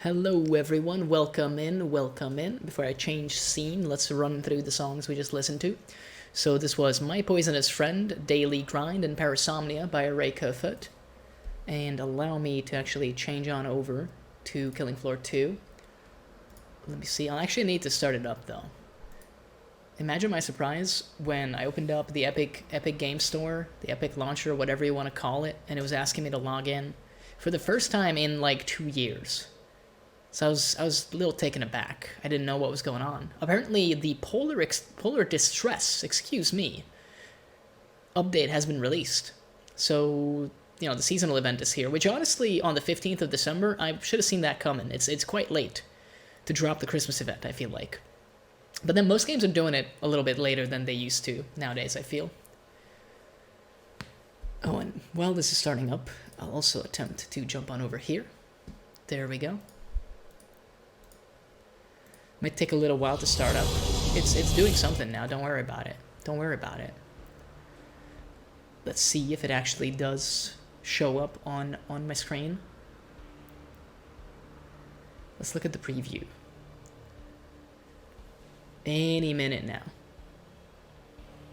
Hello everyone, welcome in, welcome in. Before I change scene, let's run through the songs we just listened to. So this was My Poisonous Friend, Daily Grind, and Parasomnia by Ray KF2. And allow me to actually change on over to Killing Floor 2. Let me see, I'll actually need to start it up though. Imagine my surprise when I opened up the Epic Game Store, the Epic Launcher, whatever you want to call it, and it was asking me to log in for the first time in like 2 years. So I was a little taken aback. I didn't know what was going on. Apparently, the Polar Distress, excuse me, update has been released. So, you know, the seasonal event is here, which honestly, on the 15th of December, I should have seen that coming. It's quite late to drop the Christmas event, I feel like. But then most games are doing it a little bit later than they used to nowadays, I feel. Oh, and while this is starting up, I'll also attempt to jump on over here. There we go. Might take a little while to start up. It's doing something now, don't worry about it. Don't worry about it. Let's see if it actually does show up on my screen. Let's look at the preview. Any minute now.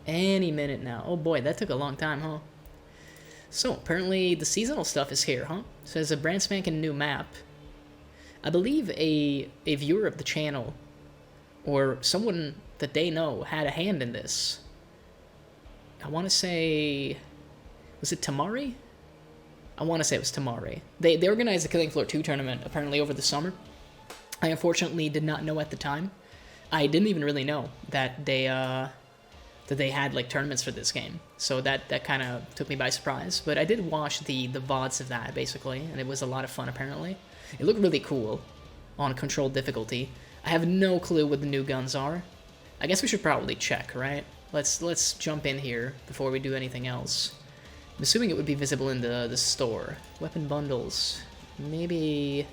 Any minute now. Oh boy, that took a long time, huh? So, apparently the seasonal stuff is here, huh? So there's a brand spanking new map. I believe a viewer of the channel, or someone that they know, had a hand in this. I want to say... Was it Tamari? I want to say it was Tamari. They organized the Killing Floor 2 tournament, apparently over the summer. I unfortunately did not know at the time. I didn't even really know that they had like tournaments for this game. So that kind of took me by surprise. But I did watch the VODs of that, basically, and it was a lot of fun, apparently. It looked really cool on controlled difficulty. I have no clue what the new guns are. I guess we should probably check, right? Let's jump in here before we do anything else. I'm assuming it would be visible in the store. Weapon bundles. Maybe...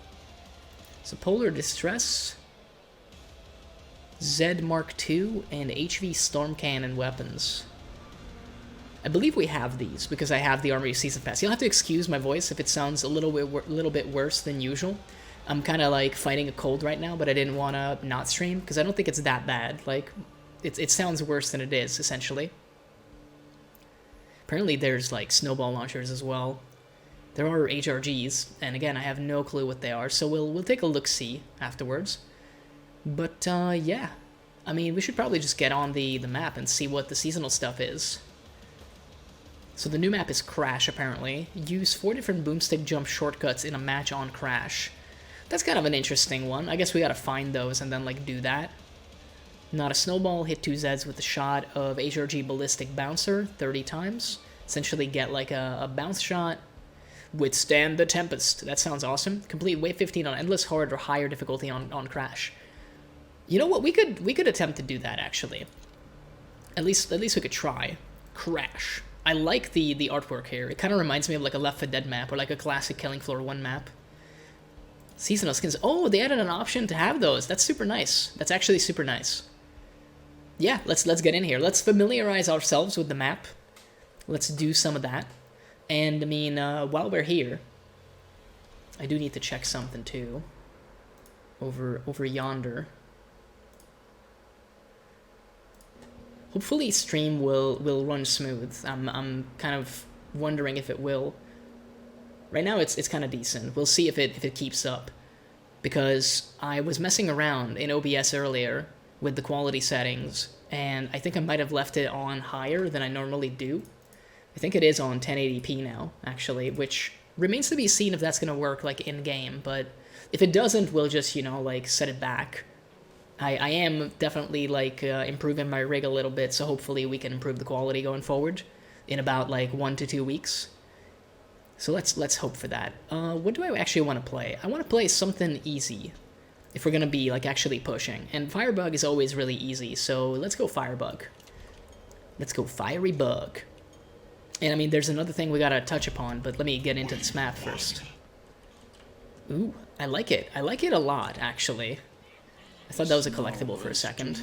So Polar Distress, Z Mark II, and HV Storm Cannon weapons. I believe we have these, because I have the Armory Season Pass. You'll have to excuse my voice if it sounds a little bit worse than usual. I'm kind of like fighting a cold right now, but I didn't want to not stream, because I don't think it's that bad. Like, it sounds worse than it is, essentially. Apparently there's like snowball launchers as well. There are HRGs, and again, I have no clue what they are, so we'll take a look-see afterwards. But, yeah. I mean, we should probably just get on the map and see what the seasonal stuff is. So the new map is Crash, apparently. Use 4 different boomstick jump shortcuts in a match on Crash. That's kind of an interesting one. I guess we gotta find those and then, like, do that. Not a snowball, hit 2 Zs with a shot of HRG Ballistic Bouncer 30 times. Essentially get, like, a bounce shot. Withstand the Tempest. That sounds awesome. Complete Wave 15 on Endless Hard or higher difficulty on Crash. You know what? We could attempt to do that, actually. At least we could try. Crash. I like the artwork here. It kind of reminds me of like a Left 4 Dead map or like a classic Killing Floor 1 map. Seasonal skins. Oh, they added an option to have those. That's super nice. That's actually super nice. Yeah, let's get in here. Let's familiarize ourselves with the map. Let's do some of that. And I mean, while we're here, I do need to check something too. Over yonder. Hopefully stream will run smooth. I'm kind of wondering if it will. Right now it's kind of decent. We'll see if it keeps up. Because I was messing around in OBS earlier with the quality settings, and I think I might have left it on higher than I normally do. I think it is on 1080p now, actually, which remains to be seen if that's going to work like in-game, but if it doesn't, we'll just, you know, like set it back. I am definitely, like, improving my rig a little bit, so hopefully we can improve the quality going forward in about, like, 1 to 2 weeks. So let's hope for that. What do I actually want to play? I want to play something easy, if we're going to be, like, actually pushing. And Firebug is always really easy, so let's go Firebug. Let's go Fiery Bug. And, I mean, there's another thing we gotta touch upon, but let me get into this map first. Ooh, I like it. I like it a lot, actually. I thought that was a collectible for a second.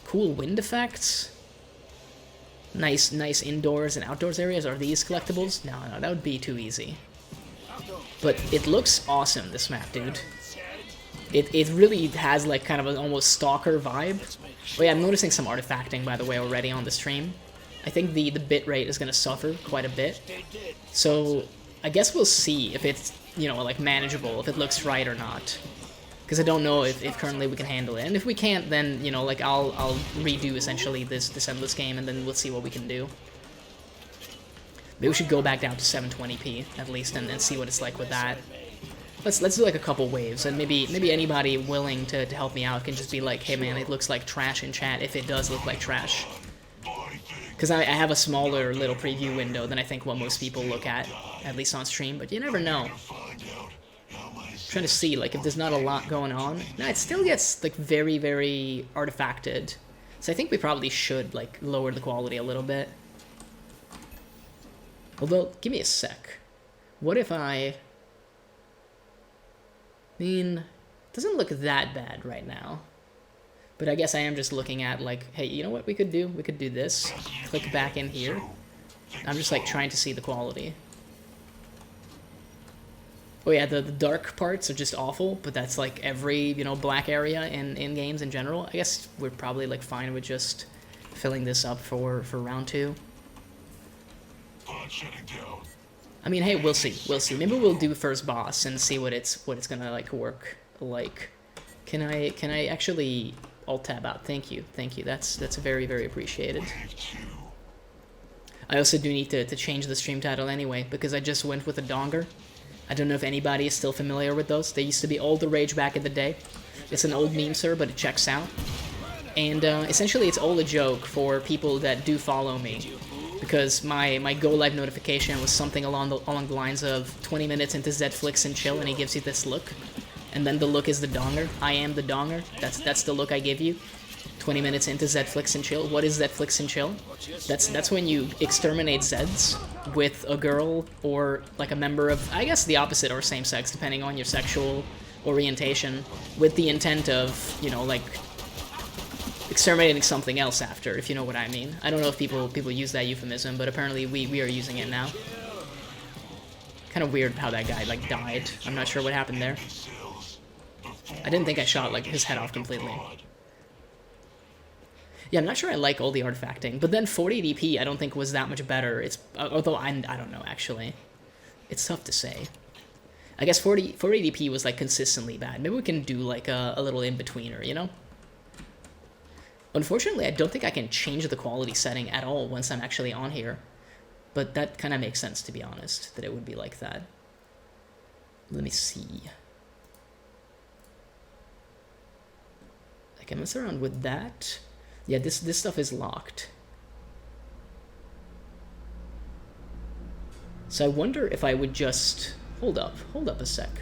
Cool wind effects. Nice indoors and outdoors areas. Are these collectibles? No, that would be too easy. But it looks awesome, this map, dude. It really has like kind of an almost stalker vibe. Oh yeah, I'm noticing some artifacting, by the way, already on the stream. I think the bitrate is going to suffer quite a bit. So I guess we'll see if it's, you know, like manageable, if it looks right or not. Because I don't know if currently we can handle it. And if we can't, then, you know, like I'll redo essentially this endless game, and then we'll see what we can do. Maybe we should go back down to 720p at least and see what it's like with that. Let's do like a couple waves, and maybe anybody willing to help me out can just be like, hey man, it looks like trash in chat if it does look like trash. Because I have a smaller little preview window than I think what most people look at least on stream, but you never know. I'm trying to see like if there's not a lot going on. No, it still gets like very, very artifacted. So I think we probably should like lower the quality a little bit. Although, give me a sec. What if I mean, it doesn't look that bad right now. But I guess I am just looking at like, hey, you know what we could do? We could do this. Click back in here. I'm just like trying to see the quality. Oh yeah, the dark parts are just awful, but that's like every, you know, black area in games in general. I guess we're probably like fine with just filling this up for round 2. I mean, hey, we'll see. We'll see. Maybe we'll do first boss and see what it's gonna like work like. Can I actually alt tab out? Thank you. Thank you. That's very, very appreciated. I also do need to change the stream title anyway, because I just went with a donger. I don't know if anybody is still familiar with those. They used to be all the rage back in the day. It's an old meme, sir, but it checks out. And essentially it's all a joke for people that do follow me. Because my go live notification was something along the lines of 20 minutes into Zflix and chill, and he gives you this look. And then the look is the donger. I am the donger. That's the look I give you. 20 minutes into Zflix and chill. What is Zflix and chill? That's when you exterminate Zeds with a girl or like a member of, I guess, the opposite or same sex, depending on your sexual orientation, with the intent of, you know, like exterminating something else after, if you know what I mean. I don't know if people use that euphemism, but apparently we are using it now. Kind of weird how that guy like died. I'm not sure what happened there. I didn't think I shot like his head off completely. Yeah, I'm not sure I like all the artifacting, but then 480p I don't think was that much better. It's although I don't know actually. It's tough to say. I guess 480p was like consistently bad. Maybe we can do like a little in-betweener, you know? Unfortunately, I don't think I can change the quality setting at all once I'm actually on here. But that kind of makes sense, to be honest, that it would be like that. Let me see. I can mess around with that. Yeah, this stuff is locked. So I wonder if I would just... Hold up a sec.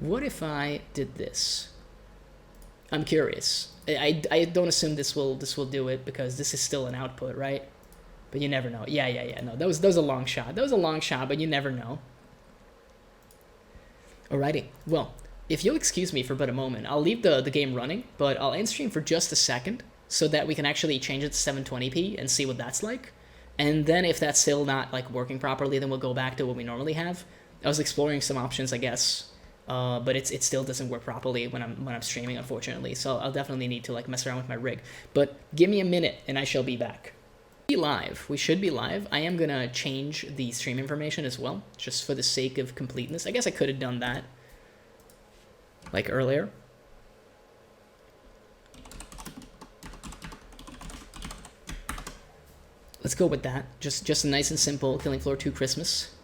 What if I did this? I'm curious. I don't assume this will do it, because this is still an output, right? But you never know. Yeah. No, that was a long shot. That was a long shot, but you never know. Alrighty. Well, if you'll excuse me for but a moment, I'll leave the game running, but I'll end stream for just a second so that we can actually change it to 720p and see what that's like. And then if that's still not like working properly, then we'll go back to what we normally have. I was exploring some options, I guess. But it still doesn't work properly when I'm streaming, unfortunately. So I'll definitely need to like mess around with my rig. But give me a minute and I shall be back. Be live. We should be live. I am gonna change the stream information as well, just for the sake of completeness. I guess I could have done that like earlier. Let's go with that. Just a nice and simple Killing Floor 2 Christmas.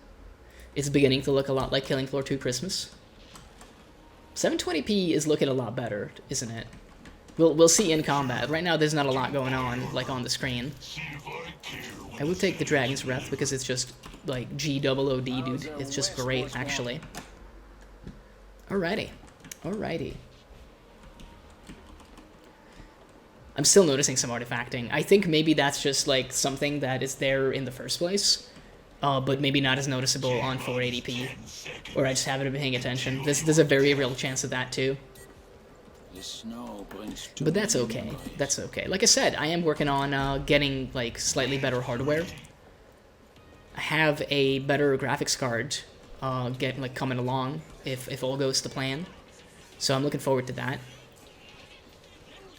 It's beginning to look a lot like Killing Floor 2 Christmas. 720p is looking a lot better, isn't it? We'll see in combat. Right now there's not a lot going on, like on the screen. I would take the Dragon's Breath because it's just like G-O-O-D, dude. It's just great, actually. Alrighty. I'm still noticing some artifacting. I think maybe that's just like something that is there in the first place. But maybe not as noticeable on 480p. Or I just haven't been paying attention. There's a very real chance of that too. But that's okay. That's okay. Like I said, I am working on getting like slightly better hardware. I have a better graphics card get like coming along if all goes to plan. So I'm looking forward to that.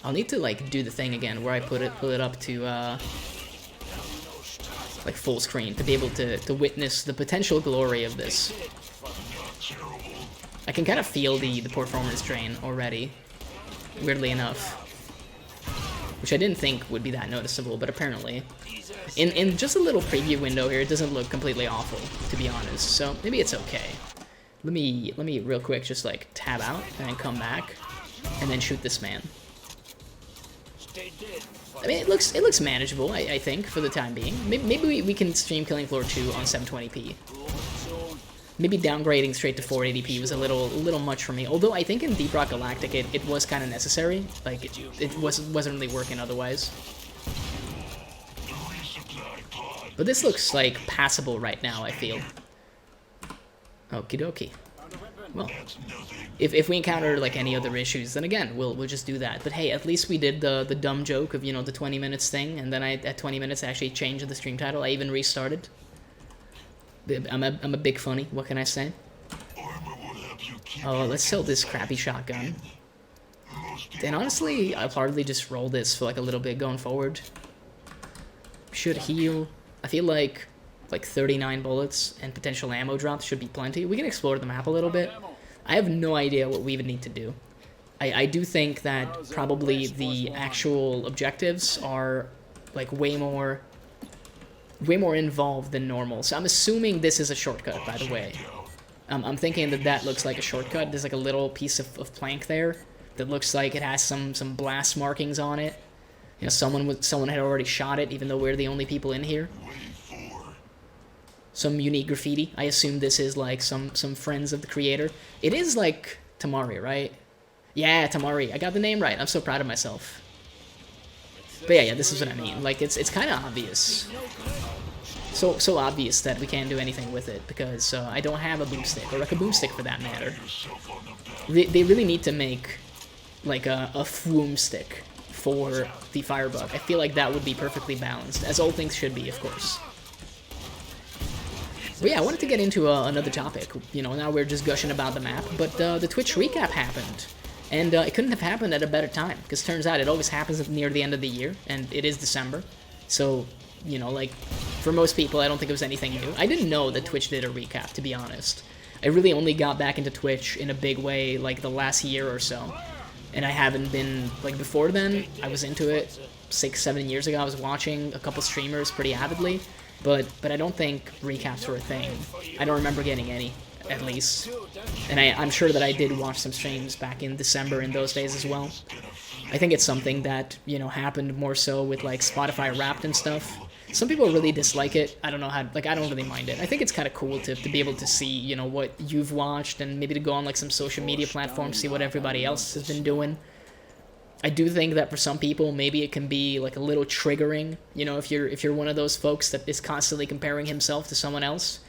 I'll need to like do the thing again where I pull it up to like full screen to be able to witness the potential glory of this. I can kind of feel the performance drain already, weirdly enough, which I didn't think would be that noticeable, but apparently in just a little preview window here, it doesn't look completely awful, to be honest. So maybe it's okay. Let me real quick just like tab out and then come back and then shoot this man. I mean, it looks manageable, I think, for the time being. Maybe we can stream Killing Floor 2 on 720p. Maybe downgrading straight to 480p was a little much for me. Although I think in Deep Rock Galactic it was kind of necessary. Like it wasn't really working otherwise. But this looks like passable right now, I feel. Okie dokie. Well, if we encounter like any other issues, then again we'll just do that. But hey, at least we did the dumb joke of, you know, the 20 minutes thing, and then at 20 minutes I actually changed the stream title. I even restarted. I'm a big funny. What can I say? Oh, let's sell this crappy shotgun. And honestly, I'll probably just roll this for like a little bit going forward. Should heal. I feel like 39 bullets and potential ammo drops should be plenty. We can explore the map a little bit. I have no idea what we would need to do. I do think that probably the actual objectives are like way more involved than normal. So I'm assuming this is a shortcut, by the way. I'm thinking that looks like a shortcut. There's like a little piece of plank there that looks like it has some blast markings on it. You know, someone had already shot it, even though we're the only people in here. Some unique graffiti. I assume this is like some friends of the creator. It is like Tamari, right? Yeah, Tamari. I got the name right. I'm so proud of myself. But yeah, this is what I mean. Like it's kind of obvious. So obvious that we can't do anything with it because I don't have a boomstick, or like a boomstick for that matter. They really need to make like a fwoom stick for the firebug. I feel like that would be perfectly balanced, as all things should be, of course. But yeah, I wanted to get into another topic. You know, now we're just gushing about the map, but the Twitch recap happened. And it couldn't have happened at a better time, because turns out it always happens near the end of the year, and it is December. So, you know, like, for most people, I don't think it was anything new. I didn't know that Twitch did a recap, to be honest. I really only got back into Twitch in a big way, like, the last year or so. And I haven't been, like, before then, I was into it 6-7 years ago. I was watching a couple streamers pretty avidly. But I don't think recaps were a thing. I don't remember getting any, at least. And I'm sure that I did watch some streams back in December in those days as well. I think it's something that, you know, happened more so with, like, Spotify Wrapped and stuff. Some people really dislike it. I don't know how, like, I don't really mind it. I think it's kind of cool to be able to see, you know, what you've watched, and maybe to go on, like, some social media platforms, see what everybody else has been doing. I do think that for some people, maybe it can be like a little triggering, you know, if you're one of those folks that is constantly comparing himself to someone else,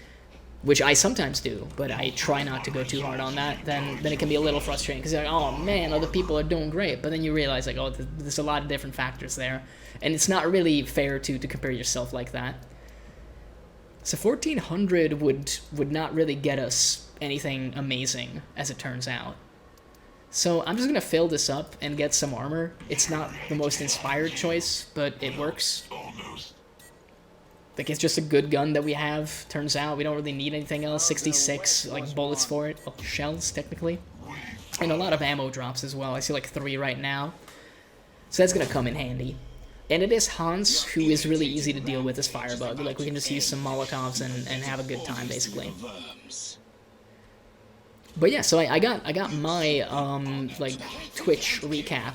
which I sometimes do, but I try not to go too hard on that, then it can be a little frustrating, because you're like, oh man, other people are doing great, but then you realize, like, oh, there's a lot of different factors there, and it's not really fair to compare yourself like that. So 1400 would not really get us anything amazing, as it turns out. So I'm just going to fill this up and get some armor. It's not the most inspired choice, but it works. Like, it's just a good gun that we have. Turns out we don't really need anything else. 66 like bullets for it. Oh, shells, technically. And a lot of ammo drops as well. I see like 3 right now. So that's going to come in handy. And it is Hans, who is really easy to deal with as Firebug. Like, we can just use some Molotovs and have a good time, basically. But yeah, so I got my like Twitch recap,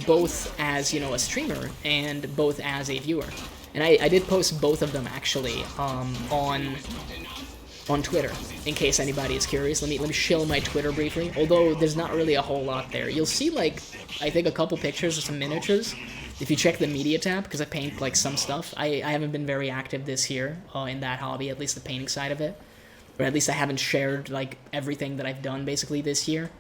both as, you know, a streamer and both as a viewer, and I did post both of them actually on Twitter, in case anybody is curious. Let me shill my Twitter briefly. Although there's not really a whole lot there. You'll see, like, I think a couple pictures of some miniatures. If you check the media tab, because I paint like some stuff. I haven't been very active this year in that hobby, at least the painting side of it. Or at least I haven't shared, like, everything that I've done, basically, this year.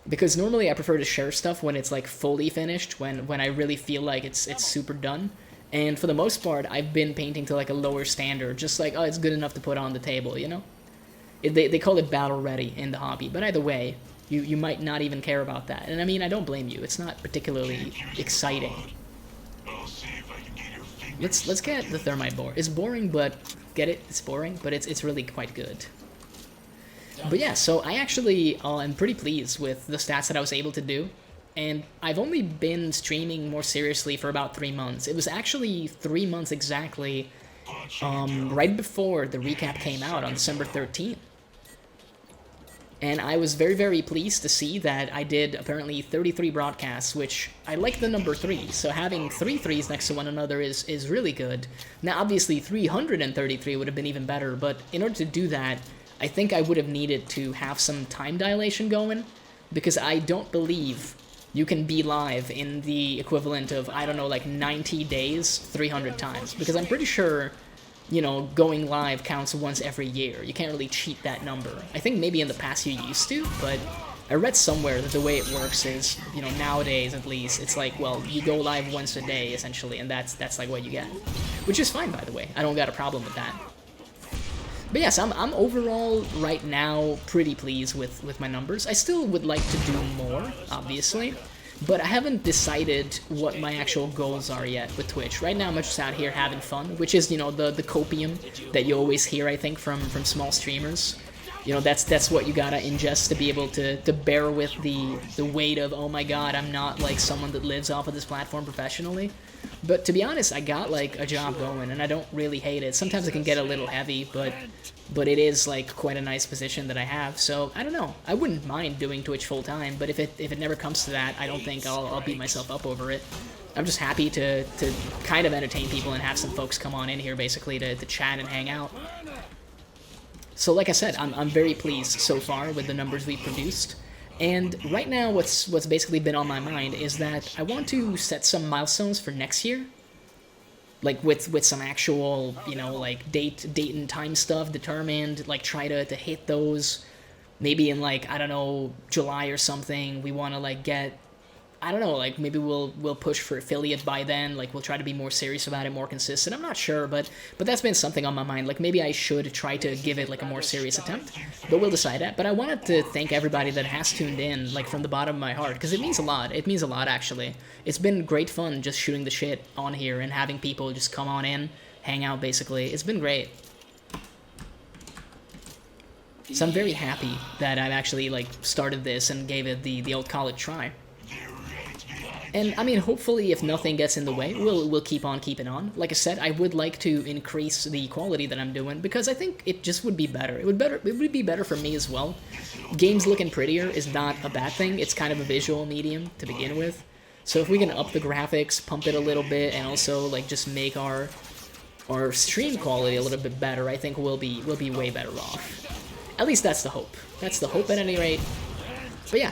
Because normally I prefer to share stuff when it's, like, fully finished, when I really feel like it's super done. And for the most part, I've been painting to, like, a lower standard, just like, oh, it's good enough to put on the table, you know? They call it battle ready in the hobby, but either way, you might not even care about that. And I mean, I don't blame you. It's not particularly exciting. Let's get the thermite boar. It's boring, but get it? It's boring, but it's really quite good. But yeah, so I actually am pretty pleased with the stats that I was able to do. And I've only been streaming more seriously for about 3 months. It was actually 3 months exactly, right before the recap came out on December 13th. And I was very, very pleased to see that I did apparently 33 broadcasts, which I like the number 3, so having 3 threes next to one another is really good. Now, obviously, 333 would have been even better, but in order to do that, I think I would have needed to have some time dilation going, because I don't believe you can be live in the equivalent of, I don't know, like 90 days, 300 times, because I'm pretty sure, you know, going live counts once every year. You can't really cheat that number. I think maybe in the past you used to, but I read somewhere that the way it works is, you know, nowadays at least, it's like, well, you go live once a day, essentially, and that's like what you get. Which is fine, by the way. I don't got a problem with that. But yes, I'm overall, right now, pretty pleased with my numbers. I still would like to do more, obviously, but I haven't decided what my actual goals are yet with Twitch. Right now, I'm just out here having fun, which is, you know, the copium that you always hear, I think, from small streamers. You know, that's what you gotta ingest to be able to bear with the weight of, oh my god, I'm not, like, someone that lives off of this platform professionally. But to be honest, I got, like, a job going, and I don't really hate it. Sometimes it can get a little heavy, but it is, like, quite a nice position that I have. So, I don't know. I wouldn't mind doing Twitch full-time, but if it never comes to that, I don't think I'll beat myself up over it. I'm just happy to kind of entertain people and have some folks come on in here, basically, to chat and hang out. So, like I said, I'm very pleased so far with the numbers we've produced. And right now, what's basically been on my mind is that I want to set some milestones for next year. Like, with some actual, you know, like, date and time stuff determined. Like, try to hit those. Maybe in, like, I don't know, July or something, we want to, like, get... I don't know, like, maybe we'll push for affiliate by then, like, we'll try to be more serious about it, more consistent. I'm not sure, but that's been something on my mind. Like, maybe I should try to give it, like, a more serious attempt, but we'll decide that. But I wanted to thank everybody that has tuned in, like, from the bottom of my heart, because it means a lot. It means a lot, actually. It's been great fun just shooting the shit on here and having people just come on in, hang out, basically. It's been great. So I'm very happy that I've actually, like, started this and gave it the old college try. And, I mean, hopefully, if nothing gets in the way, we'll keep on keeping on. Like I said, I would like to increase the quality that I'm doing, because I think it just would be better. It would be better for me as well. Games looking prettier is not a bad thing. It's kind of a visual medium to begin with. So if we can up the graphics, pump it a little bit, and also, like, just make our stream quality a little bit better, I think we'll be way better off. At least that's the hope. That's the hope at any rate. But yeah.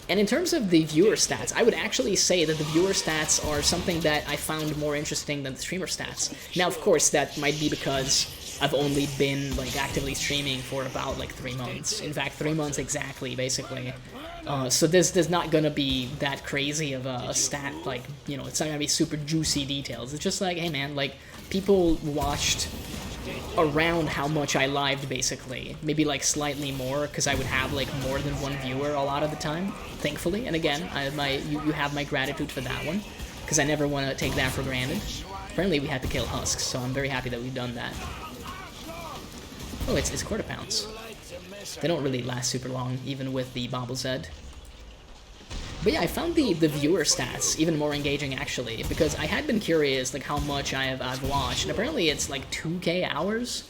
And in terms of the viewer stats, I would actually say that the viewer stats are something that I found more interesting than the streamer stats. Now, of course, that might be because I've only been, like, actively streaming for about, like, 3 months. In fact, 3 months exactly, basically. So there's not gonna be that crazy of a stat, like, you know, it's not gonna be super juicy details. It's just like, hey man, like, people watched around how much I lived, basically. Maybe, like, slightly more, because I would have, like, more than one viewer a lot of the time, thankfully. And again, you have my gratitude for that one, because I never want to take that for granted. Apparently we had to kill husks, so I'm very happy that we've done that. Oh, it's quarter pounds. They don't really last super long, even with the MumblezTV. But yeah, I found the viewer stats even more engaging, actually, because I had been curious, like, how much I've watched, and apparently it's like 2K hours.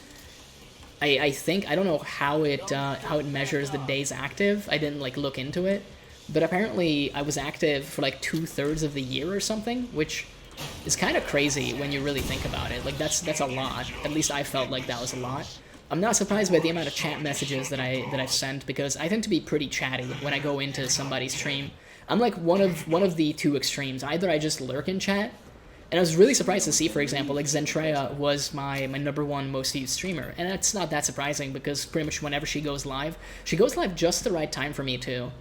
I think, I don't know how it measures the days active. I didn't, like, look into it, but apparently I was active for like 2/3 of the year or something, which is kind of crazy when you really think about it. Like, that's a lot. At least I felt like that was a lot. I'm not surprised by the amount of chat messages that I've sent, because I tend to be pretty chatty when I go into somebody's stream. I'm like one of the two extremes. Either I just lurk in chat, and I was really surprised to see, for example, like, Zentreya was my #1 most used streamer, and that's not that surprising, because pretty much whenever she goes live just the right time for me too,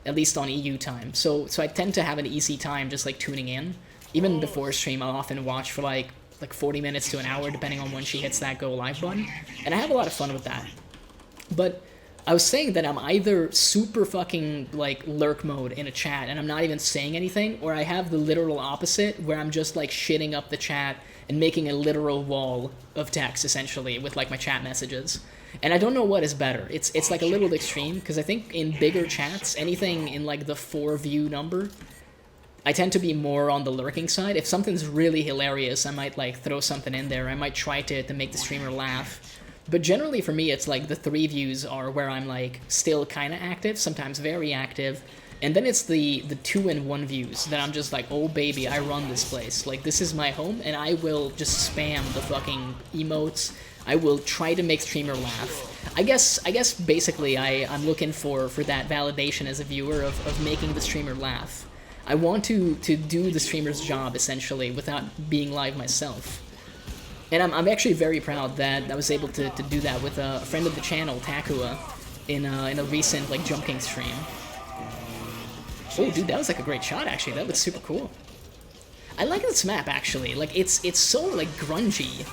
at least on EU time. So I tend to have an easy time just, like, tuning in. Even before stream, I'll often watch for like 40 minutes to an hour, depending on when she hits that go live button, and I have a lot of fun with that. But I was saying that I'm either super fucking, like, lurk mode in a chat and I'm not even saying anything, or I have the literal opposite, where I'm just, like, shitting up the chat and making a literal wall of text, essentially, with, like, my chat messages. And I don't know what is better. It's like, a little extreme, because I think in bigger chats, anything in, like, the 4-view number, I tend to be more on the lurking side. If something's really hilarious, I might, like, throw something in there. I might try to make the streamer laugh. But generally for me, it's like the 3 views are where I'm like still kind of active, sometimes very active. And then it's the 2 and 1 views that I'm just like, oh baby, I run this place. Like, this is my home, and I will just spam the fucking emotes. I will try to make streamer laugh. I guess basically I'm looking for that validation as a viewer of making the streamer laugh. I want to do the streamer's job, essentially, without being live myself. And I'm actually very proud that I was able to do that with a friend of the channel, Takua, in a recent, like, Jump King stream. Oh, dude, that was, like, a great shot, actually. That looks super cool. I like this map, actually. Like, it's so, like, grungy.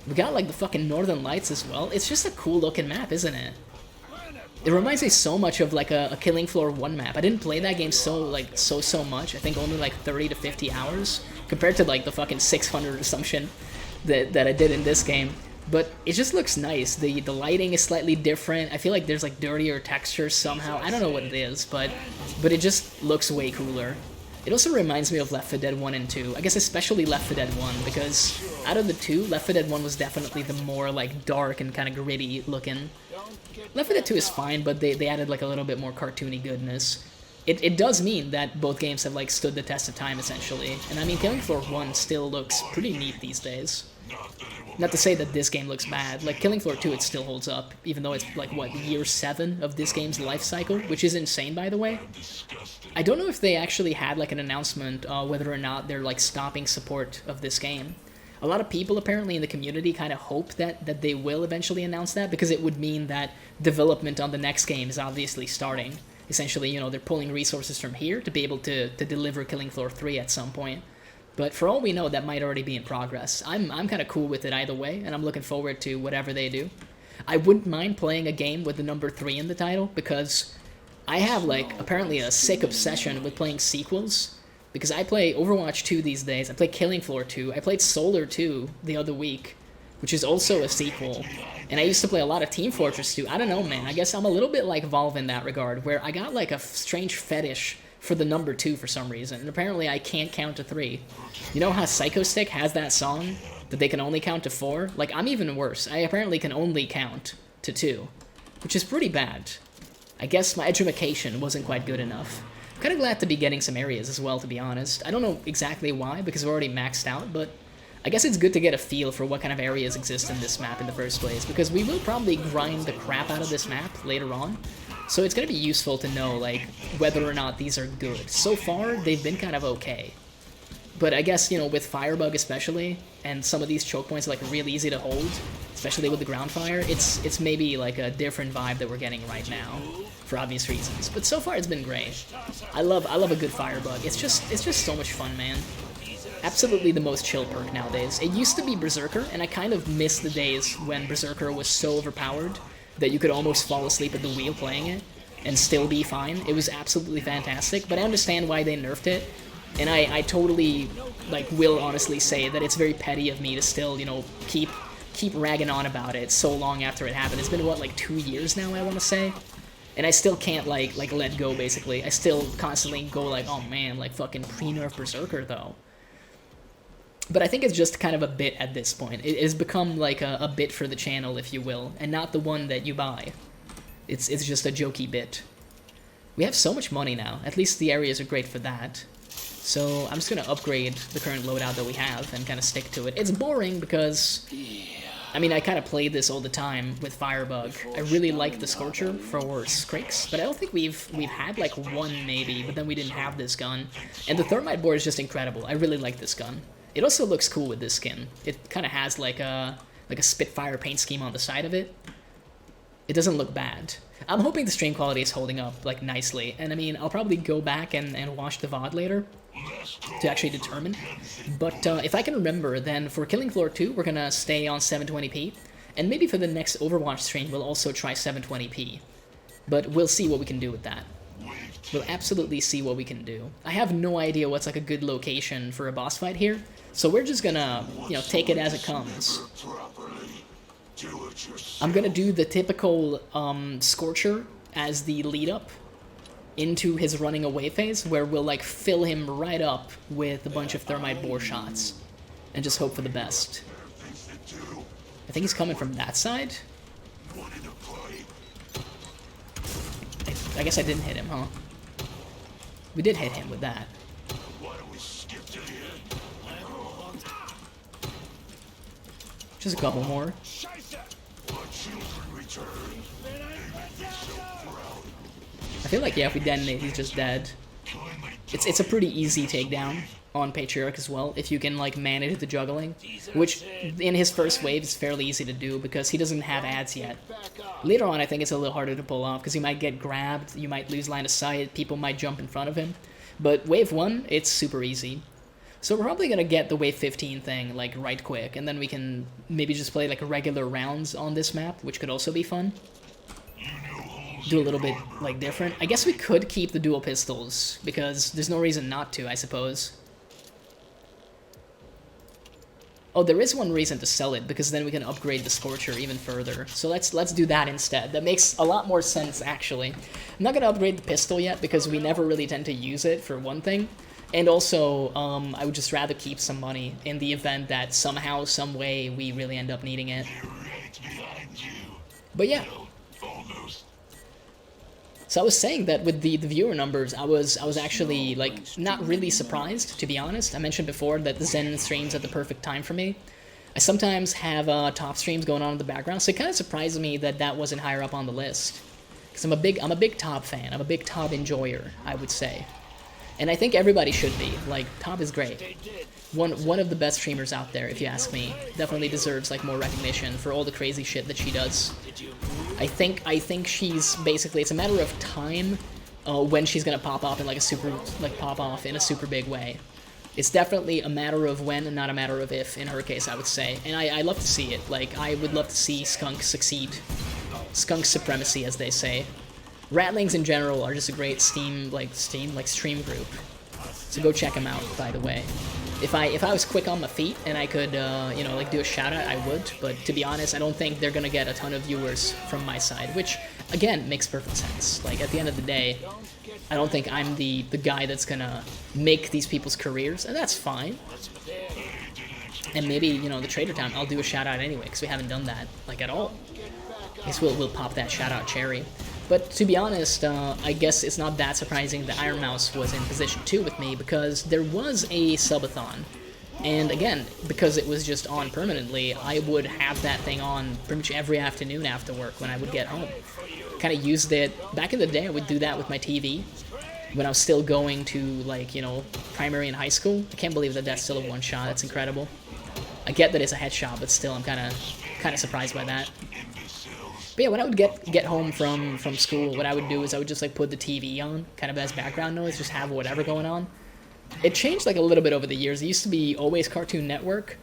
We got, like, the fucking Northern Lights as well. It's just a cool-looking map, isn't it? It reminds me so much of, like, a Killing Floor 1 map. I didn't play that game so much. I think only, like, 30 to 50 hours, compared to, like, the fucking 600 or some shit that I did in this game. But it just looks nice. The lighting is slightly different. I feel like there's, like, dirtier textures somehow. I don't know what it is, but it just looks way cooler. It also reminds me of Left 4 Dead 1 and 2. I guess especially Left 4 Dead 1, because out of the two, Left 4 Dead 1 was definitely the more, like, dark and kind of gritty looking. Left 4 Dead 2 is fine, but they added, like, a little bit more cartoony goodness. It does mean that both games have, like, stood the test of time, essentially. And I mean, Killing Floor 1 still looks pretty neat these days. Not to say that this game looks bad. Like, Killing Floor 2, it still holds up, even though it's, like, what, year 7 of this game's life cycle, which is insane, by the way. I don't know if they actually had, like, an announcement whether or not they're, like, stopping support of this game. A lot of people, apparently, in the community kind of hope that they will eventually announce that, because it would mean that development on the next game is obviously starting. Essentially, you know, they're pulling resources from here to be able to deliver Killing Floor 3 at some point. But for all we know, that might already be in progress. I'm kind of cool with it either way, and I'm looking forward to whatever they do. I wouldn't mind playing a game with the number 3 in the title, because I have, like, apparently a sick obsession with playing sequels. Because I play Overwatch 2 these days, I play Killing Floor 2, I played Solar 2 the other week, which is also a sequel. And I used to play a lot of Team Fortress 2. I don't know, man. I guess I'm a little bit like Valve in that regard, where I got, like, a strange fetish for the number 2 for some reason, and apparently I can't count to 3. You know how Psycho Stick has that song that they can only count to 4? Like, I'm even worse. I apparently can only count to 2, which is pretty bad. I guess my education wasn't quite good enough. I'm kind of glad to be getting some areas as well, to be honest. I don't know exactly why, because we're already maxed out, but I guess it's good to get a feel for what kind of areas exist in this map in the first place, because we will probably grind the crap out of this map later on. So it's going to be useful to know, like, whether or not these are good. So far, they've been kind of okay. But I guess, you know, with Firebug especially, and some of these choke points are, like, really easy to hold, especially with the ground fire, it's maybe, like, a different vibe that we're getting right now, for obvious reasons. But so far, it's been great. I love a good Firebug. It's just so much fun, man. Absolutely the most chill perk nowadays. It used to be Berserker, and I kind of miss the days when Berserker was so overpowered that you could almost fall asleep at the wheel playing it and still be fine. It was absolutely fantastic, but I understand why they nerfed it, and I totally, like, will honestly say that it's very petty of me to still, you know, keep ragging on about it so long after it happened. It's been, what, like 2 years now, I want to say? And I still can't, like let go, basically. I still constantly go like, oh man, like, fucking pre-nerf Berserker, though. But I think it's just kind of a bit at this point. It has become like a bit for the channel, if you will, and not the one that you buy. It's just a jokey bit. We have so much money now. At least the areas are great for that. So I'm just going to upgrade the current loadout that we have and kind of stick to it. It's boring because, I mean, I kind of play this all the time with Firebug. I really like the Scorcher for Skrix, but I don't think we've had like one maybe, but then we didn't have this gun. And the Thermite board is just incredible. I really like this gun. It also looks cool with this skin. It kind of has like a Spitfire paint scheme on the side of it. It doesn't look bad. I'm hoping the stream quality is holding up like nicely, and I mean, I'll probably go back and watch the VOD later to actually determine. But if I can remember, then for Killing Floor 2, we're gonna stay on 720p, And maybe for the next Overwatch stream, we'll also try 720p. But we'll see what we can do with that. We'll absolutely see what we can do. I have no idea what's like a good location for a boss fight here, so we're just gonna, you know, take it as it comes. I'm gonna do the typical Scorcher as the lead up into his running away phase, where we'll like fill him right up with a bunch of thermite bore shots and just hope for the best. I think he's coming from that side. I guess I didn't hit him, huh? We did hit him with that. Just a couple more. I feel like, yeah, if we detonate, he's just dead. It's a pretty easy takedown on Patriarch as well, if you can, like, manage the juggling, which, in his first wave, is fairly easy to do, because he doesn't have ads yet. Later on, I think it's a little harder to pull off, because he might get grabbed, you might lose line of sight, people might jump in front of him. But wave 1, it's super easy. So we're probably gonna get the wave 15 thing, like, right quick, and then we can maybe just play, like, regular rounds on this map, which could also be fun. Do a little bit, like, different. I guess we could keep the dual pistols, because there's no reason not to, I suppose. Oh, there is one reason to sell it, because then we can upgrade the Scorcher even further. So let's do that instead. That makes a lot more sense, actually. I'm not going to upgrade the pistol yet, because we never really tend to use it, for one thing. And also, I would just rather keep some money in the event that somehow, some way, we really end up needing it. But yeah. So I was saying that with the viewer numbers, I was actually, like, not really surprised, to be honest. I mentioned before that the Zen streams at the perfect time for me. I sometimes have top streams going on in the background, so it kind of surprised me that that wasn't higher up on the list. Because I'm a big top fan. I'm a big top enjoyer, I would say. And I think everybody should be. Like, Top is great. One of the best streamers out there, if you ask me. Definitely deserves, like, more recognition for all the crazy shit that she does. I think she's basically, it's a matter of time when she's gonna pop off in like a super big way. It's definitely a matter of when and not a matter of if, in her case, I would say. And I love to see it. Like, I would love to see Skunk succeed. Skunk supremacy, as they say. Ratlings in general are just a great stream group. So go check them out, by the way. If I was quick on my feet and I could, you know, like, do a shout-out, I would. But to be honest, I don't think they're gonna get a ton of viewers from my side, which, again, makes perfect sense. Like, at the end of the day, I don't think I'm the guy that's gonna make these people's careers, and that's fine. And maybe, you know, the Trader Town, I'll do a shout-out anyway, because we haven't done that, like, at all. I guess we'll pop that shout-out cherry. But to be honest, I guess it's not that surprising that Iron Mouse was in position 2 with me, because there was a subathon. And again, because it was just on permanently, I would have that thing on pretty much every afternoon after work when I would get home. Kind of used it, back in the day I would do that with my TV, when I was still going to, like, you know, primary and high school. I can't believe that that's still a one-shot, that's incredible. I get that it's a headshot, but still, I'm kind of surprised by that. But yeah, when I would get home from school, what I would do is I would just, like, put the TV on, kind of as background noise, just have whatever going on. It changed, like, a little bit over the years. It used to be always Cartoon Network,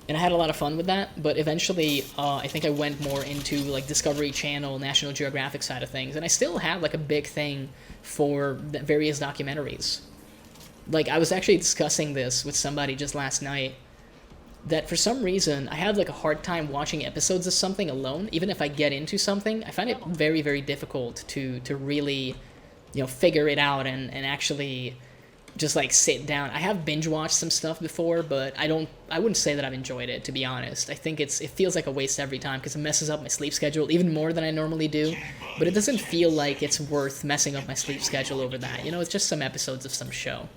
and I had a lot of fun with that, but eventually, I think I went more into, like, Discovery Channel, National Geographic side of things, and I still have, like, a big thing for various documentaries. Like, I was actually discussing this with somebody just last night, that for some reason, I have, like, a hard time watching episodes of something alone. Even if I get into something, I find it very, very difficult to really, you know, figure it out and actually just, like, sit down. I have binge-watched some stuff before, but I wouldn't say that I've enjoyed it, to be honest. I think it feels like a waste every time, because it messes up my sleep schedule even more than I normally do. But it doesn't feel like it's worth messing up my sleep schedule over that. You know, it's just some episodes of some show.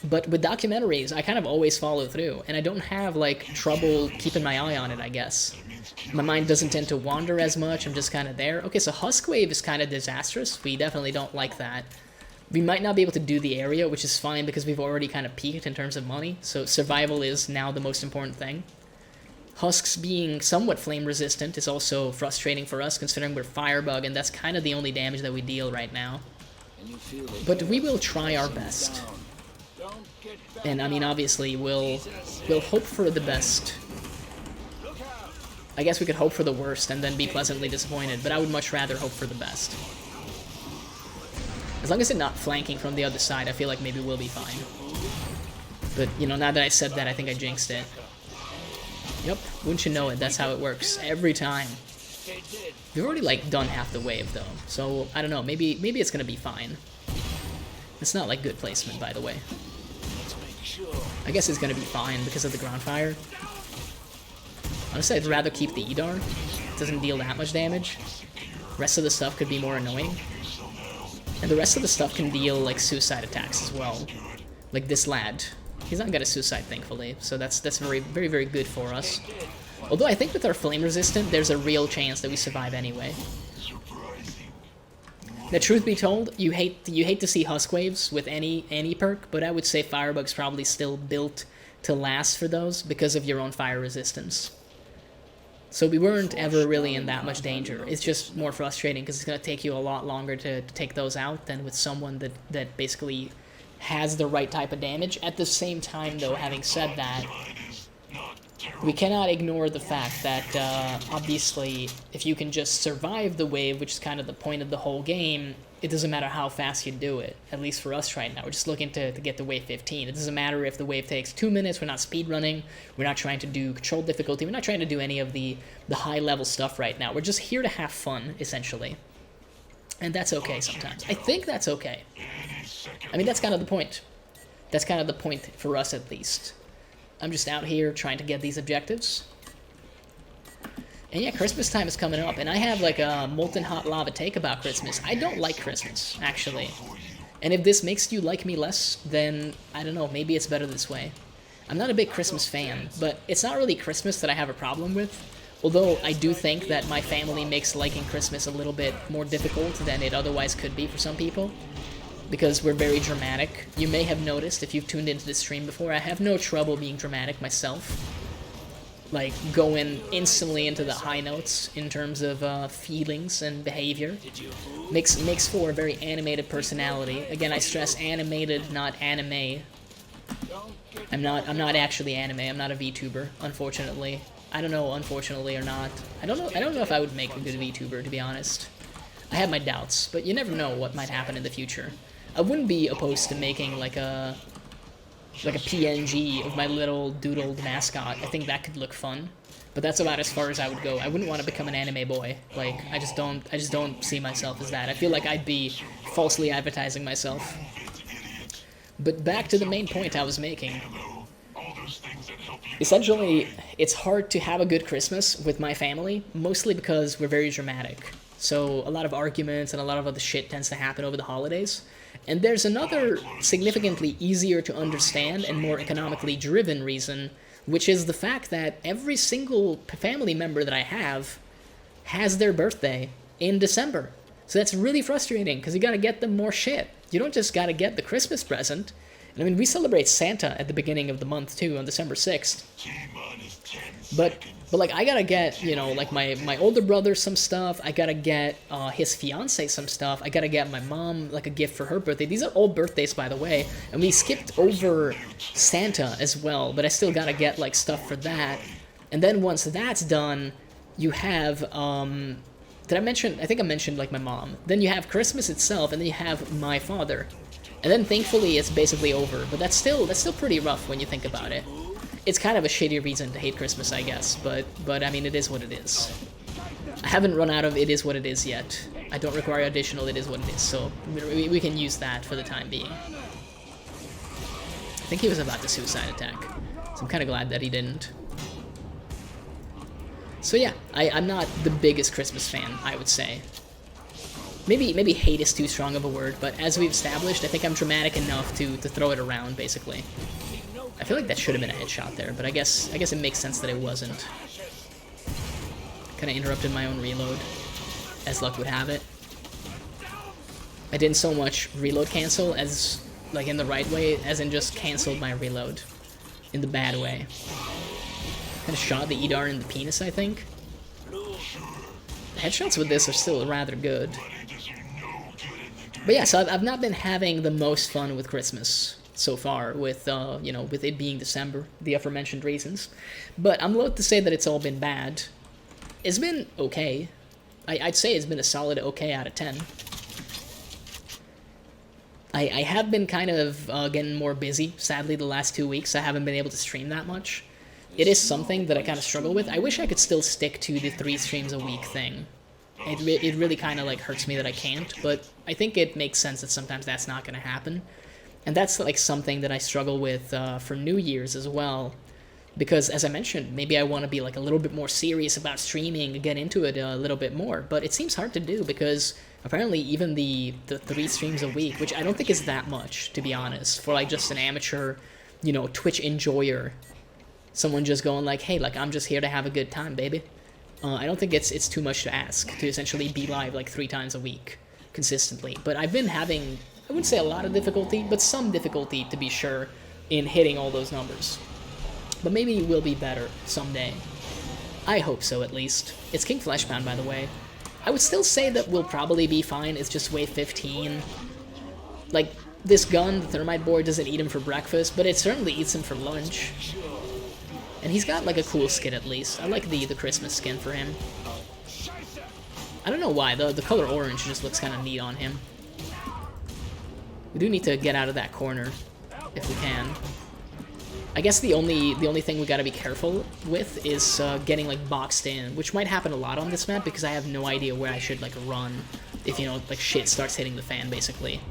But with documentaries, I kind of always follow through, and I don't have, like, trouble keeping my eye on it, I guess. My mind doesn't tend to wander as much, I'm just kind of there. Okay, so Huskwave is kind of disastrous. We definitely don't like that. We might not be able to do the area, which is fine because we've already kind of peaked in terms of money, so survival is now the most important thing. Husks being somewhat flame resistant is also frustrating for us, considering we're Firebug, and that's kind of the only damage that we deal right now. But we will try our best. And I mean, obviously, we'll hope for the best. I guess we could hope for the worst and then be pleasantly disappointed, but I would much rather hope for the best. As long as it's not flanking from the other side, I feel like maybe we'll be fine. But, you know, now that I said that, I think I jinxed it. Yep, wouldn't you know it, that's how it works. Every time. We've already, like, done half the wave, though. So, I don't know, maybe it's gonna be fine. It's not, like, good placement, by the way. I guess it's gonna be fine because of the ground fire. Honestly, I'd rather keep the Edar. It doesn't deal that much damage. Rest of the stuff could be more annoying. And the rest of the stuff can deal, like, suicide attacks as well. Like this lad. He's not got a suicide, thankfully, so that's very, very, very good for us. Although I think with our flame resistant, there's a real chance that we survive anyway. The truth be told, you hate to see husk waves with any perk, but I would say Firebug's probably still built to last for those because of your own fire resistance. So we weren't ever really in that much danger. It's just more frustrating because it's going to take you a lot longer to take those out than with someone that basically has the right type of damage. At the same time, though, having said that, we cannot ignore the fact that, obviously, if you can just survive the wave, which is kind of the point of the whole game, it doesn't matter how fast you do it, at least for us right now. We're just looking to get to wave 15. It doesn't matter if the wave takes 2 minutes, we're not speedrunning, we're not trying to do control difficulty, we're not trying to do any of the high-level stuff right now. We're just here to have fun, essentially. And that's okay sometimes. I think that's okay. I mean, that's kind of the point. That's kind of the point for us, at least. I'm just out here trying to get these objectives. And yeah, Christmas time is coming up, and I have like a molten hot lava take about Christmas. I don't like Christmas, actually. And if this makes you like me less, then, I don't know, maybe it's better this way. I'm not a big Christmas fan, but it's not really Christmas that I have a problem with. Although I do think that my family makes liking Christmas a little bit more difficult than it otherwise could be for some people. Because we're very dramatic. You may have noticed, if you've tuned into this stream before, I have no trouble being dramatic myself. Like, going instantly into the high notes in terms of feelings and behavior. Makes for a very animated personality. Again, I stress animated, not anime. I'm not actually anime. I'm not a VTuber, unfortunately. I don't know, unfortunately or not. I don't know if I would make a good VTuber, to be honest. I have my doubts, but you never know what might happen in the future. I wouldn't be opposed to making like a PNG of my little doodled mascot. I think that could look fun, but that's about as far as I would go. I wouldn't want to become an anime boy. Like, I just don't see myself as that. I feel like I'd be falsely advertising myself. But back to the main point I was making. Essentially, it's hard to have a good Christmas with my family, mostly because we're very dramatic. So a lot of arguments and a lot of other shit tends to happen over the holidays. And there's another significantly easier to understand and more economically driven reason, which is the fact that every single family member that I have has their birthday in December. So that's really frustrating, because you gotta get them more shit. You don't just gotta get the Christmas present. And I mean, we celebrate Santa at the beginning of the month too, on December 6th. But like, I gotta get, you know, like my older brother some stuff. I gotta get his fiance some stuff. I gotta get my mom like a gift for her birthday. These are all birthdays, by the way. And we skipped over Santa as well, but I still gotta get like stuff for that. And then once that's done, you have did I mention? I think I mentioned like my mom. Then you have Christmas itself, and then you have my father. And then thankfully it's basically over. But that's still pretty rough when you think about it. It's kind of a shitty reason to hate Christmas, I guess, but I mean, it is what it is. I haven't run out of it is what it is yet. I don't require additional it is what it is, so we can use that for the time being. I think he was about to suicide attack, so I'm kind of glad that he didn't. So yeah, I'm not the biggest Christmas fan, I would say. Maybe hate is too strong of a word, but as we've established, I think I'm dramatic enough to throw it around, basically. I feel like that should have been a headshot there, but I guess it makes sense that it wasn't. Kind of interrupted my own reload, as luck would have it. I didn't so much reload cancel as, like, in the right way, as in just canceled my reload. In the bad way. Kind of shot the Edar in the penis, I think. The headshots with this are still rather good. But yeah, so I've not been having the most fun with Christmas so far, with you know, with it being December, the aforementioned reasons. But I'm loath to say that it's all been bad. It's been okay. I'd say it's been a solid okay out of 10. I have been kind of getting more busy. Sadly, the last 2 weeks, I haven't been able to stream that much. It is something that I kind of struggle with. I wish I could still stick to the 3 streams a week thing. It really kind of like hurts me that I can't, but I think it makes sense that sometimes that's not going to happen. And that's like something that I struggle with for New Year's as well. Because, as I mentioned, maybe I want to be like a little bit more serious about streaming and get into it a little bit more. But it seems hard to do because apparently even the 3 streams a week, which I don't think is that much, to be honest, for like just an amateur, you know, Twitch enjoyer. Someone just going like, hey, like I'm just here to have a good time, baby. I don't think it's too much to ask to essentially be live like 3 times a week consistently. But I've been having, I wouldn't say a lot of difficulty, but some difficulty to be sure in hitting all those numbers. But maybe we'll be better someday. I hope so, at least. It's King Fleshbound, by the way. I would still say that we'll probably be fine. It's just wave 15. Like, this gun, the thermite boy, doesn't eat him for breakfast, but it certainly eats him for lunch. And he's got, like, a cool skin, at least. I like the Christmas skin for him. I don't know why. The color orange just looks kind of neat on him. We do need to get out of that corner, if we can. I guess the only thing we gotta be careful with is getting like boxed in, which might happen a lot on this map because I have no idea where I should like run if, you know, like shit starts hitting the fan basically.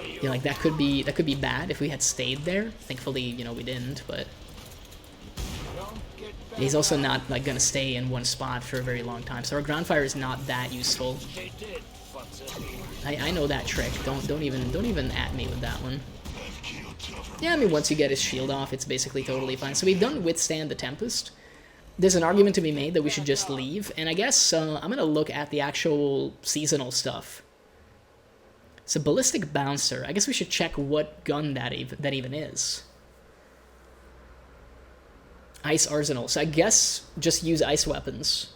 You know, like that could be bad if we had stayed there. Thankfully, you know, we didn't, but he's also not like gonna stay in one spot for a very long time. So our ground fire is not that useful. I know that trick. Don't even at me with that one. Yeah, I mean, once you get his shield off, it's basically totally fine. So we've done Withstand the Tempest. There's an argument to be made that we should just leave, and I guess I'm going to look at the actual seasonal stuff. So Ballistic Bouncer. I guess we should check what gun that even is. Ice Arsenal. So I guess just use ice weapons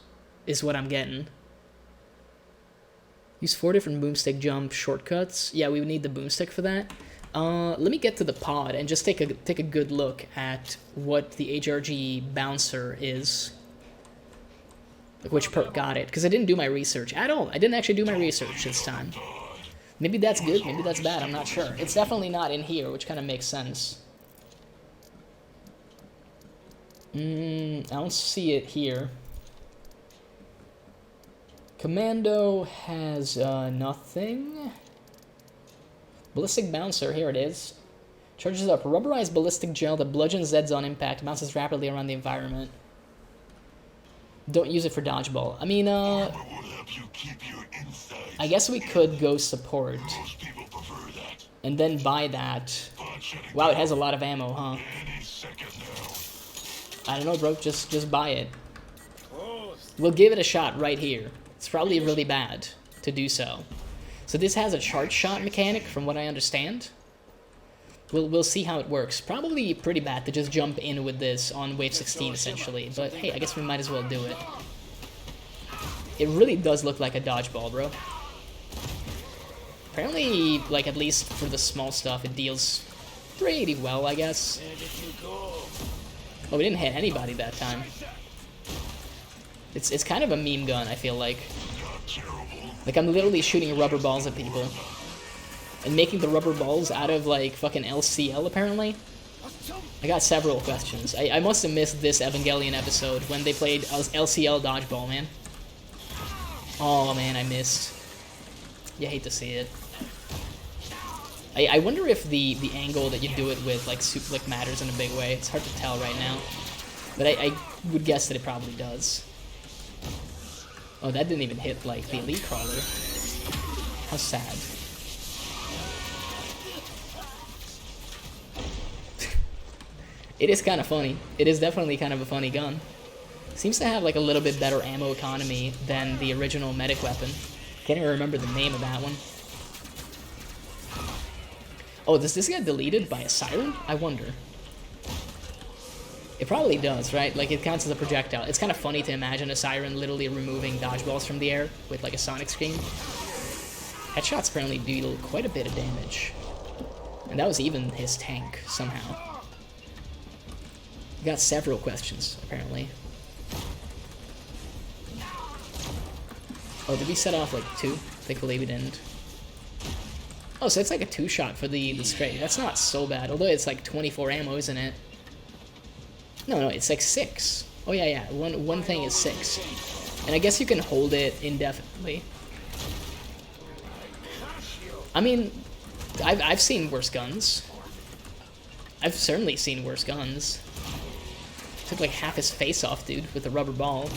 is what I'm getting. Use 4 different boomstick jump shortcuts. Yeah, we would need the boomstick for that. Let me get to the pod and just take a good look at what the HRG bouncer is. Like which perk got it, because I didn't do my research at all. I didn't actually do my research this time. Maybe that's good, maybe that's bad, I'm not sure. It's definitely not in here, which kind of makes sense. I don't see it here. Commando has nothing. Ballistic Bouncer, here it is. Charges up rubberized ballistic gel that bludgeons Zeds on impact, bounces rapidly around the environment. Don't use it for dodgeball. I mean, I guess we could go support. And then buy that. Wow, it has a lot of ammo, huh? I don't know, bro, just buy it. We'll give it a shot right here. It's probably really bad to do so. So this has a charge shot mechanic, from what I understand. We'll see how it works. Probably pretty bad to just jump in with this on wave 16, essentially. But hey, I guess we might as well do it. It really does look like a dodgeball, bro. Apparently, like, at least for the small stuff, it deals pretty well, I guess. Oh, we didn't hit anybody that time. It's kind of a meme gun, I feel like. Like, I'm literally shooting rubber balls at people. And making the rubber balls out of, like, fucking LCL, apparently. I got several questions. I must have missed this Evangelion episode when they played LCL dodgeball, man. Oh, man, I missed. You hate to see it. I wonder if the angle that you do it with, like, matters in a big way. It's hard to tell right now. But I would guess that it probably does. Oh, that didn't even hit, like, the elite crawler. How sad. It is kind of funny. It is definitely kind of a funny gun. Seems to have, like, a little bit better ammo economy than the original medic weapon. Can't even remember the name of that one. Oh, does this get deleted by a siren? I wonder. It probably does, right? Like, it counts as a projectile. It's kind of funny to imagine a siren literally removing dodgeballs from the air with, like, a sonic scream. Headshots apparently deal quite a bit of damage. And that was even his tank, somehow. We got several questions, apparently. Oh, did we set off like 2? Thankfully we didn't. Oh, so it's like a 2-shot for the straight. That's not so bad, although it's like 24 ammo, isn't it? No, it's like 6. Oh yeah, one thing is 6. And I guess you can hold it indefinitely. I mean, I've seen worse guns. I've certainly seen worse guns. Took like half his face off, dude, with a rubber ball.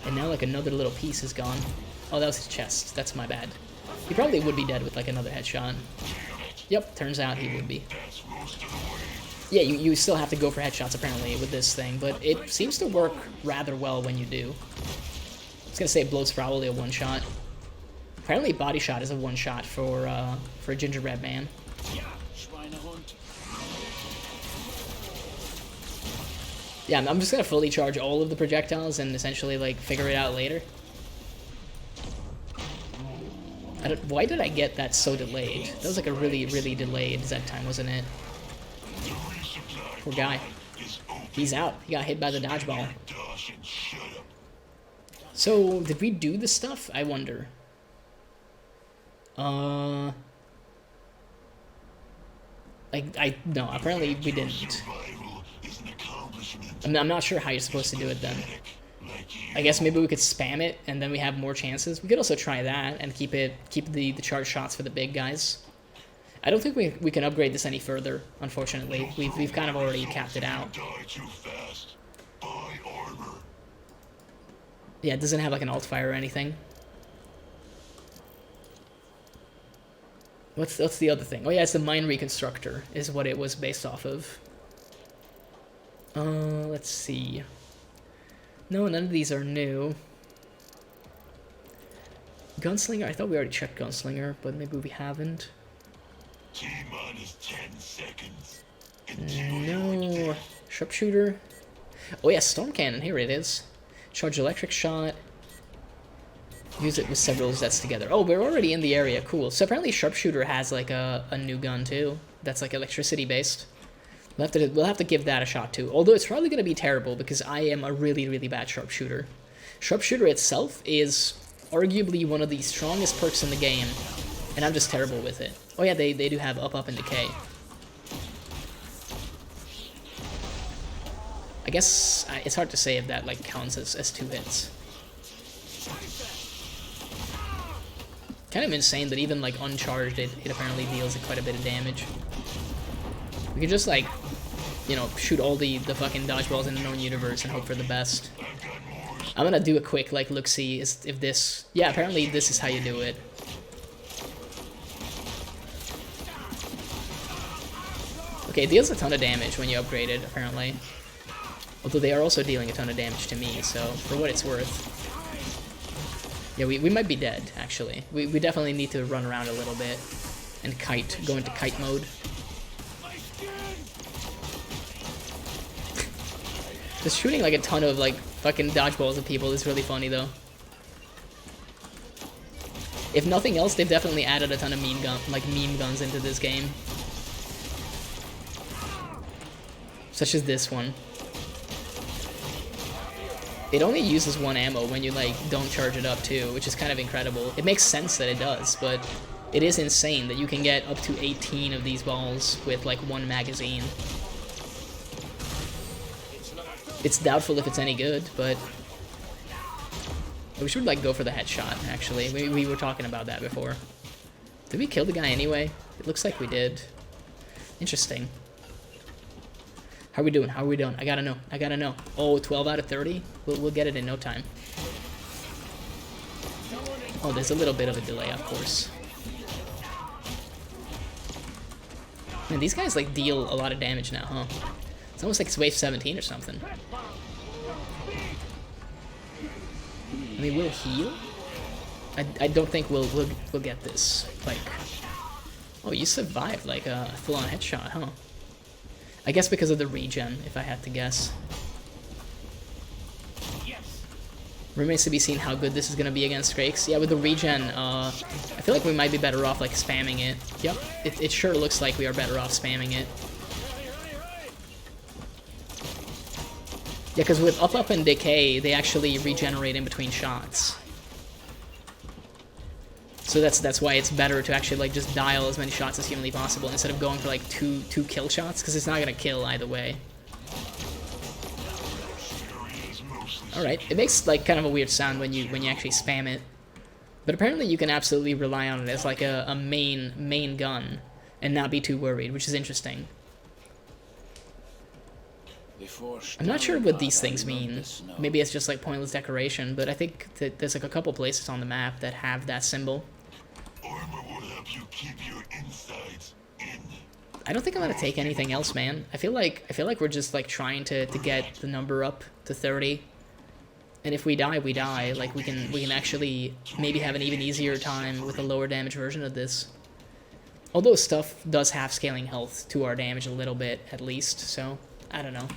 And now like another little piece is gone. Oh, that was his chest. That's my bad. He probably would be dead with like another headshot. Yep, turns out he would be. Yeah, you still have to go for headshots apparently with this thing, but it seems to work rather well when you do. I was gonna say bloat's probably a one-shot. Apparently body shot is a one-shot for a gingerbread man. Yeah, I'm just gonna fully charge all of the projectiles and essentially like figure it out later. Why did I get that so delayed? That was like a really delayed Z time, wasn't it? Poor guy. He's out. He got hit by the dodgeball. So, did we do the stuff? I wonder. No, apparently we didn't. I'm not sure how you're supposed to do it then. I guess maybe we could spam it and then we have more chances. We could also try that and keep the charge shots for the big guys. I don't think we can upgrade this any further, unfortunately. We've kind of already capped it out. Yeah, it doesn't have like an alt fire or anything. What's the other thing? Oh yeah, it's the mine reconstructor is what it was based off of. Let's see. No, none of these are new. Gunslinger, I thought we already checked Gunslinger, but maybe we haven't. T-minus 10 seconds. No. Sharpshooter. Oh yeah, Storm Cannon, here it is. Charge electric shot. Use it with several Zets together. Oh, we're already in the area, cool. So apparently Sharpshooter has like a new gun too. That's like electricity based. We'll have to give that a shot too. Although it's probably going to be terrible because I am a really bad sharpshooter. Sharpshooter itself is arguably one of the strongest perks in the game, and I'm just terrible with it. Oh yeah, they do have up, and decay. I guess it's hard to say if that like counts as 2 hits. Kind of insane that even like uncharged it apparently deals quite a bit of damage. We could just like, you know, shoot all the fucking dodgeballs in the known universe and hope for the best. I'm gonna do a quick like look-see if this... Yeah, apparently this is how you do it. Okay, it deals a ton of damage when you upgrade it, apparently. Although they are also dealing a ton of damage to me, so for what it's worth. Yeah, we might be dead, actually. We definitely need to run around a little bit and go into kite mode. Just shooting like a ton of like fucking dodgeballs at people is really funny though. If nothing else, they've definitely added a ton of meme guns into this game. Such as this one. It only uses 1 ammo when you like don't charge it up too, which is kind of incredible. It makes sense that it does, but it is insane that you can get up to 18 of these balls with like 1 magazine. It's doubtful if it's any good, but we should like go for the headshot, actually. We were talking about that before. Did we kill the guy anyway? It looks like we did. Interesting. How are we doing? How are we doing? I gotta know. Oh, 12 out of 30? We'll get it in no time. Oh, there's a little bit of a delay, of course. Man, these guys like deal a lot of damage now, huh? It's almost like it's wave 17 or something. I mean, we'll heal? I don't think we'll get this. Like, oh, you survived like a full-on headshot, huh? I guess because of the regen, if I had to guess. Remains to be seen how good this is gonna be against Skrakes. Yeah, with the regen, I feel like we might be better off like spamming it. Yep, it sure looks like we are better off spamming it. Yeah, because with up, and decay, they actually regenerate in between shots. So that's why it's better to actually like just dial as many shots as humanly possible instead of going for like two kill shots, because it's not gonna kill either way. All right, it makes like kind of a weird sound when you actually spam it, but apparently you can absolutely rely on it as like a main gun and not be too worried, which is interesting. I'm not sure what these things mean. Maybe it's just like pointless decoration, but I think that there's like a couple places on the map that have that symbol. Armor will help you keep your insides in. I don't think I'm gonna take anything else, man. I feel like we're just like trying to get the number up to 30. And if we die, we die. Like we can actually maybe have an even easier time with a lower damage version of this. Although stuff does have scaling health to our damage a little bit at least, so I don't know.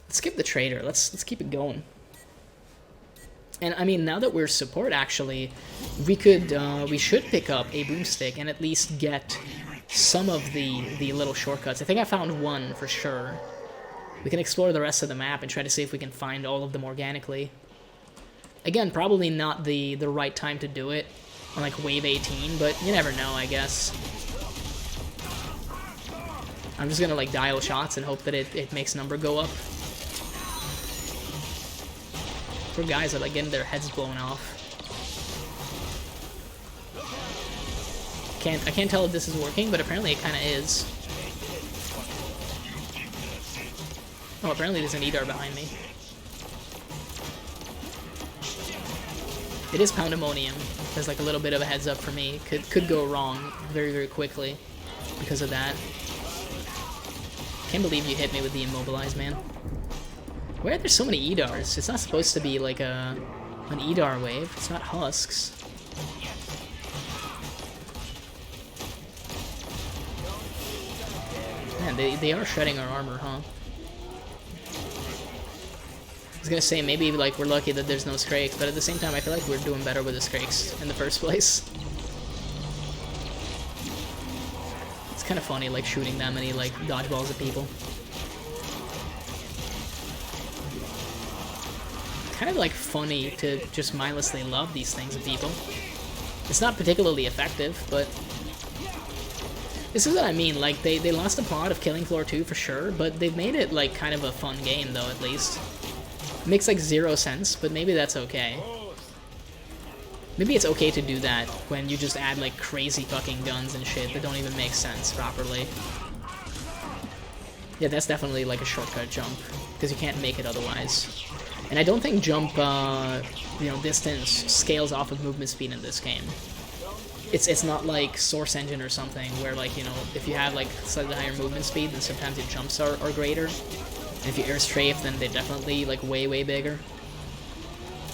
Let's skip the trader. Let's keep it going. And I mean, now that we're support, actually, we should pick up a boomstick and at least get some of the little shortcuts. I think I found one for sure. We can explore the rest of the map and try to see if we can find all of them organically. Again, probably not the right time to do it on like wave 18, but you never know, I guess. I'm just gonna like dial shots and hope that it makes number go up. Poor guys are like getting their heads blown off. I can't tell if this is working, but apparently it kind of is. Oh, apparently there's an EDAR behind me. It is Pandemonium. There's like a little bit of a heads up for me. Could go wrong very quickly because of that. Can't believe you hit me with the immobilize, man. Why are there so many EDARs? It's not supposed to be like an EDAR wave. It's not husks. Man, they are shredding our armor, huh? I was gonna say maybe like we're lucky that there's no Skrakes, but at the same time I feel like we're doing better with the Skrakes in the first place. It's kind of funny like shooting that many like dodgeballs at people. Kind of like funny to just mindlessly love these things at people. It's not particularly effective, but this is what I mean. Like they lost the plot of killing floor 2 for sure, but they've made it like kind of a fun game though, at least. It makes like 0 sense, but maybe that's okay. Maybe it's okay to do that when you just add like crazy fucking guns and shit that don't even make sense properly. Yeah, that's definitely like a shortcut jump, because you can't make it otherwise. And I don't think jump, distance scales off of movement speed in this game. It's not like Source Engine or something where like, you know, if you have like slightly higher movement speed, then sometimes your jumps are greater. And if you air strafe, then they're definitely like way bigger.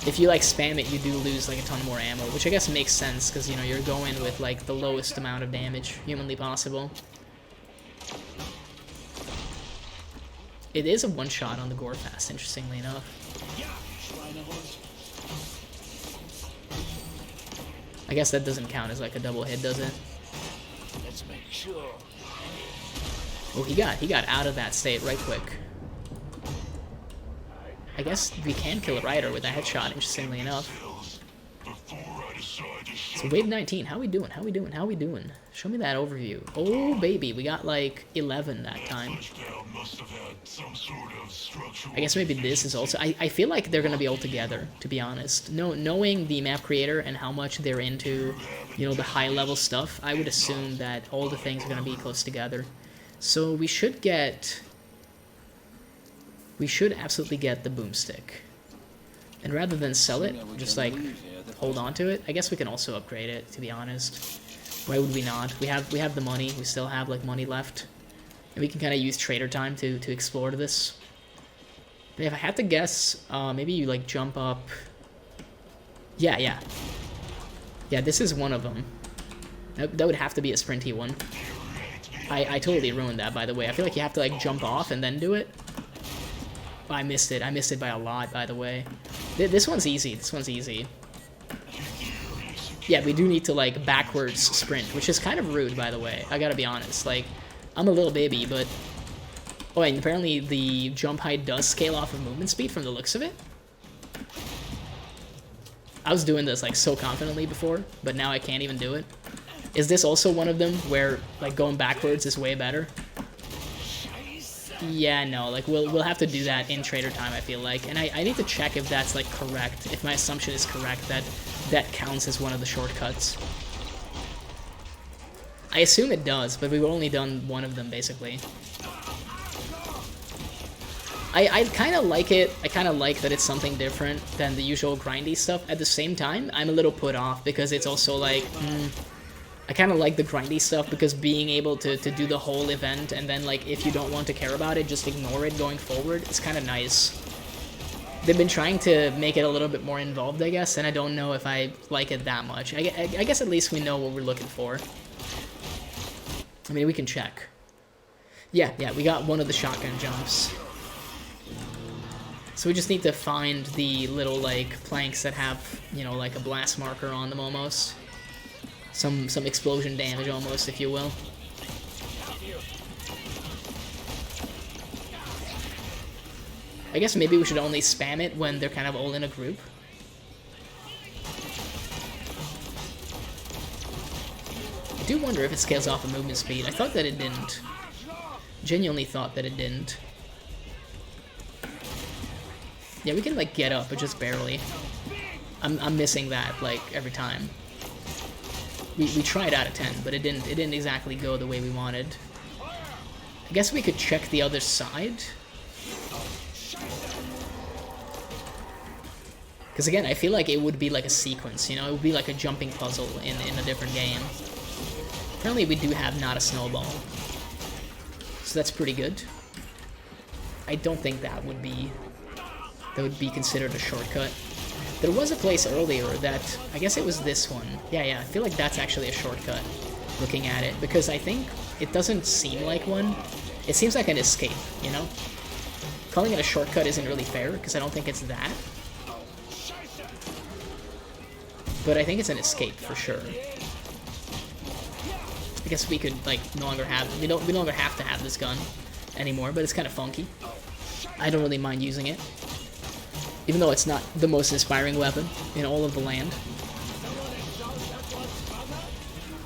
If you like spam it, you do lose like a ton more ammo, which I guess makes sense because, you know, you're going with like the lowest amount of damage humanly possible. It is a one-shot on the gore fast, interestingly enough. I guess that doesn't count as like a double hit, does it? Let's make sure. Oh, he got out of that state right quick. I guess we can kill a rider with a headshot, interestingly enough. So wave 19, how we doing? How we doing? Show me that overview. Oh baby, we got like 11 that time. I guess maybe this is also, I feel like they're gonna be all together, to be honest. Knowing the map creator and how much they're into, you know, the high level stuff, I would assume that all the things are gonna be close together. So we should absolutely get the boomstick. And rather than sell it, just like hold on to it. I guess we can also upgrade it, to be honest. Why would we not? We have the money. We still have like money left. And we can kind of use trader time to explore this. But if I had to guess, maybe you like jump up. Yeah, this is one of them. That would have to be a sprinty one. I totally ruined that, by the way. I feel like you have to like jump off and then do it. Oh, I missed it. I missed it by a lot, by the way. This one's easy. Yeah, we do need to like backwards sprint, which is kind of rude, by the way. I gotta be honest. Like, I'm a little baby, but... Oh, and apparently the jump height does scale off of movement speed from the looks of it. I was doing this like so confidently before, but now I can't even do it. Is this also one of them where like going backwards is way better? Yeah, no, like we'll have to do that in trader time, I feel like. And I need to check if that's like correct, if my assumption is correct that that counts as one of the shortcuts. I assume it does, but we've only done one of them basically. I kind of like it. I kind of like that it's something different than the usual grindy stuff. At the same time, I'm a little put off because it's also like, I kind of like the grindy stuff because being able to do the whole event and then like if you don't want to care about it, just ignore it going forward, it's kind of nice. They've been trying to make it a little bit more involved, I guess, and I don't know if I like it that much. I guess at least we know what we're looking for. I mean, we can check. Yeah, we got one of the shotgun jumps. So we just need to find the little, like, planks that have, you know, like a blast marker on them almost. Some explosion damage almost, if you will. I guess maybe we should only spam it when they're kind of all in a group. I do wonder if it scales off the movement speed. I thought that it didn't. Genuinely thought that it didn't. Yeah, we can like get up, but just barely. I'm missing that like every time. We tried out of 10, but it didn't exactly go the way we wanted. I guess we could check the other side. Because again, I feel like it would be like a sequence, you know? It would be like a jumping puzzle in a different game. Apparently we do have not a snowball. So that's pretty good. I don't think that would be considered a shortcut. There was a place earlier that, I guess it was this one. Yeah, I feel like that's actually a shortcut, looking at it, because I think it doesn't seem like one. It seems like an escape, you know? Calling it a shortcut isn't really fair, because I don't think it's that. But I think it's an escape, for sure. I guess we could, like, no longer have to have this gun anymore, but it's kind of funky. I don't really mind using it. Even though it's not the most inspiring weapon in all of the land.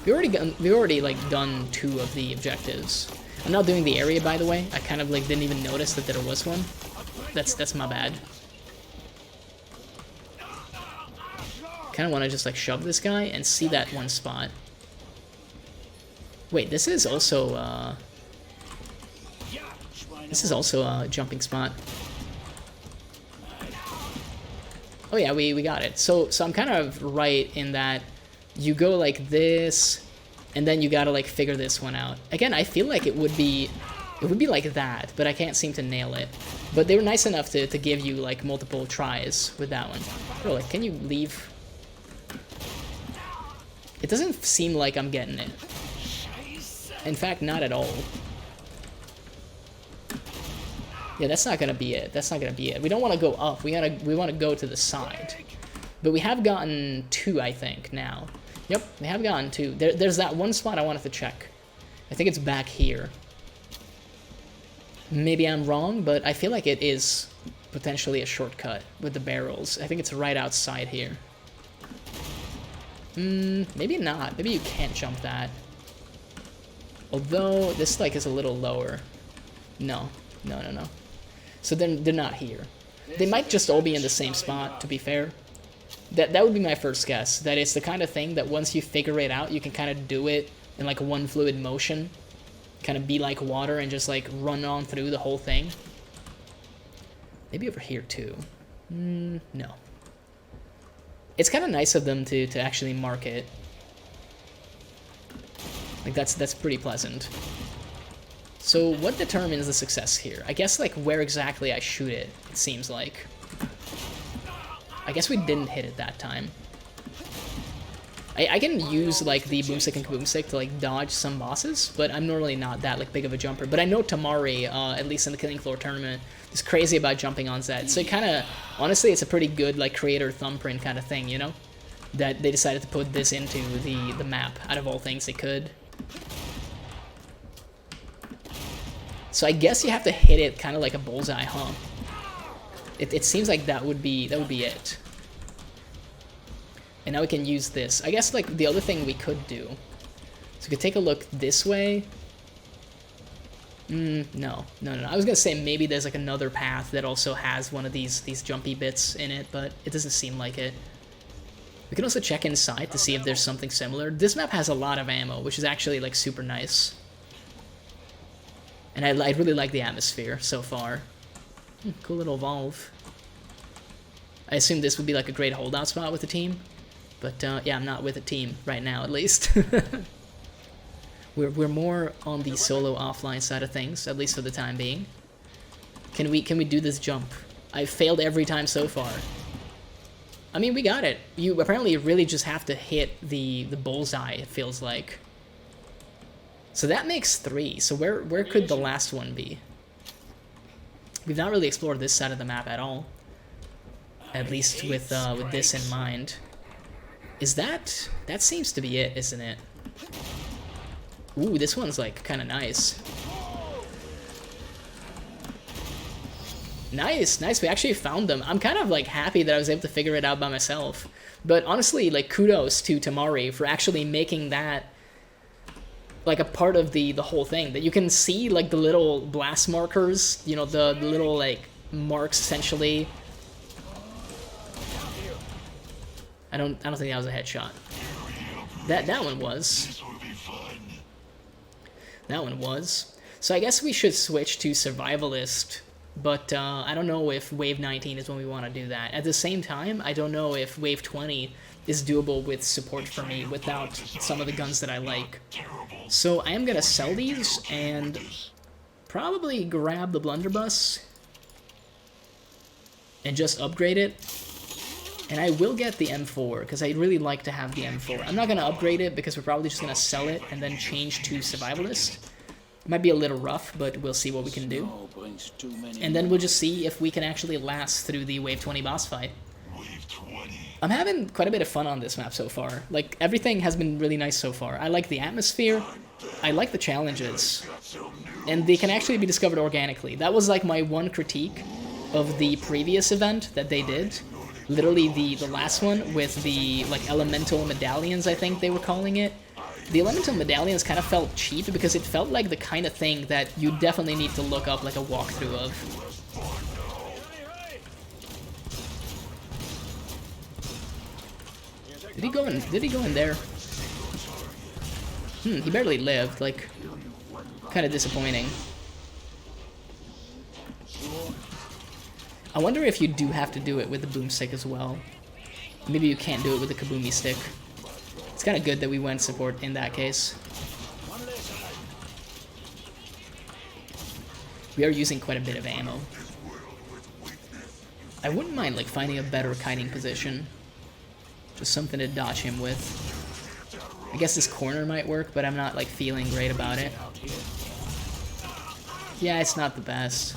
We already like done 2 of the objectives. I'm not doing the area, by the way. I kind of like didn't even notice that there was one. That's my bad. Kind of want to just like shove this guy and see that one spot. Wait, this is also a jumping spot. Oh yeah, we got it. So I'm kind of right in that you go like this, and then you gotta like figure this one out. Again, I feel like it would be like that, but I can't seem to nail it. But they were nice enough to give you like multiple tries with that one. Bro, like, can you leave? It doesn't seem like I'm getting it. In fact, not at all. Yeah, that's not gonna be it. That's not gonna be it. We don't want to go up. We want to go to the side. But we have gotten 2, I think, now. Yep, we have gotten 2. There's that one spot I wanted to check. I think it's back here. Maybe I'm wrong, but I feel like it is potentially a shortcut with the barrels. I think it's right outside here. Maybe not. Maybe you can't jump that. Although this like is a little lower. No. So then they're not here. They might just all be in the same spot, to be fair. That would be my first guess. That it's the kind of thing that once you figure it out, you can kind of do it in like one fluid motion. Kind of be like water and just like run on through the whole thing. Maybe over here too. No. It's kind of nice of them to actually mark it. Like that's pretty pleasant. So what determines the success here? I guess like where exactly I shoot it, it seems like. I guess we didn't hit it that time. I can use like the boomstick and kaboomstick to like dodge some bosses, but I'm normally not that like big of a jumper. But I know Tamari, at least in the Killing Floor tournament, is crazy about jumping on Zed. So it kind of, honestly, it's a pretty good like creator thumbprint kind of thing, you know? That they decided to put this into the map out of all things they could. So I guess you have to hit it kind of like a bullseye, huh? It seems like that would be it. And now we can use this. I guess, like, the other thing we could do... So we could take a look this way. No. I was gonna say maybe there's, like, another path that also has one of these jumpy bits in it, but it doesn't seem like it. We can also check inside to see if there's something similar. This map has a lot of ammo, which is actually, like, super nice. And I really like the atmosphere so far. Cool little valve. I assume this would be, like, a great holdout spot with the team. But, yeah, I'm not with a team right now, at least. We're more on the solo offline side of things, at least for the time being. Can we do this jump? I've failed every time so far. I mean, we got it. You apparently really just have to hit the bullseye, it feels like. So that makes 3. So where could the last one be? We've not really explored this side of the map at all. At least with this in mind. Is that seems to be it, isn't it? Ooh, this one's like kind of nice. Nice. We actually found them. I'm kind of like happy that I was able to figure it out by myself. But honestly, like kudos to Tamari for actually making that like a part of the whole thing. That you can see like the little blast markers, you know, the little like marks essentially. I don't think that was a headshot. That one was. That one was. So I guess we should switch to Survivalist, but I don't know if Wave 19 is when we want to do that. At the same time, I don't know if Wave 20 is doable with support for me without some of the guns that I like. So I am going to sell these and probably grab the blunderbuss and just upgrade it. And I will get the M4, because I'd really like to have the M4. I'm not going to upgrade it, because we're probably just going to sell it and then change to Survivalist. It might be a little rough, but we'll see what we can do. And then we'll just see if we can actually last through the Wave 20 boss fight. I'm having quite a bit of fun on this map so far. Like, everything has been really nice so far. I like the atmosphere. I like the challenges. And they can actually be discovered organically. That was, like, my one critique of the previous event that they did. Literally the last one with the like elemental medallions, I think they were calling it. The elemental medallions kind of felt cheap because it felt like the kind of thing that you definitely need to look up like a walkthrough of. Did he go in there? He barely lived, like kind of disappointing. I wonder if you do have to do it with the boomstick as well. Maybe you can't do it with the kaboomy stick. It's kind of good that we went support in that case. We are using quite a bit of ammo. I wouldn't mind like finding a better kiting position. Just something to dodge him with. I guess this corner might work, but I'm not like feeling great about it. Yeah, it's not the best.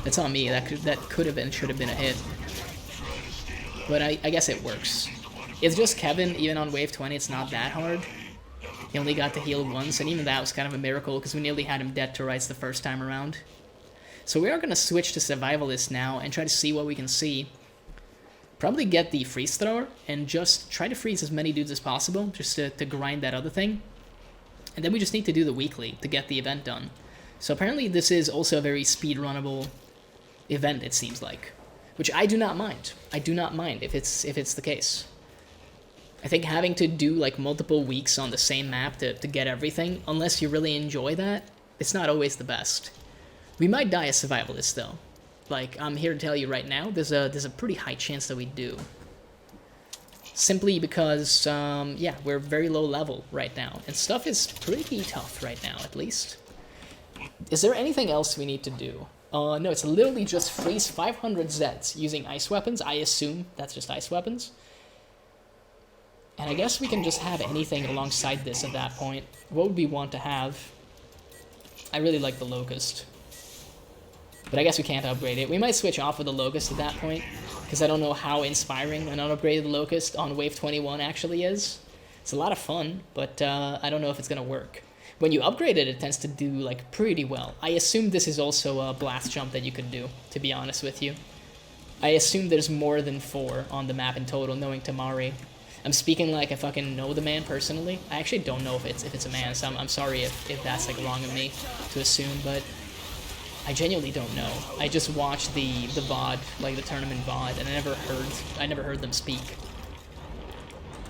It's on me. That could have been, should have been a hit. But I guess it works. It's just Kevin, even on Wave 20, it's not that hard. He only got to heal once, and even that was kind of a miracle, because we nearly had him dead to rights the first time around. So we are going to switch to Survivalist now, and try to see what we can see. Probably get the freeze thrower, and just try to freeze as many dudes as possible, just to grind that other thing. And then we just need to do the weekly to get the event done. So apparently this is also a very speedrunnable event, it seems like, which I do not mind. I do not mind if it's the case. I think having to do like multiple weeks on the same map to get everything, unless you really enjoy that, it's not always the best. We might die as Survivalists though. Like, I'm here to tell you right now, there's a pretty high chance that we do. Simply because, yeah, we're very low level right now, and stuff is pretty tough right now, at least. Is there anything else we need to do? No, it's literally just freeze 500 Zeds using ice weapons. I assume that's just ice weapons. And I guess we can just have anything alongside this at that point. What would we want to have? I really like the Locust. But I guess we can't upgrade it. We might switch off with the Locust at that point, because I don't know how inspiring an unupgraded Locust on Wave 21 actually is. It's a lot of fun, but I don't know if it's going to work. When you upgrade it, it tends to do like pretty well. I assume this is also a blast jump that you could do, to be honest with you. I assume there's more than 4 on the map in total, knowing Tamari. I'm speaking like I fucking know the man personally. I actually don't know if it's a man, so I'm sorry if that's like wrong of me to assume, but I genuinely don't know. I just watched the VOD, like the tournament VOD, and I never heard them speak.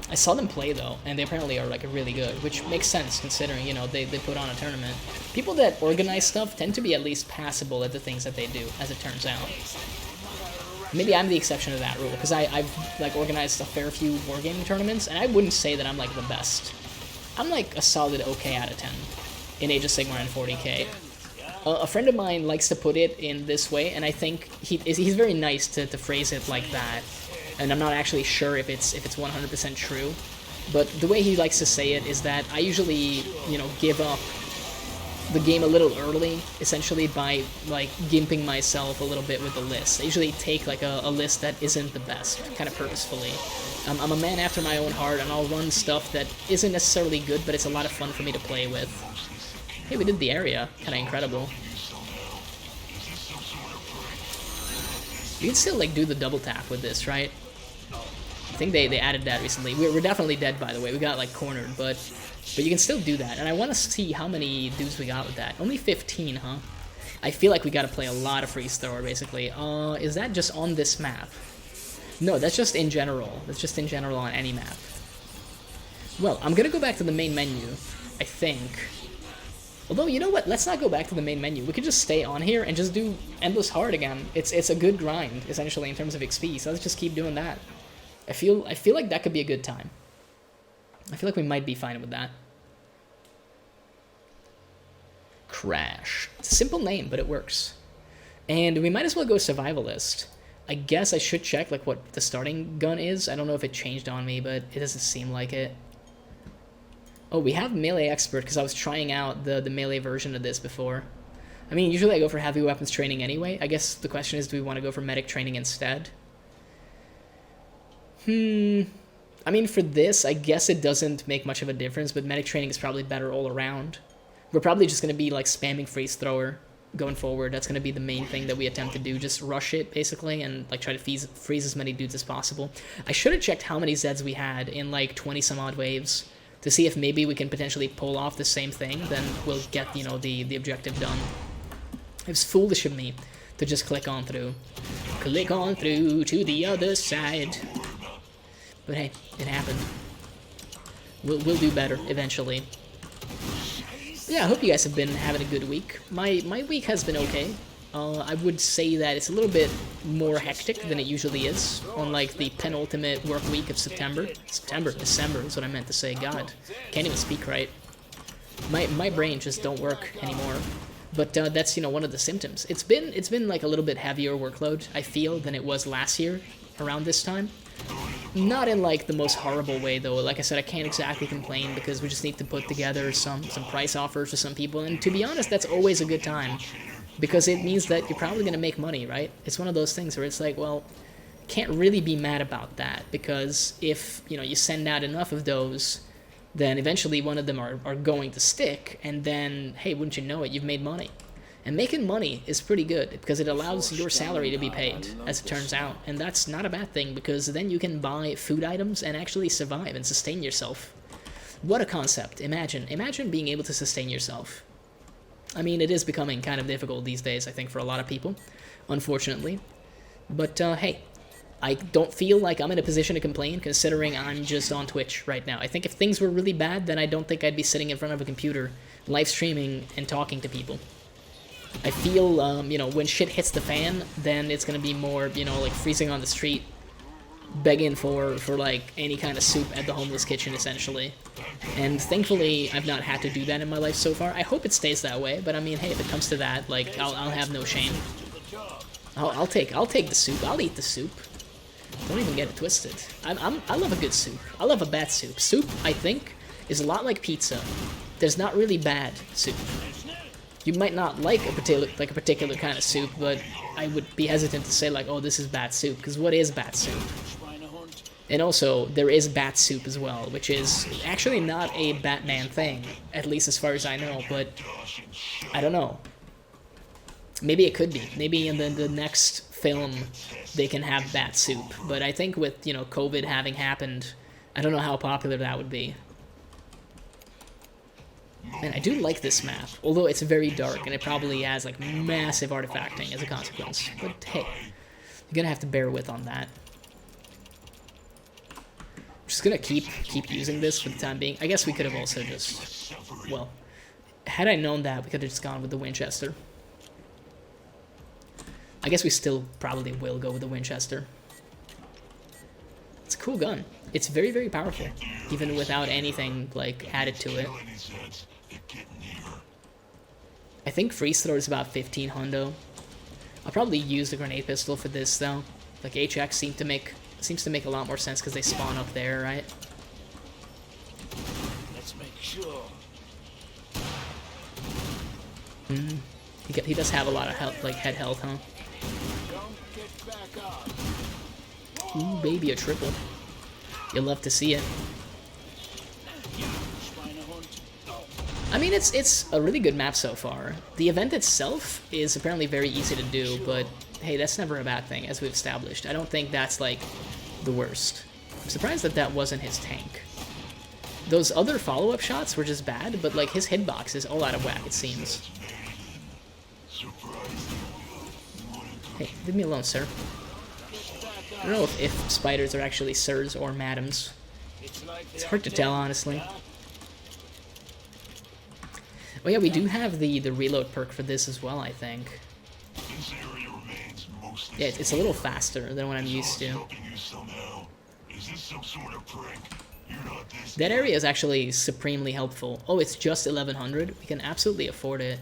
I saw them play though, and they apparently are like really good, which makes sense considering, you know, they put on a tournament. People that organize stuff tend to be at least passable at the things that they do, as it turns out. Maybe I'm the exception to that rule, because I've like organized a fair few wargaming tournaments, and I wouldn't say that I'm like the best. I'm like a solid okay out of 10 in Age of Sigmar and 40k. A friend of mine likes to put it in this way, and I think he's very nice to phrase it like that. And I'm not actually sure if it's 100% true, but the way he likes to say it is that I usually, you know, give up the game a little early, essentially by like gimping myself a little bit with the list. I usually take like a list that isn't the best, kind of purposefully. I'm a man after my own heart, and I'll run stuff that isn't necessarily good, but it's a lot of fun for me to play with. Hey, we did the area, kind of incredible. You can still like do the double tap with this, right? I think they added that recently. We're definitely dead, by the way. We got like cornered, but you can still do that. And I want to see how many dudes we got with that. Only 15, huh? I feel like we got to play a lot of freeze thrower, basically. Is that just on this map? No, that's just in general. That's just in general on any map. Well, I'm gonna go back to the main menu, I think. Although, you know what? Let's not go back to the main menu. We could just stay on here and just do Endless Hard again. It's a good grind, essentially, in terms of XP, so let's just keep doing that. I feel like that could be a good time. I feel like we might be fine with that. Crash. It's a simple name, but it works. And we might as well go Survivalist. I guess I should check like what the starting gun is. I don't know if it changed on me, but it doesn't seem like it. Oh, we have Melee Expert because I was trying out the melee version of this before. I mean, usually I go for heavy weapons training anyway. I guess the question is, do we want to go for medic training instead? I mean, for this, I guess it doesn't make much of a difference, but medic training is probably better all around. We're probably just going to be, like, spamming freeze thrower going forward. That's going to be the main thing that we attempt to do. Just rush it, basically, and, like, try to freeze as many dudes as possible. I should have checked how many Zeds we had in, like, 20-some-odd waves to see if maybe we can potentially pull off the same thing. Then we'll get, you know, the objective done. It was foolish of me to just click on through. Click on through to the other side. But hey, it happened. We'll do better eventually. Yeah, I hope you guys have been having a good week. My week has been okay. I would say that it's a little bit more hectic than it usually is on like the penultimate work week of December is what I meant to say. God, can't even speak right. My brain just don't work anymore. But that's, you know, one of the symptoms. It's been like a little bit heavier workload, I feel, than it was last year around this time. Not in like the most horrible way though. Like I said, I can't exactly complain because we just need to put together some price offers for some people, and to be honest, that's always a good time because it means that you're probably gonna make money, right? It's one of those things where it's like, well, can't really be mad about that because if, you know, you send out enough of those, then eventually one of them are going to stick, and then, hey, wouldn't you know it, you've made money. And making money is pretty good because it allows your salary to be paid, as it turns out. And that's not a bad thing because then you can buy food items and actually survive and sustain yourself. What a concept. Imagine being able to sustain yourself. I mean, it is becoming kind of difficult these days, I think, for a lot of people, unfortunately. But, hey, I don't feel like I'm in a position to complain considering I'm just on Twitch right now. I think if things were really bad, then I don't think I'd be sitting in front of a computer, live streaming and talking to people. I feel, you know, when shit hits the fan, then it's gonna be more, you know, like freezing on the street, begging for like any kind of soup at the homeless kitchen, essentially. And thankfully, I've not had to do that in my life so far. I hope it stays that way, but I mean, hey, if it comes to that, like, I'll have no shame. I'll take the soup. I'll eat the soup. Don't even get it twisted. I love a good soup. I love a bad soup. Soup, I think, is a lot like pizza. There's not really bad soup. You might not like a particular kind of soup, but I would be hesitant to say like, oh, this is bad soup, because what is bad soup? And also, there is bat soup as well, which is actually not a Batman thing, at least as far as I know, but I don't know. Maybe it could be. Maybe in the next film, they can have bat soup. But I think with, you know, COVID having happened, I don't know how popular that would be. Man, I do like this map, although it's very dark and it probably has like massive artifacting as a consequence. But hey, you're gonna have to bear with on that. I'm just gonna keep using this for the time being. I guess we could have also just, well, had I known that, we could have just gone with the Winchester. I guess we still probably will go with the Winchester. It's a cool gun. It's very, very powerful, even without anything like added to it. I think freeze throw is about 15 hundo. I'll probably use the grenade pistol for this though. Like HX seems to make a lot more sense because they spawn up there, right? Let's make sure. He does have a lot of health, like head health, huh? Don't get back up. Ooh, baby, a triple. You'll love to see it. I mean, it's a really good map so far. The event itself is apparently very easy to do, but hey, that's never a bad thing, as we've established. I don't think that's, like, the worst. I'm surprised that that wasn't his tank. Those other follow-up shots were just bad, but, like, his hitbox is all out of whack, it seems. Hey, leave me alone, sir. I don't know if spiders are actually sirs or madams. It's hard to tell, honestly. Oh yeah, we do have the reload perk for this as well, I think. Yeah, it's a little faster than what I'm used to. That area is actually supremely helpful. Oh, it's just 1100? We can absolutely afford it.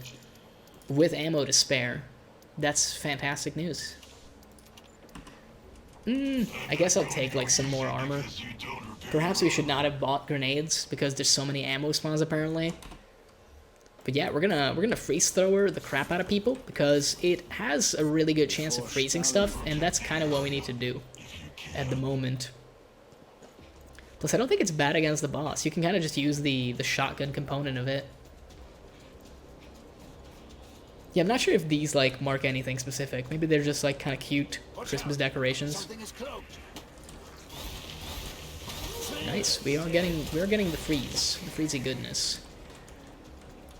With ammo to spare. That's fantastic news. I guess I'll take like some more armor. Perhaps we should not have bought grenades because there's so many ammo spawns apparently. But yeah, we're gonna freeze thrower the crap out of people because it has a really good chance of freezing stuff, and that's kind of what we need to do at the moment. Plus, I don't think it's bad against the boss. You can kind of just use the shotgun component of it. Yeah, I'm not sure if these like mark anything specific. Maybe they're just like kind of cute Christmas decorations. Nice. We are getting the freezy goodness.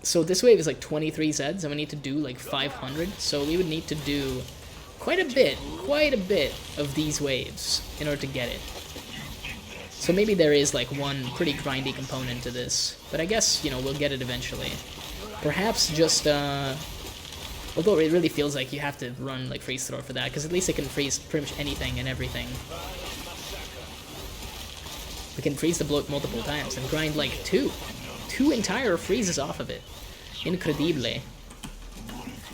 So this wave is like 23 Zeds, and we need to do like 500. So we would need to do quite a bit of these waves in order to get it. So maybe there is like one pretty grindy component to this, but I guess, you know, we'll get it eventually. Perhaps just although it really feels like you have to run like freeze throw for that, because at least it can freeze pretty much anything and everything. We can freeze the block multiple times and grind like two entire freezes off of it. Incredible.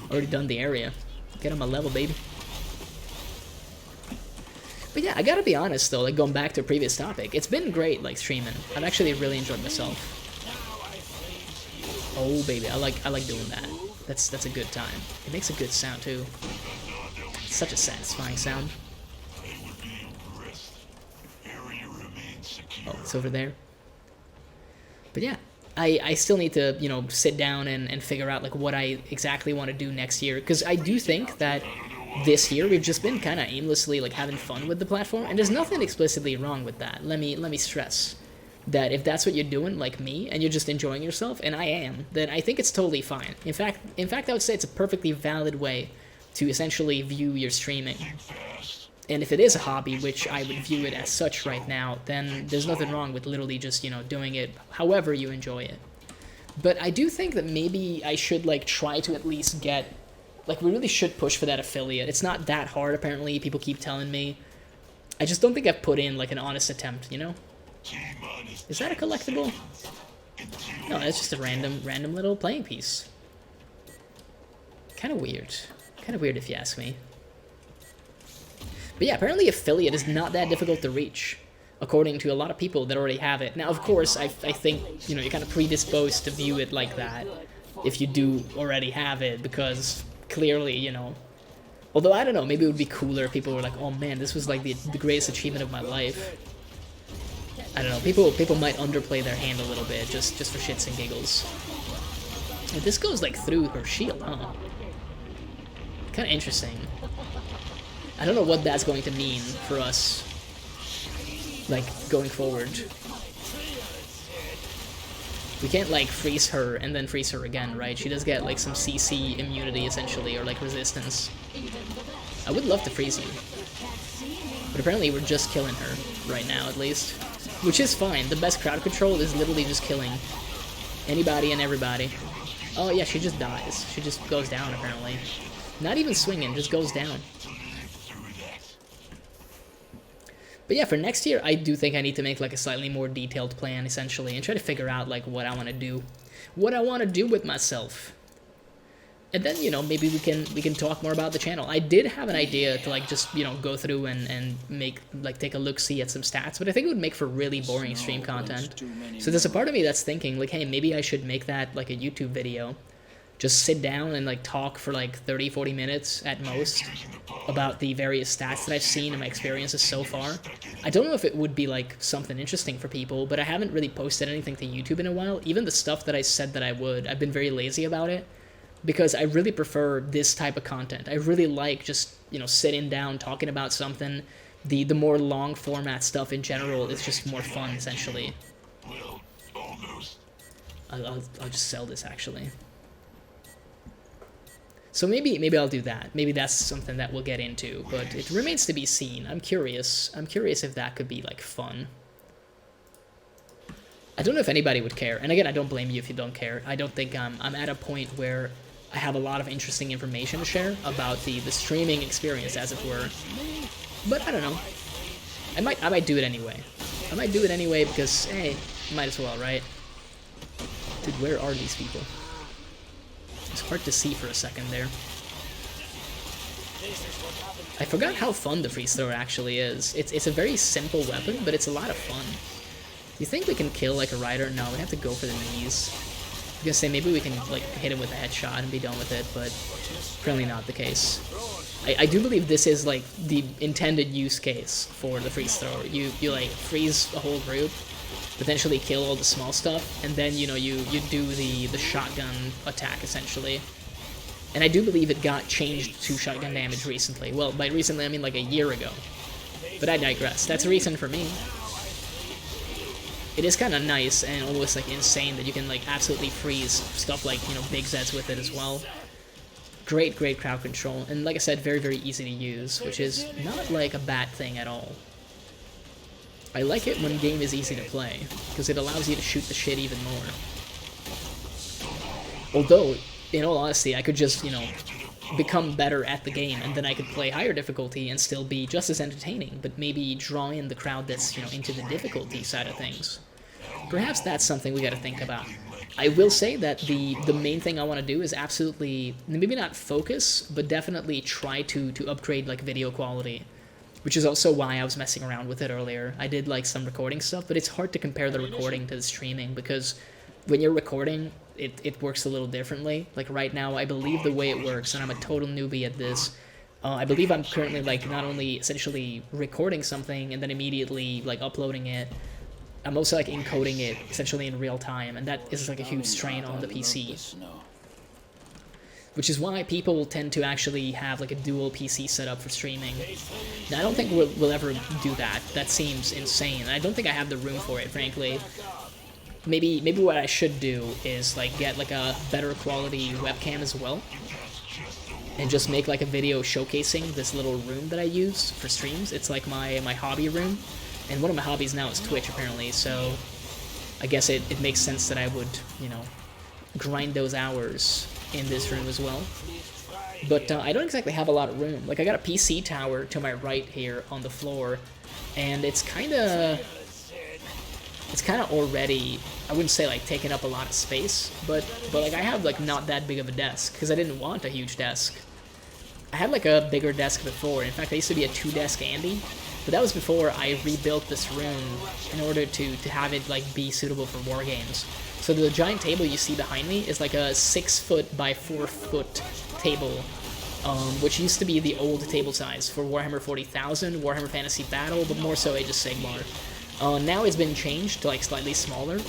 Already done the area. Get on my level, baby. But yeah, I gotta be honest though, like going back to a previous topic, it's been great like streaming. I've actually really enjoyed myself. Oh baby, I like doing that. That's a good time. It makes a good sound too. It's such a satisfying sound. Oh, it's over there. But yeah, I still need to, you know, sit down and figure out like what I exactly want to do next year, because I do think that this year we've just been kind of aimlessly like having fun with the platform, and there's nothing explicitly wrong with that. Let me stress that if that's what you're doing, like me, and you're just enjoying yourself, and I am, then I think it's totally fine. In fact, I would say it's a perfectly valid way to essentially view your streaming. And if it is a hobby, which I would view it as such right now, then there's nothing wrong with literally just, you know, doing it however you enjoy it. But I do think that maybe I should, like, try to at least get, like, we really should push for that affiliate. It's not that hard, apparently, people keep telling me. I just don't think I've put in, like, an honest attempt, you know? Is that a collectible? No, that's just a random little playing piece. Kind of weird. Kind of weird if you ask me. But yeah, apparently affiliate is not that difficult to reach, according to a lot of people that already have it. Now, of course, I think, you know, you're kind of predisposed to view it like that if you do already have it, because clearly, you know, although I don't know, maybe it would be cooler if people were like, oh man, this was like the greatest achievement of my life. I don't know, people might underplay their hand a little bit, just for shits and giggles. And this goes like through her shield, huh? Kind of interesting. I don't know what that's going to mean for us, like, going forward. We can't, like, freeze her and then freeze her again, right? She does get, like, some CC immunity, essentially, or, like, resistance. I would love to freeze you. But apparently we're just killing her right now, at least. Which is fine. The best crowd control is literally just killing anybody and everybody. Oh, yeah, she just dies. She just goes down, apparently. Not even swinging, just goes down. But yeah, for next year, I do think I need to make, like, a slightly more detailed plan, essentially, and try to figure out, like, what I want to do. What I want to do with myself. And then, you know, maybe we can talk more about the channel. I did have an idea to, like, just, you know, go through and make, like, take a look-see at some stats, but I think it would make for really boring stream content. So there's a part of me that's thinking, like, hey, maybe I should make that, like, a YouTube video. Just sit down and, like, talk for, like, 30, 40 minutes at most about the various stats that I've seen and my experiences so far. I don't know if it would be, like, something interesting for people, but I haven't really posted anything to YouTube in a while. Even the stuff that I said that I would, I've been very lazy about it. Because I really prefer this type of content. I really like just, you know, sitting down, talking about something. The more long format stuff in general is just more fun, essentially. Well, almost. I'll just sell this, actually. So maybe I'll do that. Maybe that's something that we'll get into, but it remains to be seen. I'm curious if that could be, like, fun. I don't know if anybody would care. And again, I don't blame you if you don't care. I don't think I'm at a point where I have a lot of interesting information to share about the streaming experience, as it were. But I don't know. I might do it anyway. I might do it anyway because, hey, might as well, right? Dude, where are these people? It's hard to see for a second there. I forgot how fun the freeze thrower actually is. It's a very simple weapon, but it's a lot of fun. Do you think we can kill, like, a rider? No, we have to go for the knees. I was gonna say, maybe we can, like, hit him with a headshot and be done with it, but apparently not the case. I do believe this is, like, the intended use case for the freeze thrower. You like, freeze a whole group, potentially kill all the small stuff, and then, you know, you do the shotgun attack, essentially. And I do believe it got changed to shotgun damage recently. Well, by recently, I mean, like, a year ago. But I digress. That's a reason for me. It is kind of nice and almost, like, insane that you can, like, absolutely freeze stuff like, you know, Big Zeds with it as well. Great crowd control, and like I said, very, very easy to use, which is not, like, a bad thing at all. I like it when game is easy to play, because it allows you to shoot the shit even more. Although, in all honesty, I could just, you know, become better at the game, and then I could play higher difficulty and still be just as entertaining, but maybe draw in the crowd that's, you know, into the difficulty side of things. Perhaps that's something we gotta think about. I will say that the main thing I want to do is absolutely, maybe not focus, but definitely try to upgrade, like, video quality. Which is also why I was messing around with it earlier. I did, like, some recording stuff, but it's hard to compare the recording to the streaming, because when you're recording, it works a little differently. Like, right now, I believe the way it works, and I'm a total newbie at this, I believe I'm currently, like, not only essentially recording something and then immediately, like, uploading it, I'm also, like, encoding it essentially in real time, and that is, like, a huge strain on the PC. Which is why people tend to actually have, like, a dual PC setup for streaming. Now, I don't think we'll ever do that. That seems insane. I don't think I have the room for it, frankly. Maybe what I should do is, like, get, like, a better quality webcam as well, and just make, like, a video showcasing this little room that I use for streams. It's, like, my hobby room, and one of my hobbies now is Twitch, apparently, so I guess it makes sense that I would, you know, grind those hours in this room as well. But I don't exactly have a lot of room. Like, I got a PC tower to my right here on the floor, and it's kind of already, I wouldn't say, like, taking up a lot of space, but like, I have, like, not that big of a desk, because I didn't want a huge desk. I had, like, a bigger desk before. In fact, I used to be a 2-desk Andy, but that was before I rebuilt this room in order to have it, like, be suitable for war games. So the giant table you see behind me is, like, a 6-foot by 4-foot table, which used to be the old table size for Warhammer 40,000, Warhammer Fantasy Battle, but more so Age of Sigmar. Now it's been changed to, like, slightly smaller,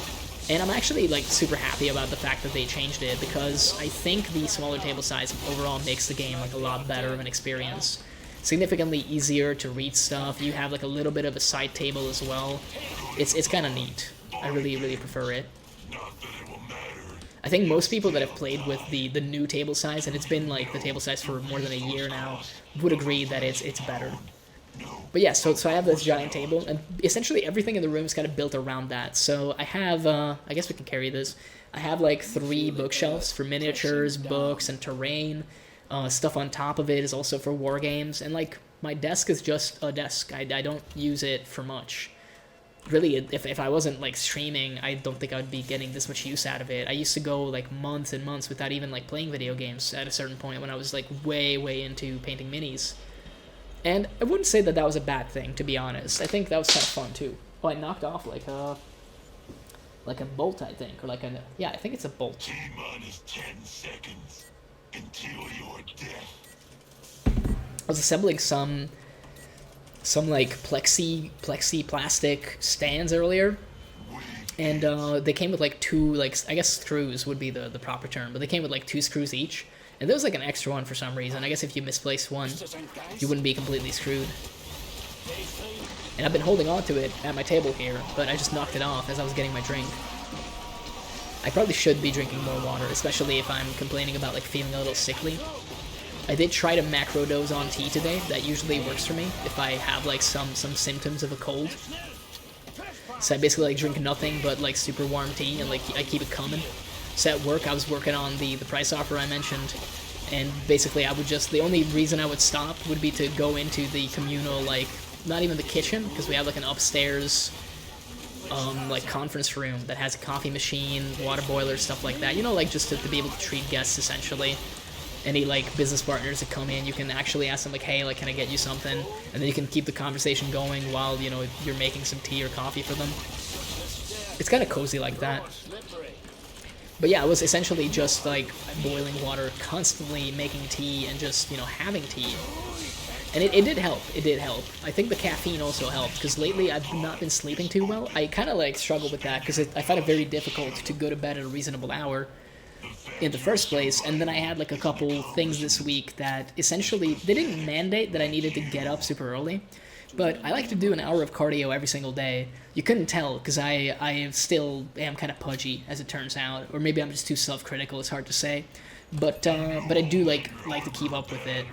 and I'm actually, like, super happy about the fact that they changed it, because I think the smaller table size overall makes the game, like, a lot better of an experience. significantly easier to read stuff. You have like a little bit of a side table as well. It's kind of neat. I really prefer it. I think most people that have played with the new table size, and it's been like the table size for more than a year now, would agree that it's better. But yeah, so I have this giant table, and essentially everything in the room is kind of built around that. So I have, I guess we can carry this. I have like 3 bookshelves for miniatures, books, and terrain. Stuff on top of it is also for war games, and like my desk is just a desk. I don't use it for much. Really, if I wasn't like streaming, I don't think I would be getting this much use out of it. I used to go like months and months without even like playing video games at a certain point when I was like way into painting minis. And I wouldn't say that was a bad thing, to be honest. I think that was kind of fun too. Oh, I knocked off like a bolt, I think, or like a, yeah, I think it's a bolt. T-minus 10 seconds until your death. I was assembling some like plexi plastic stands earlier, and they came with like 2, like, I guess screws would be the proper term, but they came with like 2 screws each, and there was like an extra one for some reason. I guess if you misplaced one, you wouldn't be completely screwed. And I've been holding on to it at my table here, but I just knocked it off as I was getting my drink. I probably should be drinking more water, especially if I'm complaining about like feeling a little sickly. I did try to macro dose on tea today. That usually works for me if I have like some symptoms of a cold. So I basically like drink nothing but like super warm tea, and like I keep it coming. So at work I was working on the price offer I mentioned, and basically I would just, the only reason I would stop would be to go into the communal, like, not even the kitchen, because we have like an upstairs like conference room that has a coffee machine, water boiler, stuff like that, you know, like just to be able to treat guests essentially. Any like business partners that come in, you can actually ask them like, hey, like, can I get you something? And then you can keep the conversation going while, you know, you're making some tea or coffee for them. It's kind of cozy like that. But yeah, it was essentially just like boiling water, constantly making tea, and just, you know, having tea. And it did help. It did help. I think the caffeine also helped, because lately I've not been sleeping too well. I kind of like struggle with that, because I find it very difficult to go to bed at a reasonable hour in the first place. And then I had like a couple things this week that essentially, they didn't mandate that I needed to get up super early, but I like to do an hour of cardio every single day. You couldn't tell, because I still am kind of pudgy, as it turns out, or maybe I'm just too self-critical, it's hard to say, but I do like to keep up with it.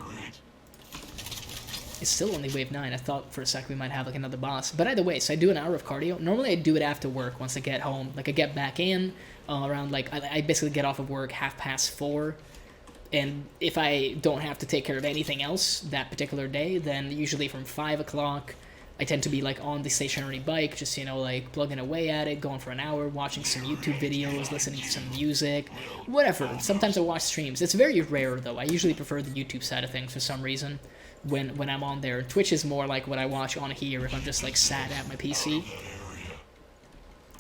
It's still only wave 9. I thought for a sec we might have like another boss. But either way, so I do an hour of cardio. Normally I do it after work once I get home. Like I get back in around like, I basically get off of work 4:30. And if I don't have to take care of anything else that particular day, then usually from 5 o'clock, I tend to be like on the stationary bike, just, you know, like plugging away at it, going for an hour, watching some YouTube videos, listening to some music, whatever. Sometimes I watch streams. It's very rare though. I usually prefer the YouTube side of things for some reason when I'm on there. Twitch is more like what I watch on here if I'm just like sat at my PC.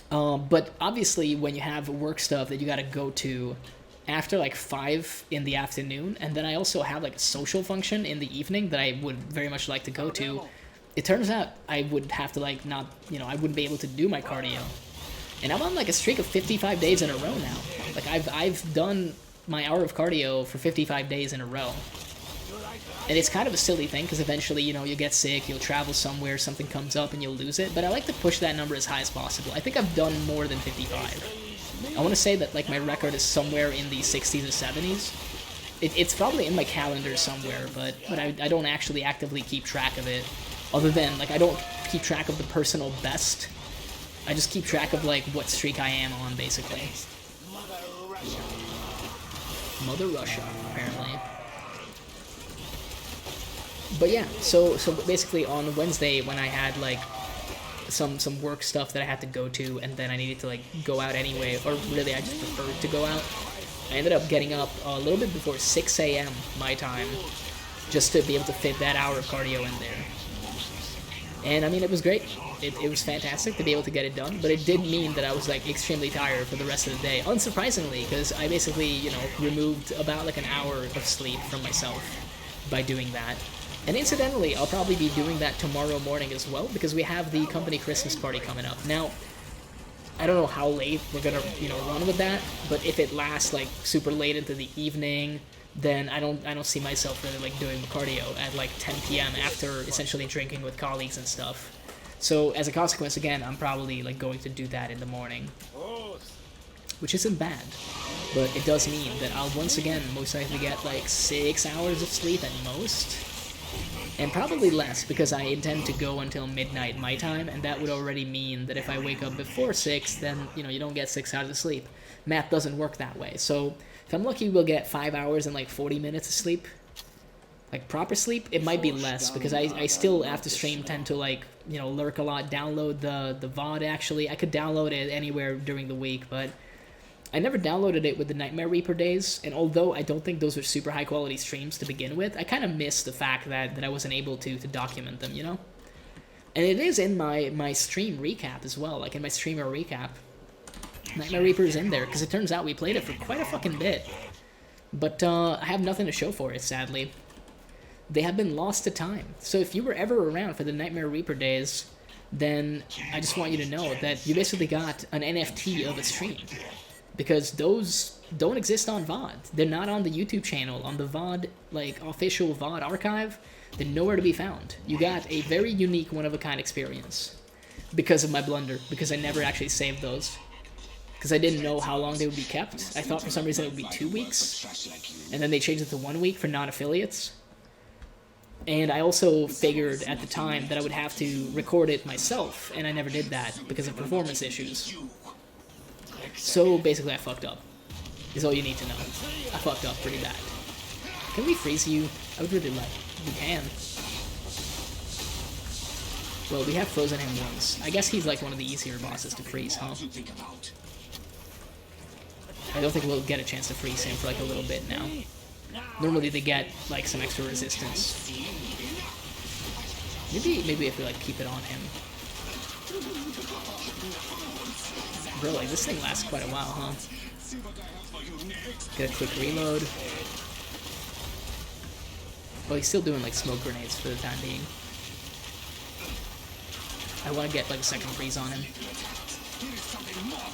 But obviously when you have work stuff that you gotta go to after like 5 in the afternoon, and then I also have like a social function in the evening that I would very much like to go to, it turns out I would have to like not, you know, I wouldn't be able to do my cardio. And I'm on like a streak of 55 days in a row now. Like I've done my hour of cardio for 55 days in a row. And it's kind of a silly thing, because eventually, you know, you'll get sick, you'll travel somewhere, something comes up and you'll lose it, but I like to push that number as high as possible. I think I've done more than 55. I want to say that like my record is somewhere in the 60s or 70s. It's probably in my calendar somewhere, but I don't actually actively keep track of it. Other than, like, I don't keep track of the personal best. I just keep track of, like, what streak I am on, basically. Mother Russia, apparently. But yeah, so basically on Wednesday when I had, like, some work stuff that I had to go to, and then I needed to, like, go out anyway, or really I just preferred to go out, I ended up getting up a little bit before 6 a.m. my time, just to be able to fit that hour of cardio in there. And I mean, it was great. It was fantastic to be able to get it done, but it did mean that I was like extremely tired for the rest of the day, unsurprisingly, because I basically, you know, removed about like an hour of sleep from myself by doing that. And incidentally, I'll probably be doing that tomorrow morning as well, because we have the company Christmas party coming up. Now, I don't know how late we're gonna, you know, run with that, but if it lasts like super late into the evening, then I don't see myself really like doing cardio at like 10 p.m. after essentially drinking with colleagues and stuff. So as a consequence, again, I'm probably like going to do that in the morning, which isn't bad, but it does mean that I'll once again most likely get like 6 hours of sleep at most, and probably less because I intend to go until midnight my time, and that would already mean that if I wake up before 6, then you know you don't get 6 hours of sleep. Math doesn't work that way. So if I'm lucky, we'll get 5 hours and like 40 minutes of sleep. Like proper sleep, it might be less because I still after stream tend to like, you know, lurk a lot, download the VOD actually. I could download it anywhere during the week, but I never downloaded it with the Nightmare Reaper days, and although I don't think those are super high quality streams to begin with, I kind of miss the fact that I wasn't able to document them, you know? And it is in my stream recap as well, like in my streamer recap. Nightmare Reaper is in there, because it turns out we played it for quite a fucking bit. But I have nothing to show for it, sadly. They have been lost to time. So if you were ever around for the Nightmare Reaper days, then I just want you to know that you basically got an NFT of a stream. Because those don't exist on VOD. They're not on the YouTube channel, on the VOD, like, official VOD archive. They're nowhere to be found. You got a very unique, one-of-a-kind experience. Because of my blunder. Because I never actually saved those. Because I didn't know how long they would be kept. I thought for some reason it would be 2 weeks. And then they changed it to 1 week for non-affiliates. And I also figured at the time that I would have to record it myself, and I never did that because of performance issues. So basically I fucked up, is all you need to know. I fucked up pretty bad. Can we freeze you? I would really like. We can. Well, we have frozen him once. I guess he's like one of the easier bosses to freeze, huh? I don't think we'll get a chance to freeze him for like a little bit now. Normally they get like some extra resistance. Maybe if we like keep it on him. Bro, like this thing lasts quite a while, huh? Get a quick reload. Well, he's still doing like smoke grenades for the time being. I want to get like a second freeze on him.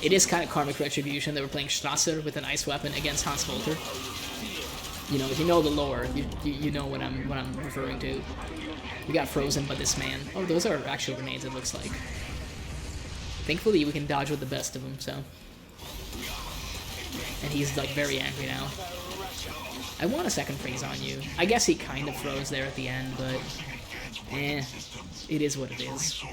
It is kind of karmic retribution that we're playing Strasser with an ice weapon against Hans Volter. You know, if you know the lore, you know what I'm referring to. We got frozen by this man. Oh, those are actual grenades, it looks like. Thankfully, we can dodge with the best of them, so. And he's, like, very angry now. I want a second freeze on you. I guess he kind of froze there at the end, but... it is what it is.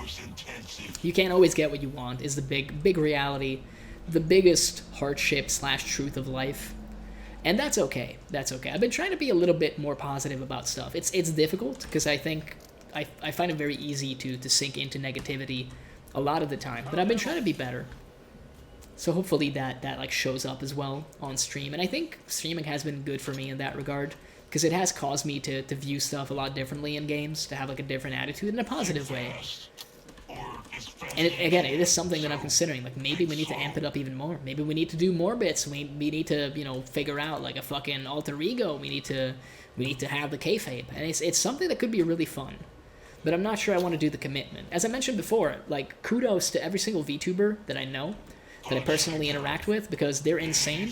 You can't always get what you want, is the big reality. The biggest hardship / truth of life. And that's okay. That's okay. I've been trying to be a little bit more positive about stuff. It's difficult, because I think... I find it very easy to sink into negativity a lot of the time. But I've been trying to be better. So hopefully that like shows up as well on stream. And I think streaming has been good for me in that regard. Because it has caused me to view stuff a lot differently in games. To have like a different attitude in a positive way. And again, it is something that I'm considering. Like, maybe we need to amp it up even more. Maybe we need to do more bits. We need to, you know, figure out like a fucking alter ego. We need to have the kayfabe. And it's something that could be really fun. But I'm not sure I want to do the commitment. As I mentioned before, like, kudos to every single VTuber that I know, that I personally interact with, because they're insane.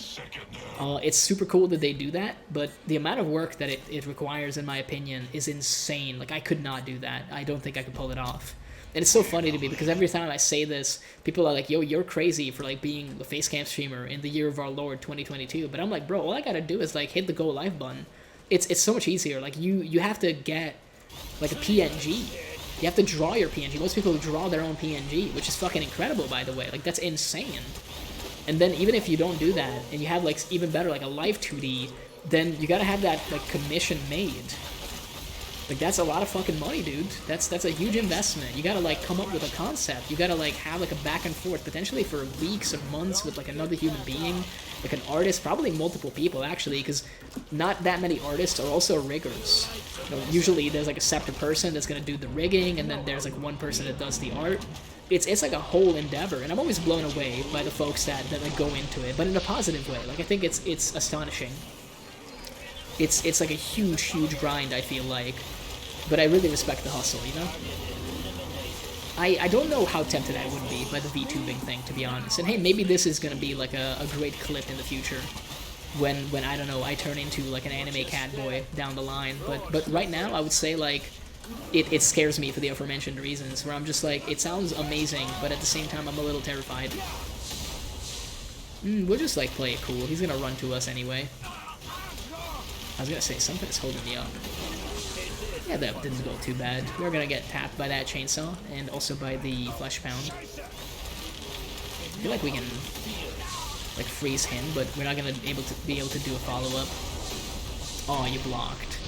It's super cool that they do that, but the amount of work that it requires, in my opinion, is insane. Like, I could not do that. I don't think I could pull it off. And it's so funny to me, because every time I say this, people are like, yo, you're crazy for, like, being a facecam streamer in the year of our Lord, 2022. But I'm like, bro, all I gotta do is, like, hit the go live button. It's so much easier. Like, you have to get... like a PNG. You have to draw your PNG. Most people draw their own PNG, which is fucking incredible, by the way. Like, that's insane. And then even if you don't do that, and you have, like, even better, like a live 2D, then you gotta have that, like, commission made. Like, that's a lot of fucking money, dude. That's a huge investment. You gotta, like, come up with a concept. You gotta, like, have, like, a back and forth, potentially for weeks or months with, like, another human being. Like, an artist, probably multiple people, actually, because not that many artists are also riggers. You know, usually there's, like, a separate person that's gonna do the rigging, and then there's, like, one person that does the art. It's like a whole endeavor, and I'm always blown away by the folks that like, go into it, but in a positive way. Like, I think it's astonishing. It's like a huge grind, I feel like. But I really respect the hustle, you know? I don't know how tempted I would be by the VTubing thing, to be honest. And hey, maybe this is going to be like a great clip in the future. when I don't know, I turn into like an anime cat boy down the line. But right now I would say like it scares me for the aforementioned reasons, where I'm just like, it sounds amazing, but at the same time I'm a little terrified. We'll just like play it cool. He's gonna run to us anyway. I was gonna say something's holding me up. Yeah, that didn't go too bad. We're gonna get tapped by that chainsaw and also by the flesh pound. I feel like we can like freeze him, but we're not gonna be able to do a follow-up. Oh, you blocked.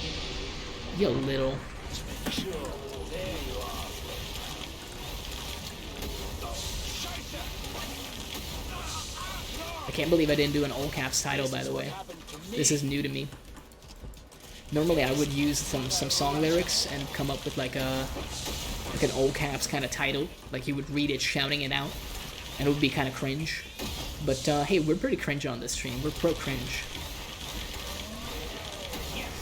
You little. I can't believe I didn't do an all caps title, by the way. This is new to me. Normally I would use some song lyrics and come up with like an all caps kind of title, like you would read it shouting it out, and it would be kind of cringe. But hey, we're pretty cringe on this stream. We're pro cringe.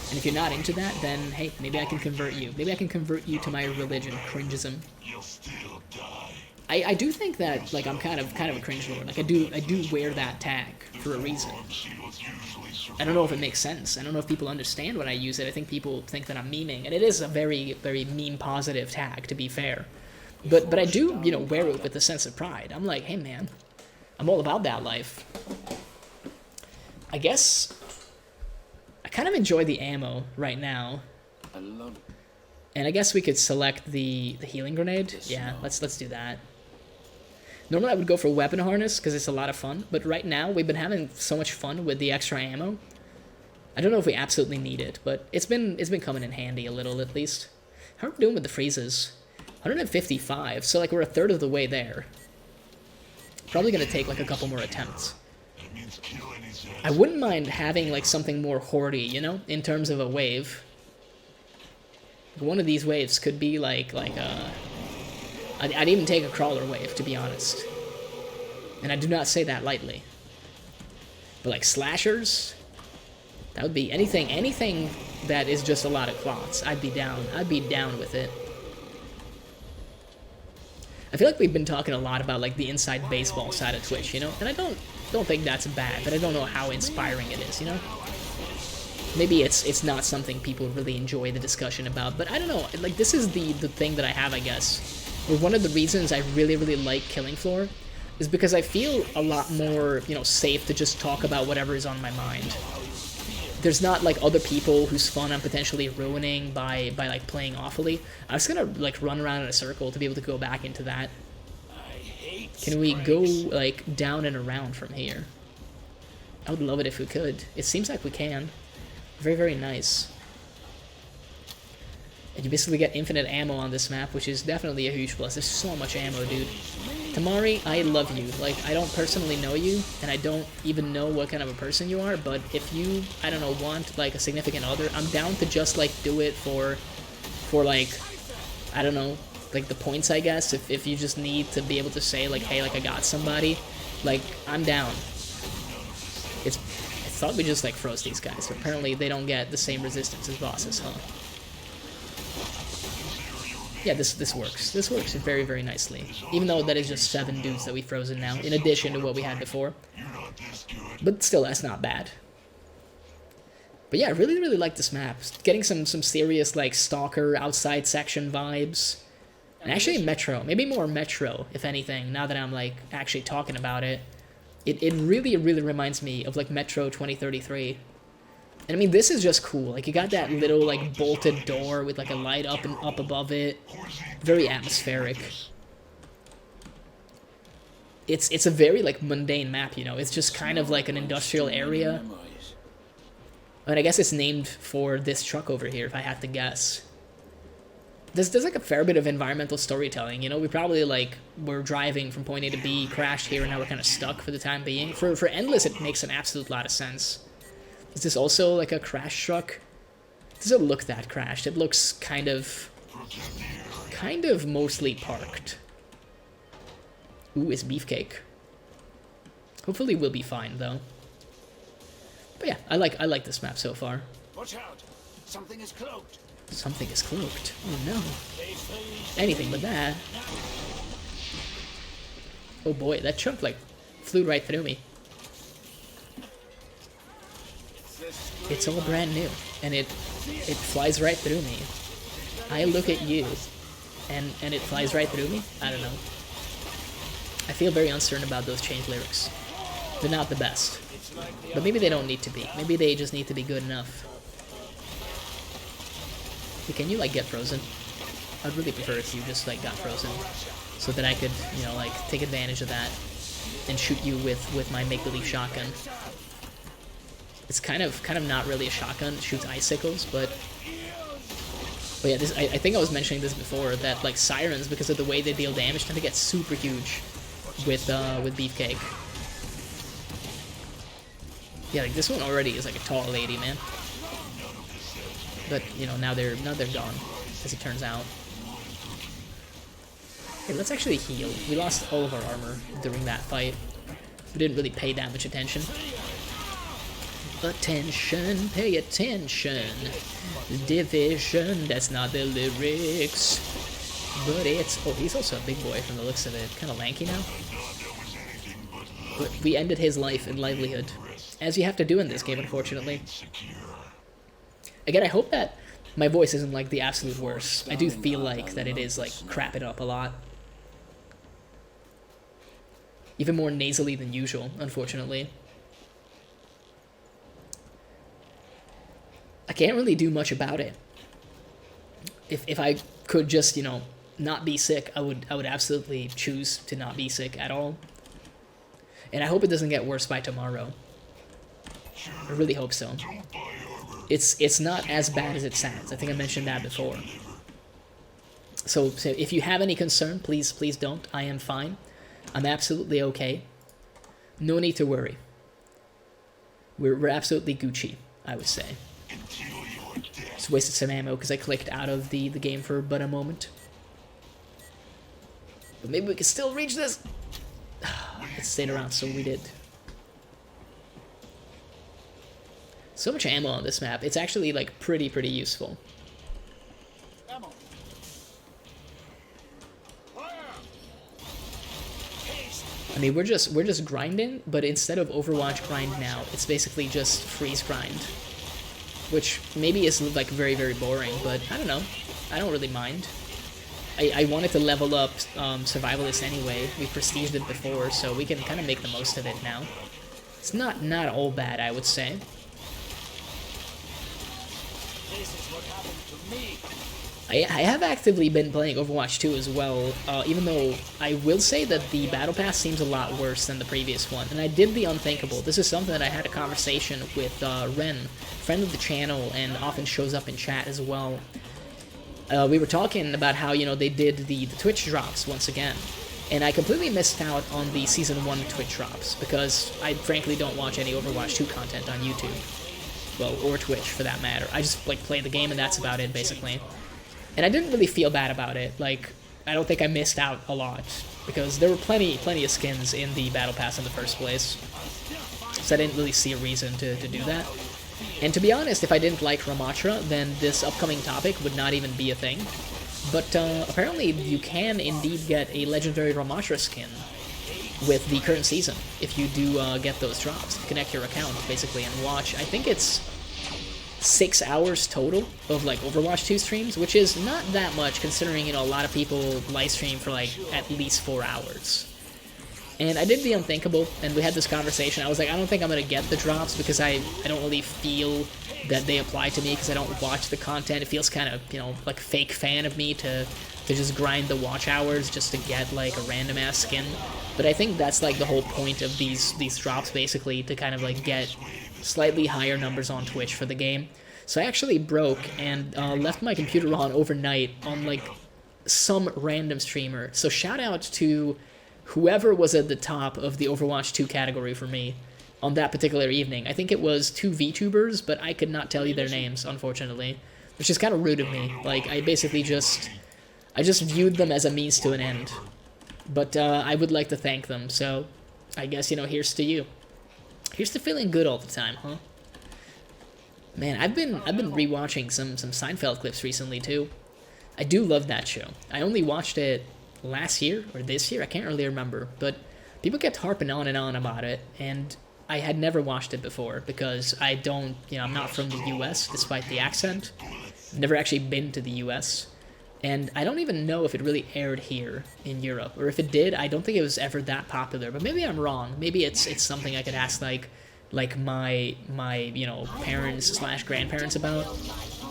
And if you're not into that, then hey, maybe I can convert you. Maybe I can convert you to my religion, cringism. You'll still die. I do think that like I'm kind of a cringe lord. Like I do wear that tag for a reason. I don't know if it makes sense. I don't know if people understand when I use it. I think people think that I'm memeing, and it is a very meme positive tag, to be fair. But I do, you know, wear it with a sense of pride. I'm like, hey man, I'm all about that life. I guess I kind of enjoy the ammo right now. And I guess we could select the healing grenade. Yeah, let's do that. Normally I would go for weapon harness because it's a lot of fun, but right now we've been having so much fun with the extra ammo. I don't know if we absolutely need it, but it's been coming in handy a little at least. How are we doing with the freezes? 155, so like we're a third of the way there. Probably gonna take like a couple more attempts. I wouldn't mind having like something more hoardy, you know, in terms of a wave. One of these waves could be like I'd even take a crawler wave, to be honest. And I do not say that lightly. But like slashers, that would be anything that is just a lot of clots. I'd be down with it. I feel like we've been talking a lot about like the inside baseball side of Twitch, you know? And I don't think that's bad, but I don't know how inspiring it is, you know? Maybe it's not something people really enjoy the discussion about, but I don't know. Like, this is the thing that I have, I guess. Or one of the reasons I really like Killing Floor is because I feel a lot more, you know, safe to just talk about whatever is on my mind. There's not like other people whose fun I'm potentially ruining by like playing awfully. I'm just gonna like run around in a circle to be able to go back into that. Can we go like down and around from here? I would love it if we could. It seems like we can. Very nice. And you basically get infinite ammo on this map, which is definitely a huge plus. There's so much ammo, dude. Tamari, I love you. Like, I don't personally know you, and I don't even know what kind of a person you are, but if you, I don't know, want, like, a significant other, I'm down to just, like, do it for like, I don't know, like, the points, I guess. If you just need to be able to say, like, hey, like, I got somebody, like, I'm down. I thought we just, like, froze these guys, but apparently they don't get the same resistance as bosses, huh? Yeah, this works. This works very nicely. Even though that is just 7 dudes that we've frozen now, in addition to what we had before. But still, that's not bad. But yeah, I really like this map. Getting some serious, like, Stalker outside section vibes. And actually Metro. Maybe more Metro, if anything, now that I'm, like, actually talking about it. It really reminds me of, like, Metro 2033. And I mean, this is just cool. Like, you got that little, like, bolted door with, like, a light up above it. Very atmospheric. It's a very, like, mundane map, you know? It's just kind of like an industrial area. I mean, I guess it's named for this truck over here, if I had to guess. There's like, a fair bit of environmental storytelling, you know? We probably, like, we're driving from point A to B, crashed here, and now we're kind of stuck for the time being. For Endless, it makes an absolute lot of sense. Is this also like a crash truck? It doesn't look that crashed. It looks kind of mostly parked. Ooh, it's beefcake. Hopefully we'll be fine though. But yeah, I like this map so far. Watch out! Something is cloaked. Something is cloaked. Oh no. Anything but that. Oh boy, that chunk like flew right through me. It's all brand new, and it flies right through me. I look at you, and it flies right through me? I don't know. I feel very uncertain about those change lyrics. They're not the best. But maybe they don't need to be. Maybe they just need to be good enough. Hey, can you, like, get frozen? I'd really prefer if you just, like, got frozen. So that I could, you know, like, take advantage of that. And shoot you with my make-believe shotgun. It's kind of not really a shotgun. It shoots icicles, but yeah, this I think I was mentioning this before, that, like, sirens, because of the way they deal damage, tend to get super huge with Beefcake. Yeah, like, this one already is like a tall lady, man. But, you know, now they're gone, as it turns out. Okay, let's actually heal. We lost all of our armor during that fight. We didn't really pay that much attention. Attention, pay attention. Division, that's not the lyrics. But it's... Oh, he's also a big boy from the looks of it. Kind of lanky now. But we ended his life and livelihood. As you have to do in this game, unfortunately. Again, I hope that my voice isn't, like, the absolute worst. I do feel like that it is, like, crapping up a lot. Even more nasally than usual, unfortunately. I can't really do much about it. If I could just, you know, not be sick, I would absolutely choose to not be sick at all. And I hope it doesn't get worse by tomorrow. I really hope so. It's not as bad as it sounds. I think I mentioned that before. So if you have any concern, please don't. I am fine. I'm absolutely okay. No need to worry. We're absolutely Gucci, I would say. Just wasted some ammo because I clicked out of the game for but a moment. But maybe we can still reach this. It stayed around, so we did. So much ammo on this map. It's actually, like, pretty useful. I mean, we're just grinding, but instead of Overwatch grind now, it's basically just freeze grind. Which maybe is, like, very boring, but I don't know. I don't really mind. I wanted to level up Survivalist anyway. We prestiged it before, so we can kind of make the most of it now. It's not all bad, I would say. I have actively been playing Overwatch 2 as well, even though I will say that the Battle Pass seems a lot worse than the previous one. And I did the unthinkable. This is something that I had a conversation with Ren, friend of the channel, and often shows up in chat as well. We were talking about how, you know, they did the Twitch drops once again. And I completely missed out on the Season 1 Twitch drops, because I frankly don't watch any Overwatch 2 content on YouTube. Well, or Twitch, for that matter. I just, like, play the game and that's about it, basically. And I didn't really feel bad about it. Like, I don't think I missed out a lot, because there were plenty of skins in the Battle Pass in the first place. So I didn't really see a reason to do that. And to be honest, if I didn't like Ramatra, then this upcoming topic would not even be a thing. But apparently you can indeed get a legendary Ramatra skin with the current season, if you do get those drops. Connect your account, basically, and watch. I think it's 6 hours total of, like, Overwatch 2 streams, which is not that much, considering, you know, a lot of people live stream for, like, at least 4 hours. And I did the unthinkable, and we had this conversation. I was like, I don't think I'm gonna get the drops, because I don't really feel that they apply to me, because I don't watch the content. It feels kind of, you know, like fake fan of me to just grind the watch hours just to get, like, a random-ass skin. But I think that's, like, the whole point of these drops, basically, to kind of, like, get slightly higher numbers on Twitch for the game. So I actually broke and left my computer on overnight on, like, some random streamer. So shout out to whoever was at the top of the Overwatch 2 category for me on that particular evening. I think it was 2 VTubers, but I could not tell you their names, unfortunately, which is kind of rude of me. Like, I basically just viewed them as a means to an end. But I would like to thank them, so I guess, you know, here's to you. Here's to feeling good all the time, huh? Man, I've been rewatching some Seinfeld clips recently too. I do love that show. I only watched it last year or this year, I can't really remember, but people kept harping on and on about it, and I had never watched it before because I don't, I'm not from the US despite the accent. I've never actually been to the US. And I don't even know if it really aired here in Europe, or if it did, I don't think it was ever that popular. But maybe I'm wrong. Maybe it's something I could ask like my parents/grandparents about.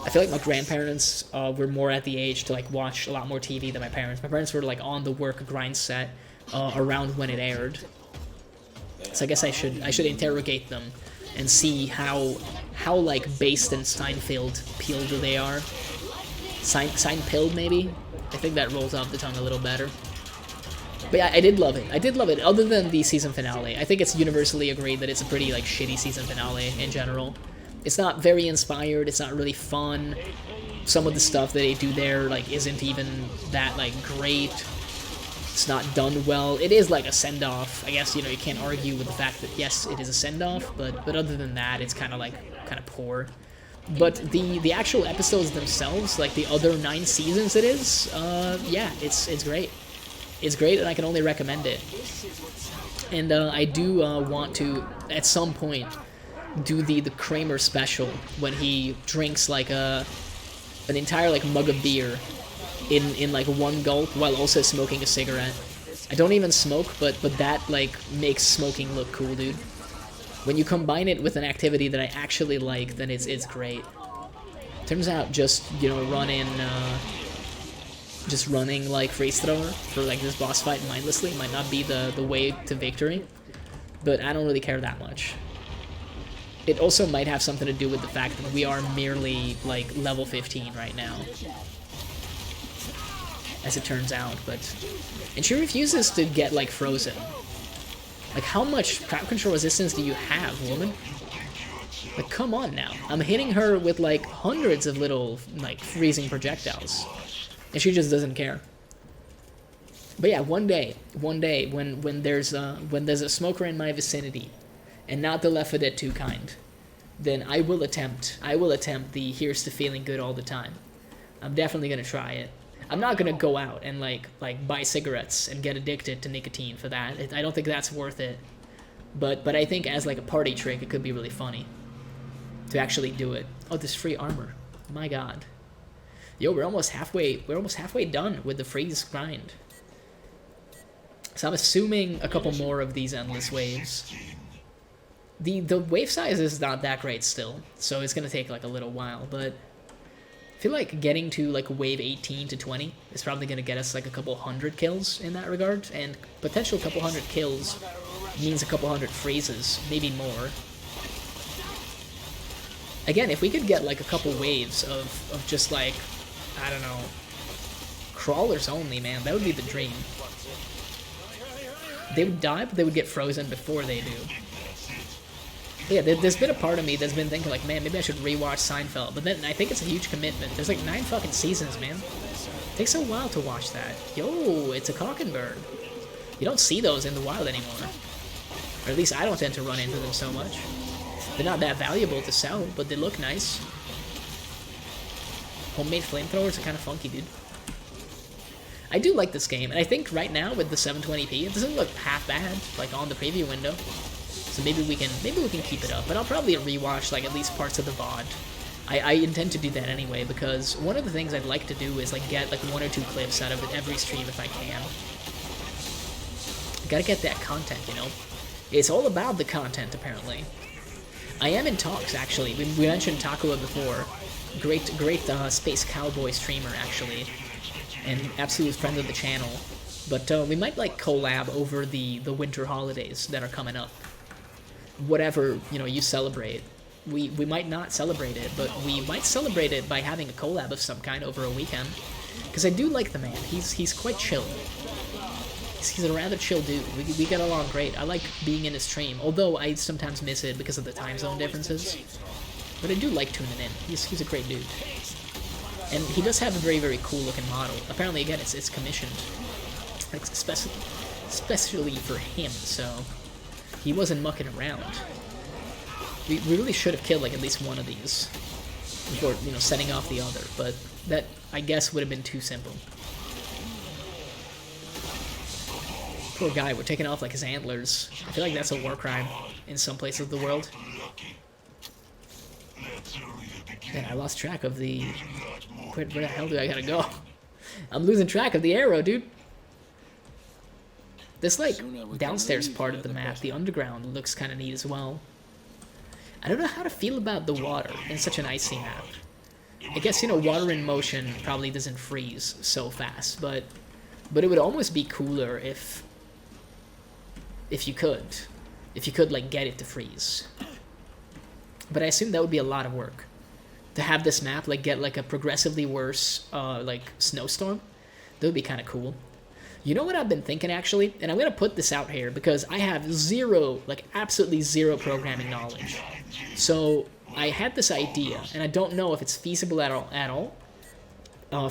I feel like my grandparents were more at the age to like watch a lot more TV than my parents. My parents were like on the work grind set around when it aired. So I guess I should interrogate them and see how like based in Steinfeld-peeled they are. Seinfeld, maybe? I think that rolls off the tongue a little better. But yeah, I did love it. I did love it, other than the season finale. I think it's universally agreed that it's a pretty, like, shitty season finale in general. It's not very inspired, it's not really fun. Some of the stuff that they do there, like, isn't even that, like, great. It's not done well. It is, like, a send-off. I guess, you can't argue with the fact that, yes, it is a send-off, but other than that, it's kind of poor. But the actual episodes themselves, like the other 9 seasons it is, yeah, it's great. It's great, and I can only recommend it. And I do want to, at some point, do the Kramer special when he drinks like an entire like mug of beer in like one gulp while also smoking a cigarette. I don't even smoke, but that like makes smoking look cool, dude. When you combine it with an activity that I actually like, then it's great. Turns out just, running like freeze thrower for like this boss fight mindlessly might not be the way to victory, but I don't really care that much. It also might have something to do with the fact that we are merely like level 15 right now, as it turns out, and she refuses to get like frozen. Like, how much crowd control resistance do you have, woman? Like, come on now. I'm hitting her with, like, hundreds of little, like, freezing projectiles. And she just doesn't care. But yeah, one day, when there's a smoker in my vicinity, and not the Left 4 Dead 2 kind, then I will attempt the here's to feeling good all the time. I'm definitely gonna try it. I'm not gonna go out and like buy cigarettes and get addicted to nicotine for that. I don't think that's worth it. But I think as like a party trick, it could be really funny to actually do it. Oh, this free armor. My God. Yo, we're almost halfway done with the freeze grind. So I'm assuming a couple more of these endless waves. The wave size is not that great still, so it's gonna take like a little while, but I feel like getting to like wave 18 to 20 is probably going to get us like a couple hundred kills in that regard, and potential couple hundred kills means a couple hundred freezes, maybe more. Again, if we could get like a couple waves of just like, I don't know, crawlers only, man, that would be the dream. They would die, but they would get frozen before they do. Yeah, there's been a part of me that's been thinking like, man, maybe I should rewatch Seinfeld, but then I think it's a huge commitment. There's like 9 fucking seasons, man. It takes a while to watch that. Yo, it's a cockenbird. You don't see those in the wild anymore. Or at least I don't tend to run into them so much. They're not that valuable to sell, but they look nice. Homemade flamethrowers are kind of funky, dude. I do like this game, and I think right now with the 720p, it doesn't look half bad, like on the preview window. So maybe we can keep it up, but I'll probably rewatch like at least parts of the VOD. I intend to do that anyway, because one of the things I'd like to do is like get like 1 or 2 clips out of it every stream if I can. Gotta get that content, It's all about the content, apparently. I am in talks, actually. We mentioned Takua before. Great Space Cowboy streamer, actually, and absolute friend of the channel. But we might like collab over the winter holidays that are coming up. Whatever, you celebrate. We might not celebrate it, but we might celebrate it by having a collab of some kind over a weekend. Because I do like the man. He's quite chill. He's a rather chill dude. We get along great. I like being in his stream, although I sometimes miss it because of the time zone differences. But I do like tuning in. He's a great dude. And he does have a very, very cool looking model. Apparently, again, it's commissioned. Like, especially for him, so he wasn't mucking around. We really should have killed like at least one of these before, setting off the other, but that, I guess, would have been too simple. Poor guy, we're taking off like his antlers. I feel like that's a war crime in some places of the world. Lucky. That's only the beginning. Man, I lost track of the... There's a lot more. Where the hell do I gotta go? I'm losing track of the arrow, dude. This, like, downstairs part of the map, the underground, looks kind of neat as well. I don't know how to feel about the water in such an icy map. I guess, you know, water in motion probably doesn't freeze so fast, but it would almost be cooler if you could, like, get it to freeze. But I assume that would be a lot of work. To have this map, like, get, like, a progressively worse, like, snowstorm. That would be kind of cool. You know what I've been thinking, actually? And I'm going to put this out here because I have zero, like, absolutely zero programming knowledge. So, I had this idea, and I don't know if it's feasible at all,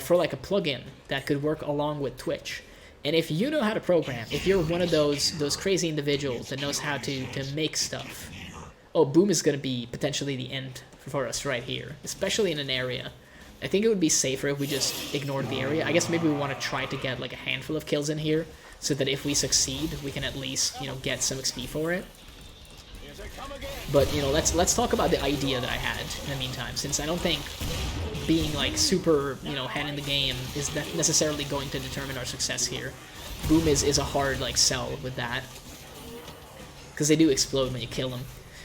for, like, a plugin that could work along with Twitch. And if you know how to program, if you're one of those crazy individuals that knows how to make stuff... Oh, boom is going to be potentially the end for us right here, especially in an area. I think it would be safer if we just ignored the area. I guess maybe we want to try to get like a handful of kills in here, so that if we succeed, we can at least, you know, get some XP for it. But, you know, let's talk about the idea that I had in the meantime, since I don't think being like super, you know, head in the game is necessarily going to determine our success here. Boom is a hard like sell with that, because they do explode when you kill them.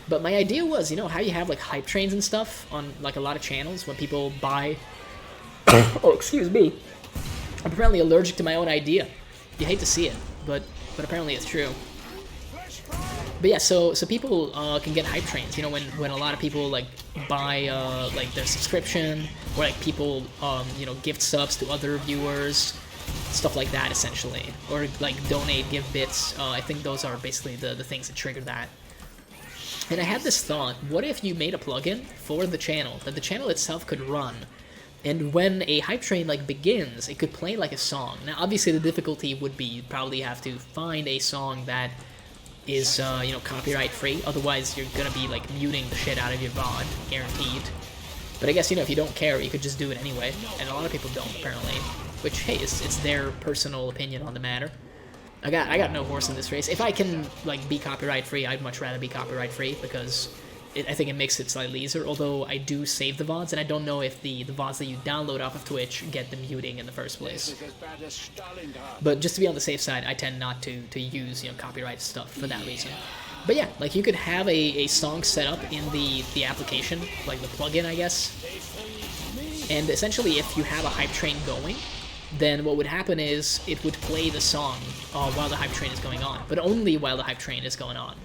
But my idea was, you know, how you have, like, hype trains and stuff on, like, a lot of channels when people buy... Oh, excuse me. I'm apparently allergic to my own idea. You hate to see it, but apparently it's true. But yeah, so people can get hype trains, you know, when a lot of people, like, buy, like, their subscription, or, like, people, you know, gift subs to other viewers, stuff like that, essentially. Or, like, donate, give bits. I think those are basically the things that trigger that. And I had this thought, what if you made a plugin for the channel that the channel itself could run, and when a hype train like begins, it could play like a song. Now obviously the difficulty would be you'd probably have to find a song that is you know, copyright free, otherwise you're gonna be like muting the shit out of your VOD, guaranteed. But I guess, you know, if you don't care, you could just do it anyway, and a lot of people don't apparently, which, hey, it's their personal opinion on the matter. I got no horse in this race. If I can, like, be copyright-free, I'd much rather be copyright-free, because I think it makes it slightly easier, although I do save the VODs, and I don't know if the VODs that you download off of Twitch get the muting in the first place. But just to be on the safe side, I tend not to use, you know, copyright stuff for that reason. But yeah, like, you could have a song set up in the application, like the plugin, I guess. And essentially, if you have a hype train going, then what would happen is it would play the song while the hype train is going on, but only while the hype train is going on.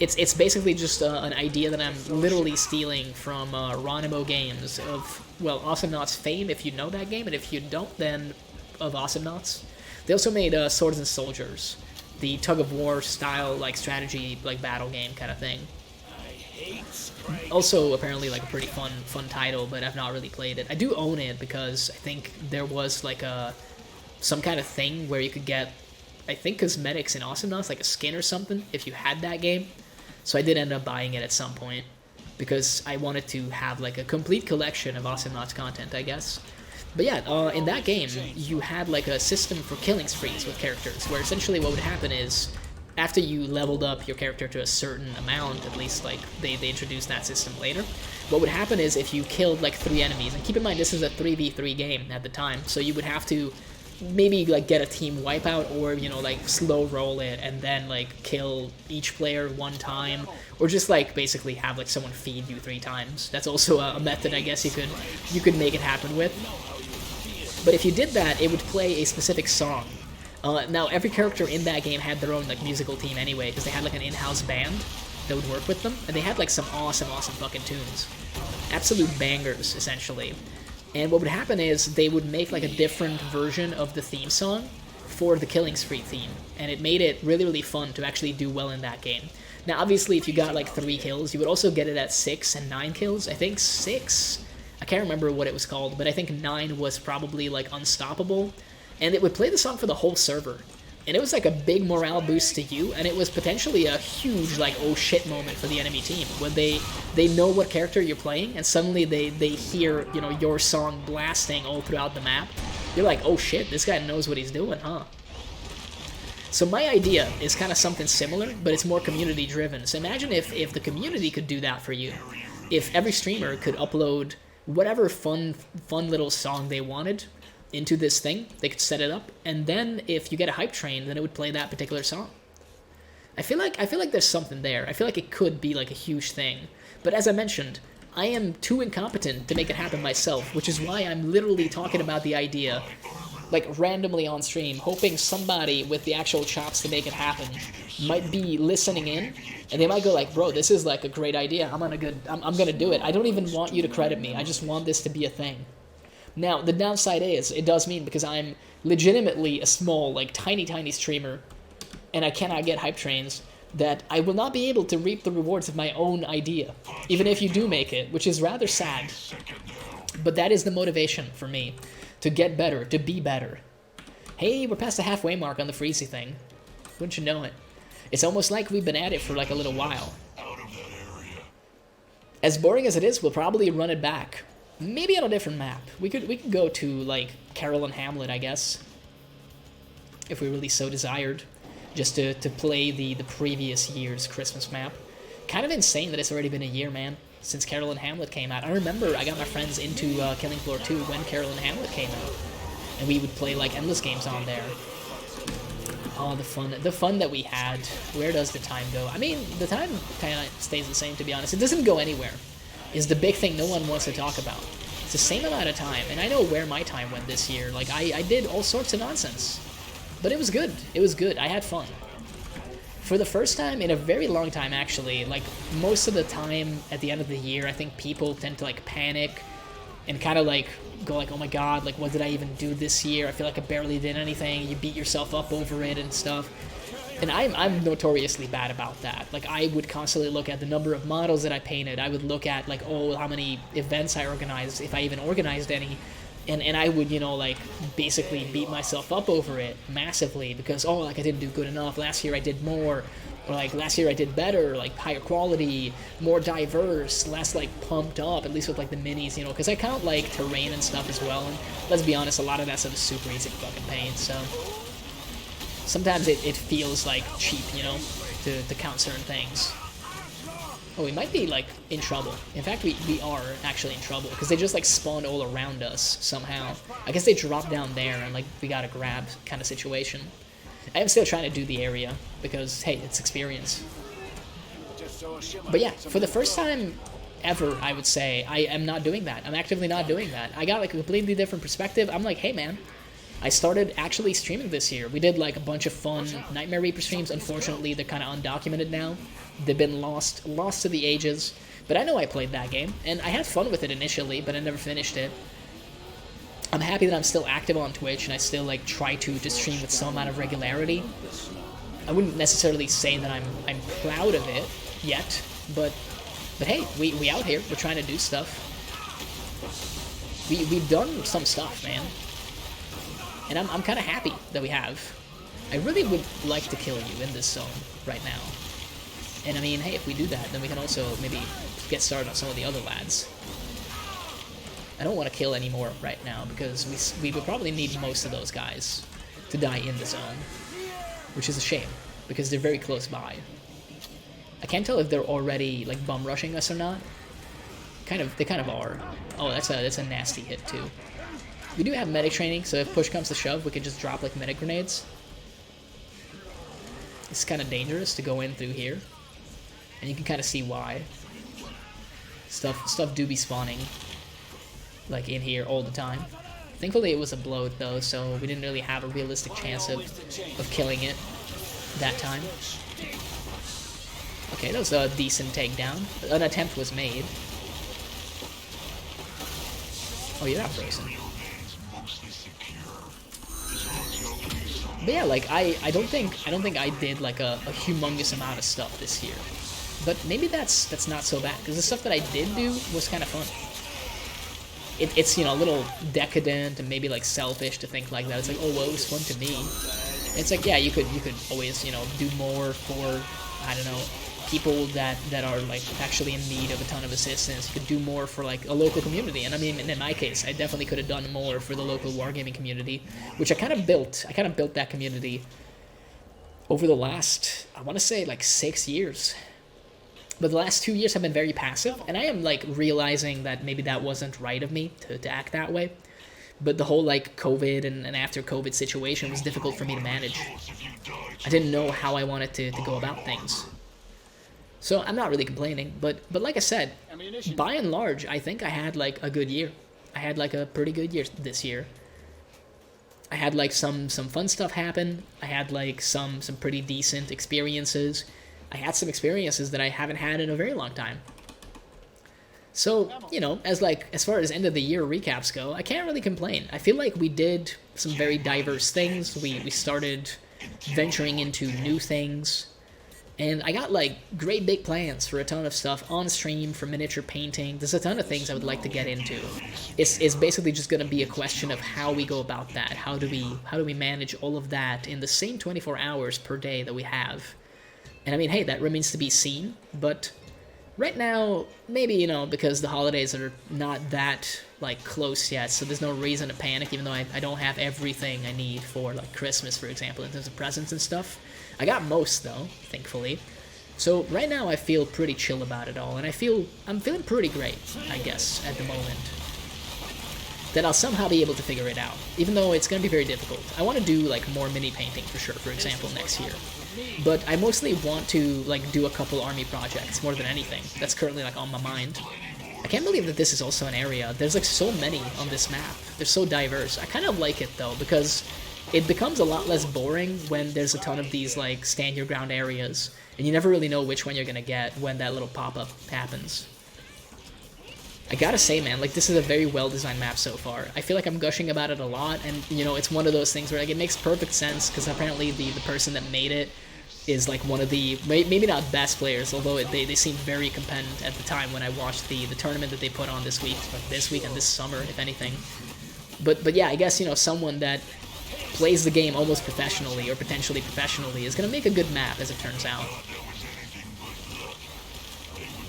It's basically just an idea that I'm literally stealing from Ronimo Games of, well, Awesomenauts fame, if you know that game, and if you don't, then of Awesomenauts. They also made Swords and Soldiers, the tug-of-war style, like, strategy, like, battle game kind of thing. Also, apparently, like, a pretty fun title, but I've not really played it. I do own it because I think there was, like, some kind of thing where you could get, I think, cosmetics in Awesomenauts, like a skin or something, if you had that game. So I did end up buying it at some point, because I wanted to have, like, a complete collection of Awesomenauts content, I guess. But yeah, in that game, you had, like, a system for killing sprees with characters, where essentially what would happen is, after you leveled up your character to a certain amount, at least, like, they introduced that system later, what would happen is if you killed, like, 3 enemies, and keep in mind this is a 3v3 game at the time, so you would have to maybe, like, get a team wipeout, or, you know, like, slow roll it, and then, like, kill each player 1 time, or just, like, basically have, like, someone feed you 3 times. That's also a method, I guess, you could make it happen with. But if you did that, it would play a specific song. Now, every character in that game had their own, like, musical team anyway, because they had, like, an in-house band that would work with them, and they had, like, some awesome fucking tunes. Absolute bangers, essentially. And what would happen is they would make, like, a different version of the theme song for the Killing Spree theme, and it made it really fun to actually do well in that game. Now, obviously, if you got, like, 3 kills, you would also get it at 6 and 9 kills. I think 6, I can't remember what it was called, but I think 9 was probably, like, Unstoppable. And it would play the song for the whole server. And it was like a big morale boost to you, and it was potentially a huge, like, oh shit moment for the enemy team, when they know what character you're playing, and suddenly they hear, you know, your song blasting all throughout the map. You're like, oh shit, this guy knows what he's doing, huh? So my idea is kind of something similar, but it's more community driven. So imagine if the community could do that for you. If every streamer could upload whatever fun little song they wanted into this thing, they could set it up, and then if you get a hype train, then it would play that particular song. I feel like there's something there. I feel like it could be like a huge thing. But as I mentioned, I am too incompetent to make it happen myself, which is why I'm literally talking about the idea, like randomly on stream, hoping somebody with the actual chops to make it happen might be listening in, and they might go like, bro, this is like a great idea. I'm gonna do it. I don't even want you to credit me. I just want this to be a thing. Now, the downside is, it does mean because I'm legitimately a small, like tiny streamer, and I cannot get hype trains, that I will not be able to reap the rewards of my own idea, even if you do make it, which is rather sad. But that is the motivation for me, to get better, to be better. Hey, we're past the halfway mark on the Freezy thing. Wouldn't you know it? It's almost like we've been at it for like a little while. As boring as it is, we'll probably run it back. Maybe on a different map. We could go to like Carol and Hamlet, I guess, if we really so desired, just to play the previous year's Christmas map. Kind of insane that it's already been a year, man, since Carol and Hamlet came out. I remember I got my friends into Killing Floor 2 when Carol and Hamlet came out, and we would play like endless games on there. Oh, the fun that we had. Where does the time go? I mean, the time kind of stays the same, to be honest. It doesn't go anywhere, is the big thing no one wants to talk about. It's the same amount of time, and I know where my time went this year. Like, I did all sorts of nonsense, but it was good. It was good. I had fun. For the first time in a very long time, actually, like, most of the time at the end of the year, I think people tend to, like, panic and kind of, like, go like, oh my god, like, what did I even do this year? I feel like I barely did anything. You beat yourself up over it and stuff. And I'm notoriously bad about that. Like, I would constantly look at the number of models that I painted. I would look at, like, oh, how many events I organized, if I even organized any. And I would, you know, like, basically beat myself up over it massively because, oh, like, I didn't do good enough. Last year I did more. Or, like, last year I did better, like, higher quality, more diverse, less, like, pumped up, at least with, like, the minis, you know, because I count, like, terrain and stuff as well, and let's be honest, a lot of that stuff is super easy to fucking paint, so sometimes it feels, like, cheap, you know, to count certain things. Oh, we might be, like, in trouble. In fact, we are actually in trouble, because they just, like, spawned all around us somehow. I guess they dropped down there, and, like, we gotta grab kind of situation. I am still trying to do the area, because, hey, it's experience. But yeah, for the first time ever, I would say, I am not doing that. I'm actively not doing that. I got, like, a completely different perspective. I'm like, hey, man, I started actually streaming this year. We did, like, a bunch of fun Nightmare Reaper streams. Unfortunately, they're kind of undocumented now. They've been lost to the ages. But I know I played that game, and I had fun with it initially, but I never finished it. I'm happy that I'm still active on Twitch, and I still, like, try to stream with some amount of regularity. I wouldn't necessarily say that I'm proud of it yet, but hey, we out here. We're trying to do stuff. We've done some stuff, man, and I'm kind of happy that we have. I really would like to kill you in this zone right now, and I mean, hey, if we do that, then we can also maybe get started on some of the other lads. I don't want to kill any more right now, because we would probably need most of those guys to die in the zone, which is a shame, because they're very close by. I can't tell if they're already, like, bum rushing us or not. They kind of are. Oh, that's a nasty hit too. We do have medic training, so if push comes to shove, we can just drop, like, medic grenades. It's kind of dangerous to go in through here, and you can kind of see why. Stuff do be spawning, like, in here all the time. Thankfully it was a bloat though, so we didn't really have a realistic chance of killing it that time. Okay, that was a decent takedown. An attempt was made. Oh, you're not frozen. But yeah, like, I don't think I did, like, a humongous amount of stuff this year. But maybe that's not so bad, because the stuff that I did do was kind of fun. It's, you know, a little decadent and maybe, like, selfish to think like that. It's like, oh, well, it was fun to me. It's like, yeah, you could always, you know, do more for, I don't know, people that are, like, actually in need of a ton of assistance. You could do more for, like, a local community. And I mean, in my case, I definitely could have done more for the local wargaming community, which I kind of built. I kind of built that community over the last, I want to say like 6 years. But the last 2 years have been very passive, and I am like realizing that maybe that wasn't right of me to act that way. But the whole like COVID and after COVID situation was difficult for me to manage. I didn't know how I wanted to go about things. So I'm not really complaining, but like I said, by and large, I think I had like a good year. I had like a pretty good year this year. I had like some fun stuff happen. I had like some pretty decent experiences. I had some experiences that I haven't had in a very long time. So, you know, as far as end of the year recaps go, I can't really complain. I feel like we did some very diverse things. We started venturing into new things. And I got like great big plans for a ton of stuff on stream, for miniature painting. There's a ton of things I would like to get into. It's basically just gonna be a question of how we go about that. How do we manage all of that in the same 24 hours per day that we have? And I mean, hey, that remains to be seen, but right now, maybe, you know, because the holidays are not that, like, close yet, so there's no reason to panic, even though I don't have everything I need for, like, Christmas, for example, in terms of presents and stuff. I got most, though, thankfully. So right now I feel pretty chill about it all, and I'm feeling pretty great, I guess, at the moment. That I'll somehow be able to figure it out, even though it's going to be very difficult. I want to do, like, more mini painting, for sure, for example, next year. But I mostly want to, like, do a couple army projects, more than anything. That's currently, like, on my mind. I can't believe that this is also an area. There's, like, so many on this map. They're so diverse. I kind of like it, though, because it becomes a lot less boring when there's a ton of these, like, stand-your-ground areas. And you never really know which one you're gonna get when that little pop-up happens. I gotta say, man, like, this is a very well-designed map so far. I feel like I'm gushing about it a lot, and, you know, it's one of those things where, like, it makes perfect sense, because apparently the person that made it is, like, one of the, maybe not best players, although they seemed very competent at the time when I watched the tournament that they put on this week and this summer, if anything. But yeah, I guess, you know, someone that plays the game almost professionally, or potentially professionally, is gonna make a good map, as it turns out.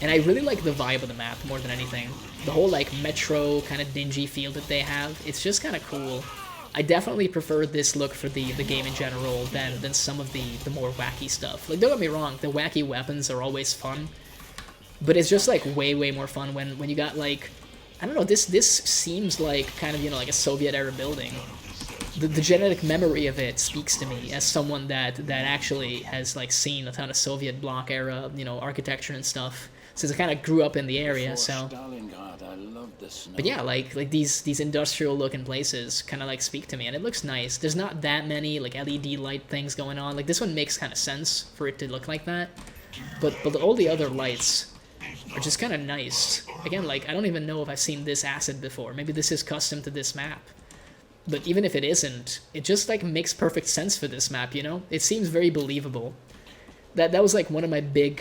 And I really like the vibe of the map more than anything. The whole, like, metro kind of dingy feel that they have, it's just kind of cool. I definitely prefer this look for the game in general than some of the more wacky stuff. Like, don't get me wrong, the wacky weapons are always fun, but it's just, like, way more fun when you got, like, I don't know, this seems like kind of, you know, like a Soviet-era building. The genetic memory of it speaks to me as someone that actually has, like, seen a ton of Soviet bloc era, you know, architecture and stuff, since I kind of grew up in the area, so. But yeah, like these industrial looking places kind of, like, speak to me, and it looks nice. There's not that many, like, LED light things going on. Like, this one makes kind of sense for it to look like that, but all the other lights are just kind of nice. Again, like, I don't even know if I've seen this asset before. Maybe this is custom to this map. But even if it isn't, it just, like, makes perfect sense for this map, you know? It seems very believable. That was, like, one of my big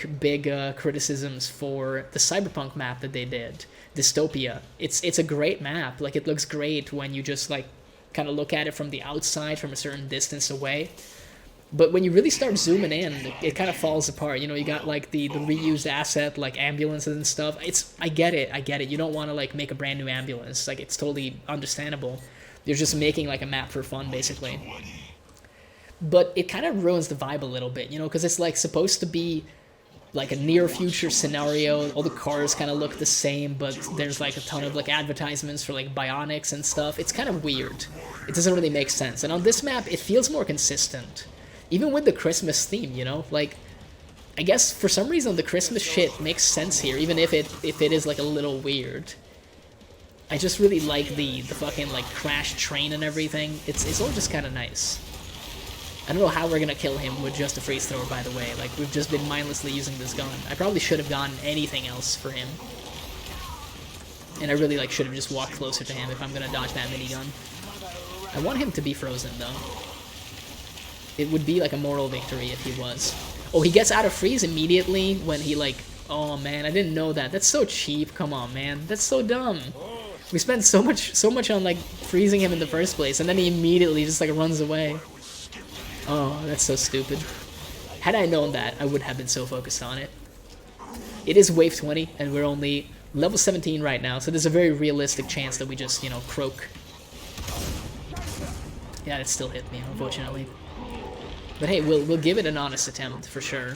criticisms for the Cyberpunk map that they did, Dystopia. It's a great map. Like, it looks great when you just, like, kind of look at it from the outside, from a certain distance away. But when you really start zooming in, it kind of falls apart. You know, you got, like, the reused asset, like, ambulances and stuff. I get it. You don't want to, like, make a brand new ambulance. Like, it's totally understandable. You're just making, like, a map for fun, basically. But it kind of ruins the vibe a little bit, you know, because it's, like, supposed to be, like, a near-future scenario. All the cars kind of look the same, but there's, like, a ton of, like, advertisements for, like, bionics and stuff. It's kind of weird. It doesn't really make sense. And on this map, it feels more consistent. Even with the Christmas theme, you know? Like, I guess for some reason the Christmas shit makes sense here, even if it is, like, a little weird. I just really like the fucking, like, crashed train and everything. It's all just kind of nice. I don't know how we're gonna kill him with just a freeze thrower, by the way. Like, we've just been mindlessly using this gun. I probably should have gotten anything else for him. And I really, like, should have just walked closer to him if I'm gonna dodge that minigun. I want him to be frozen, though. It would be, like, a moral victory if he was. Oh, he gets out of freeze immediately when he, like... Oh, man, I didn't know that. That's so cheap. Come on, man. That's so dumb. We spent so much on, like, freezing him in the first place, and then he immediately just, like, runs away. Oh, that's so stupid. Had I known that, I would have been so focused on it. It is wave 20, and we're only level 17 right now, so there's a very realistic chance that we just, you know, croak. Yeah, it still hit me, unfortunately. But hey, we'll give it an honest attempt for sure.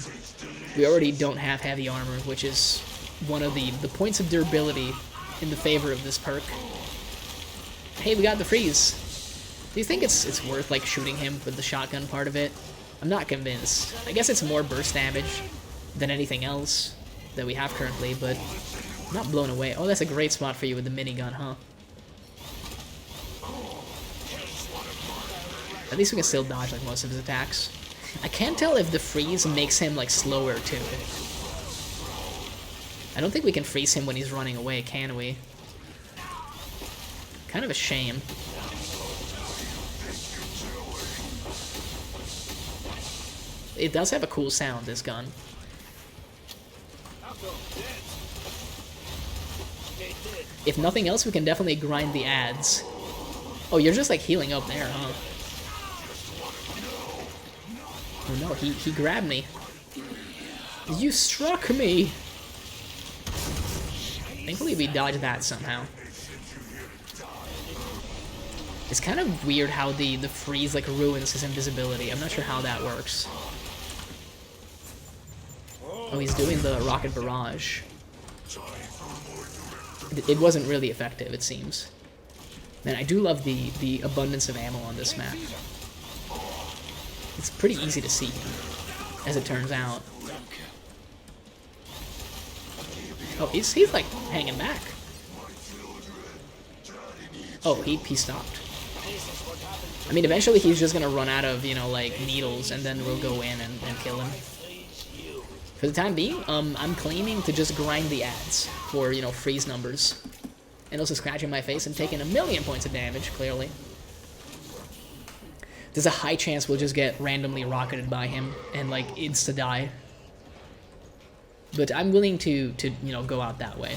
We already don't have heavy armor, which is one of the points of durability in the favor of this perk. Hey, we got the freeze. Do you think it's worth like shooting him with the shotgun part of it? I'm not convinced. I guess it's more burst damage than anything else that we have currently, but I'm not blown away. Oh, that's a great spot for you with the minigun, huh? At least we can still dodge like most of his attacks. I can't tell if the freeze makes him like slower too. I don't think we can freeze him when he's running away, can we? Kind of a shame. It does have a cool sound, this gun. If nothing else, we can definitely grind the ads. Oh, you're just like healing up there, huh? Oh no, he grabbed me. You struck me! Thankfully we dodged that somehow. It's kind of weird how the freeze like ruins his invisibility. I'm not sure how that works. Oh, he's doing the rocket barrage. It wasn't really effective, it seems. Man, I do love the abundance of ammo on this map. It's pretty easy to see, as it turns out. Oh, he's like hanging back. Oh, he stopped. I mean, eventually he's just gonna run out of, you know, like needles, and then we'll go in and kill him. For the time being, I'm claiming to just grind the ads for, you know, freeze numbers. And also scratching my face and taking 1,000,000 points of damage, clearly. There's a high chance we'll just get randomly rocketed by him and, like, insta-die. But I'm willing to, you know, go out that way.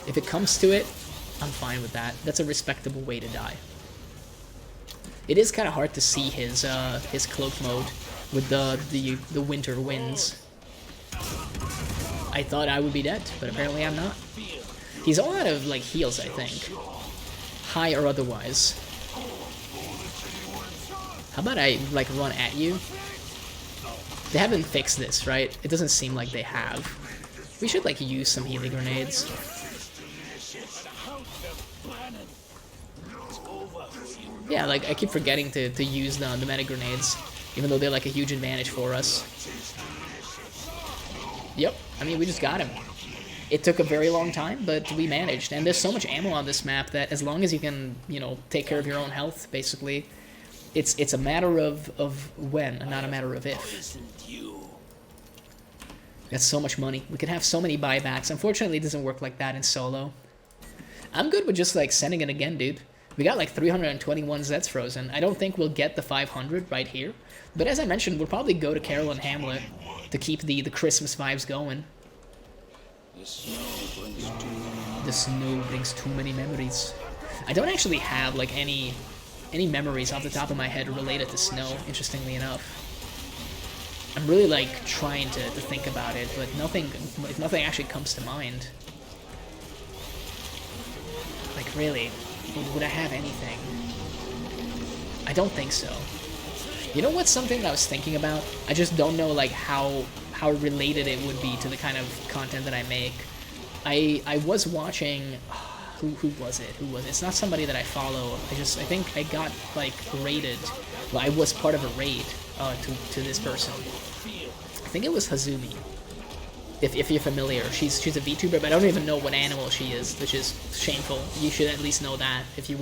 If it comes to it, I'm fine with that. That's a respectable way to die. It is kind of hard to see his cloak mode with the winter winds. I thought I would be dead, but apparently I'm not. He's all out of, like, heals, I think. High or otherwise. How about I, like, run at you? They haven't fixed this, right? It doesn't seem like they have. We should, like, use some healing grenades. Yeah, like, I keep forgetting to use the meta grenades, even though they're, like, a huge advantage for us. Yep, I mean, we just got him. It took a very long time, but we managed. And there's so much ammo on this map that as long as you can, you know, take care of your own health, basically, it's a matter of when, and not a matter of if. That's so much money. We could have so many buybacks. Unfortunately, it doesn't work like that in solo. I'm good with just, like, sending it again, dude. We got, like, 321 Zeds frozen. I don't think we'll get the 500 right here. But as I mentioned, we'll probably go to Carol and Hamlet to keep the Christmas vibes going. The snow brings too many memories. I don't actually have, like, any memories off the top of my head related to snow, interestingly enough. I'm really, like, trying to think about it, but nothing actually comes to mind. Like, really, would I have anything? I don't think so. You know what's something that I was thinking about? I just don't know, like, how related it would be to the kind of content that I make. I was watching... Who was it? It's not somebody that I follow. I think I got, like, raided. Well, I was part of a raid to this person. I think it was Hazumi. If you're familiar. She's a VTuber, but I don't even know what animal she is, which is shameful. You should at least know that. If you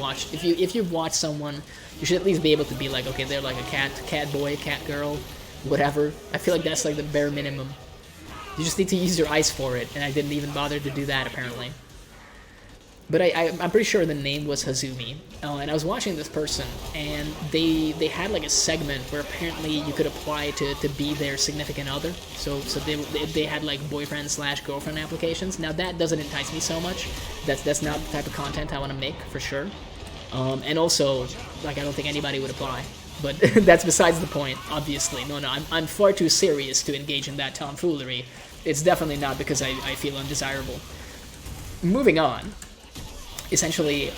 watch someone, you should at least be able to be like, okay, they're like a cat boy, cat girl, whatever. I feel like that's like the bare minimum. You just need to use your eyes for it, and I didn't even bother to do that, apparently. But I'm pretty sure the name was Hazumi, and I was watching this person, and they had like a segment where apparently you could apply to be their significant other. So they had like boyfriend/girlfriend applications. Now that doesn't entice me so much. That's not the type of content I want to make for sure. And also, like, I don't think anybody would apply. But that's besides the point. Obviously, no, I'm far too serious to engage in that tomfoolery. It's definitely not because I feel undesirable. Moving on. essentially,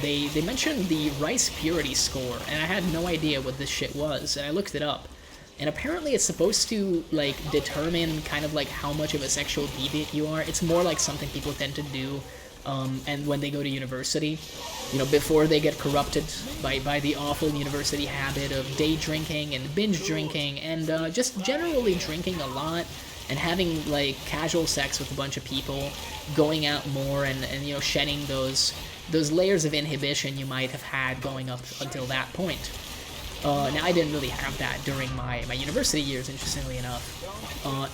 they mentioned the rice purity score, and I had no idea what this shit was, and I looked it up. And apparently it's supposed to, like, determine kind of, like, how much of a sexual deviant you are. It's more like something people tend to do, and when they go to university, you know, before they get corrupted by the awful university habit of day drinking and binge drinking, and just generally drinking a lot, and having, like, casual sex with a bunch of people, going out more, and you know, shedding those layers of inhibition you might have had going up until that point. Now, I didn't really have that during my university years, interestingly enough.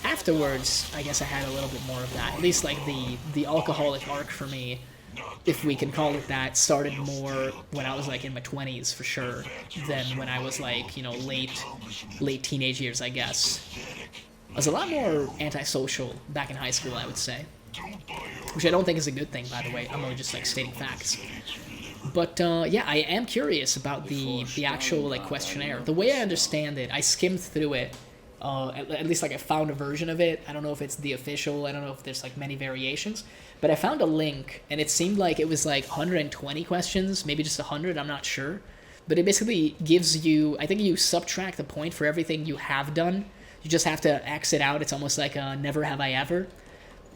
Afterwards, I guess I had a little bit more of that. At least, like, the alcoholic arc for me, if we can call it that, started more when I was, like, in my 20s, for sure, than when I was, like, you know, late teenage years, I guess. I was a lot more antisocial back in high school, I would say. Which I don't think is a good thing, by the way. I'm only just, like, stating facts. But, yeah, I am curious about the actual, like, questionnaire. The way I understand it, I skimmed through it, at least, like, I found a version of it. I don't know if it's the official, I don't know if there's, like, many variations. But I found a link, and it seemed like it was, like, 120 questions, maybe just 100, I'm not sure. But it basically gives you, I think you subtract a point for everything you have done. You just have to X it out. It's almost like a never have I ever.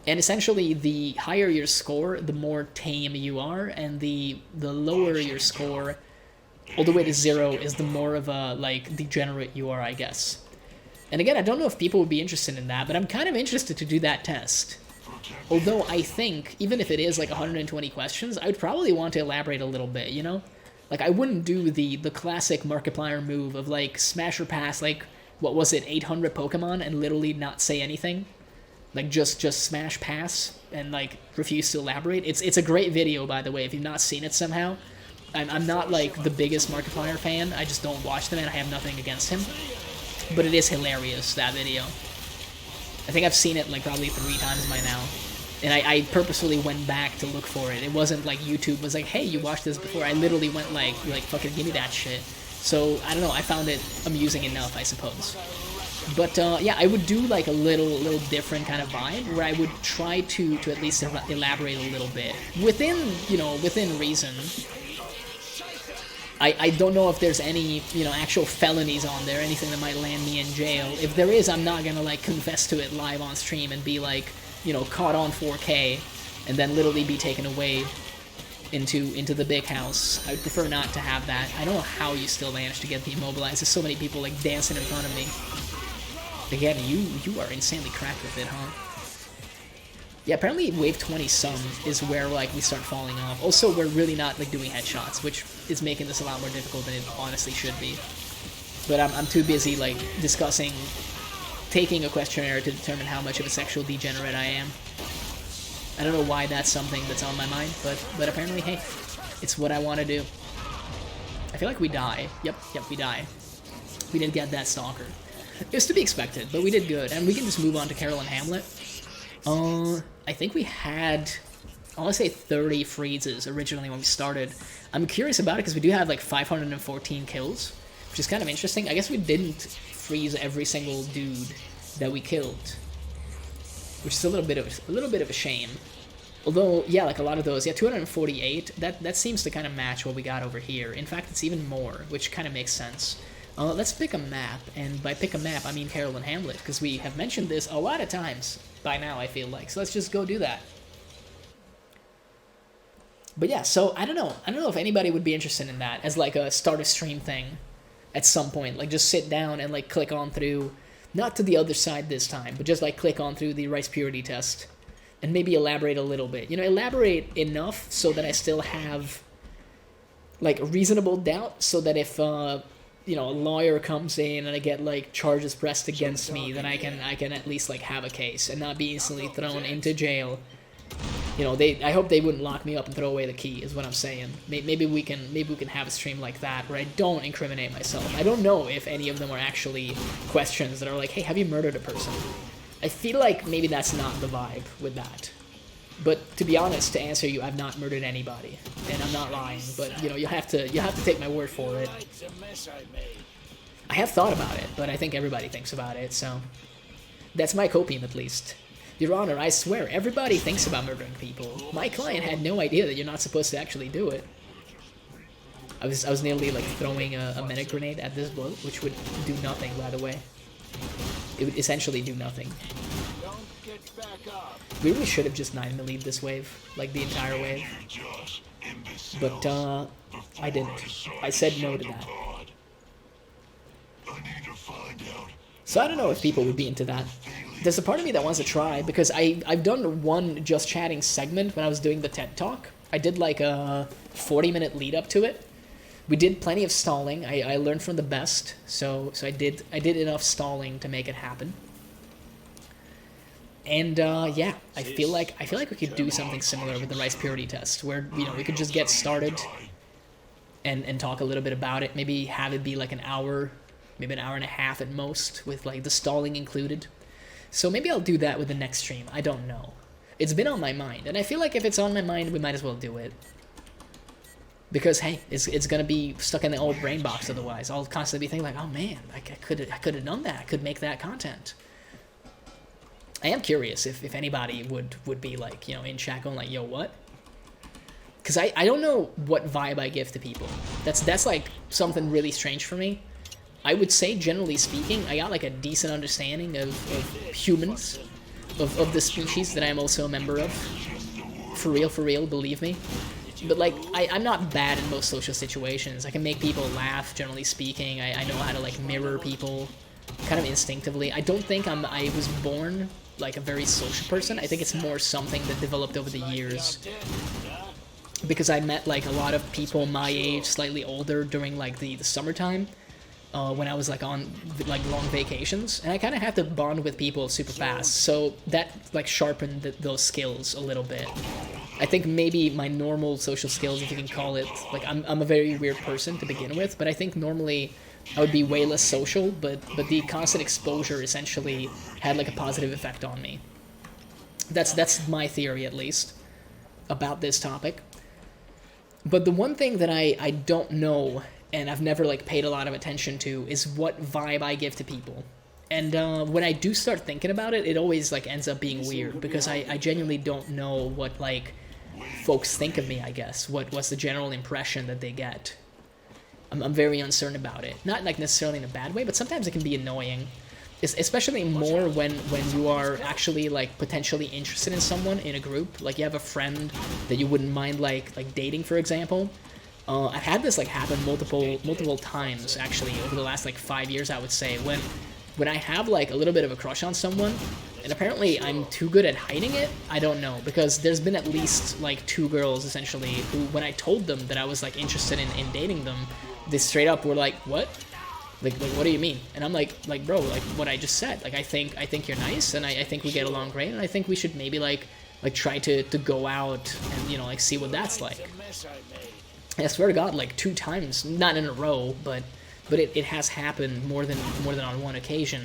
And essentially, the higher your score, the more tame you are, and the lower your score, all the way to 0, is the more of a, like, degenerate you are, I guess. And again, I don't know if people would be interested in that, but I'm kind of interested to do that test. Although I think, even if it is, like, 120 questions, I would probably want to elaborate a little bit, you know? Like, I wouldn't do the classic Markiplier move of, like, smash or pass, like, what was it, 800 Pokemon, and literally not say anything. Like, just smash pass and, like, refuse to elaborate. It's a great video, by the way, if you've not seen it somehow. I'm not, like, the biggest Markiplier fan. I just don't watch them, and I have nothing against him. But it is hilarious, that video. I think I've seen it, like, probably 3 times by now. And I purposefully went back to look for it. It wasn't like YouTube was like, hey, you watched this before. I literally went, like fucking give me that shit. So, I don't know, I found it amusing enough, I suppose. But, yeah, I would do, like, a little different kind of vibe, where I would try to at least elaborate a little bit. Within, you know, within reason. I don't know if there's any, you know, actual felonies on there, anything that might land me in jail. If there is, I'm not gonna, like, confess to it live on stream and be, like, you know, caught on 4K, and then literally be taken away into the big house. I would prefer not to have that. I don't know how you still manage to get demobilized. There's so many people, like, dancing in front of me. Again, you are insanely cracked with it, huh? Yeah, apparently wave 20 some is where, like, we start falling off. Also, we're really not, like, doing headshots, which is making this a lot more difficult than it honestly should be. But I'm too busy, like, discussing, taking a questionnaire to determine how much of a sexual degenerate I am. I don't know why that's something that's on my mind, but apparently, hey, it's what I want to do. I feel like we die. Yep, we die. We didn't get that stalker. It was to be expected, but we did good, and we can just move on to Carol and Hamlet. I think we had, I want to say 30 freezes originally when we started. I'm curious about it because we do have, like, 514 kills, which is kind of interesting. I guess we didn't freeze every single dude that we killed, which is a little bit of a shame. Although, yeah, like, a lot of those, yeah, 248, that seems to kind of match what we got over here. In fact, it's even more, which kind of makes sense. Let's pick a map, and by pick a map, I mean Carol and Hamlet, because we have mentioned this a lot of times by now, I feel like. So let's just go do that. But yeah, so I don't know if anybody would be interested in that as, like, a start a stream thing at some point. Like, just sit down and, like, click on through, not to the other side this time, but just, like, click on through the rice purity test and maybe elaborate a little bit. You know, elaborate enough so that I still have, like, reasonable doubt, so that if you know, a lawyer comes in and I get, like, charges pressed against me, then I can at least, like, have a case and not be instantly thrown into jail. You know, I hope they wouldn't lock me up and throw away the key, is what I'm saying. Maybe we can have a stream like that where I don't incriminate myself. I don't know if any of them are actually questions that are like, hey, have you murdered a person? I feel like maybe that's not the vibe with that. But to be honest, to answer you, I've not murdered anybody, and I'm not lying. But you know, you have to take my word for it. I have thought about it, but I think everybody thinks about it, so that's my copium at least. Your Honor, I swear, everybody thinks about murdering people. My client had no idea that you're not supposed to actually do it. I was nearly like throwing a medic grenade at this boat, which would do nothing, by the way. It would essentially do nothing. Don't get back up. We really should have just 9mm'd this wave, like the entire wave. But, I didn't. I said no to that. So I don't know if people would be into that. There's a part of me that wants to try, because I've done one Just Chatting segment when I was doing the TED Talk. I did like a 40-minute lead up to it. We did plenty of stalling. I learned from the best, so I did enough stalling to make it happen. And yeah, I feel like we could do something similar with the rice purity test, where we could just get started and talk a little bit about it. Maybe have it be like an hour, maybe an hour and a half at most, with like the stalling included. So maybe I'll do that with the next stream. I don't know. It's been on my mind, and I feel like if it's on my mind, we might as well do it. Because hey, it's gonna be stuck in the old brain box otherwise. I'll constantly be thinking like, oh man, I could have done that. I could make that content. I am curious if anybody would be like, in chat going like, yo, what? Because I don't know what vibe I give to people. That's like something really strange for me. I would say, generally speaking, I got like a decent understanding of humans, of the species that I'm also a member of. For real, believe me. But like, I'm not bad in most social situations. I can make people laugh, generally speaking. I know how to like mirror people kind of instinctively. I don't think I was born like a very social person. I think it's more something that developed over the years. Because I met like a lot of people my age, slightly older, during like the summertime. When I was like on like long vacations, and I kind of had to bond with people super fast, so that like sharpened those skills a little bit. I think maybe my normal social skills, if you can call it, like I'm a very weird person to begin with, but I think normally I would be way less social, but the constant exposure essentially had like a positive effect on me. That's my theory, at least, about this topic. But the one thing that I don't know, and I've never like paid a lot of attention to, is what vibe I give to people. And when I do start thinking about it, it always like ends up being weird, because I genuinely don't know what like folks think of me, I guess. What's the general impression that they get. I'm very uncertain about it. Not like necessarily in a bad way, but sometimes it can be annoying. Especially more when you are actually like potentially interested in someone in a group. Like you have a friend that you wouldn't mind like dating, for example. I've had this like happen multiple times actually over the last like 5 years, I would say, when I have like a little bit of a crush on someone, and apparently I'm too good at hiding it. I don't know, because there's been at least like 2 girls essentially who, when I told them that I was like interested in dating them, they straight up were like, what? Like what do you mean? And I'm like bro, like what I just said. Like I think you're nice, and I think we get along great, and I think we should maybe like try to go out and like see what that's like. I swear to God, like 2 times, not in a row, but it has happened more than on one occasion.